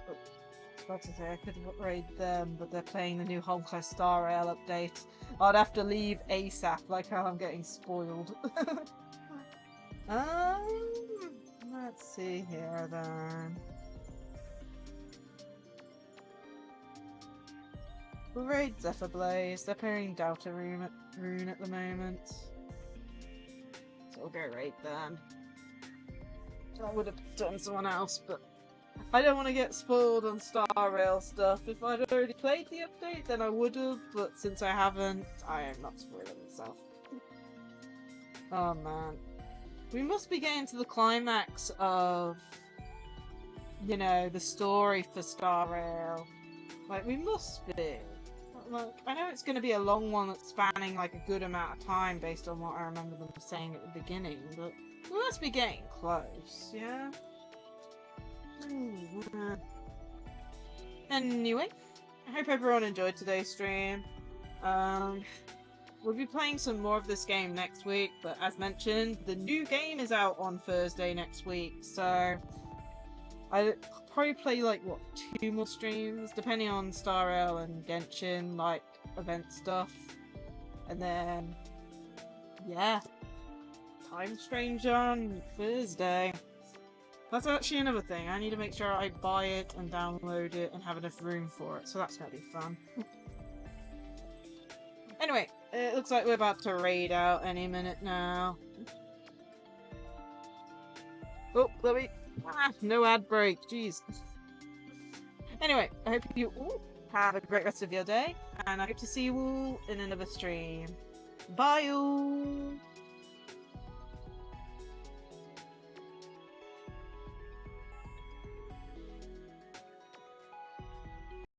Oh, I was about to say I could raid them, but they're playing the new Honkai Star Rail update. I'd have to leave ASAP, like how I'm getting spoiled. Let's see here then. We'll raid Zephyr Blaze. They're playing Delta Rune at the moment. So we'll go raid them. I would have done someone else, but I don't want to get spoiled on Star Rail stuff. If I'd already played the update, then I would have, but since I haven't, I am not spoiling myself. Oh man. We must be getting to the climax of, you know, the story for Star Rail. Like, we must be. Like, I know it's going to be a long one that's spanning, like, a good amount of time based on what I remember them saying at the beginning, but we must be getting close, yeah? Anyway, I hope everyone enjoyed today's stream. We'll be playing some more of this game next week, but as mentioned, the new game is out on Thursday next week, so I'll probably play, like, what, 2 more streams, depending on Star Rail and Genshin, like, event stuff. And then, yeah, Time Strange on Thursday. That's actually another thing. I need to make sure I buy it and download it and have enough room for it. So that's gonna be fun. Anyway, it looks like we're about to raid out any minute now. Oh, let me... no ad break. Jeez. Anyway, I hope you all have a great rest of your day. And I hope to see you all in another stream. Bye all!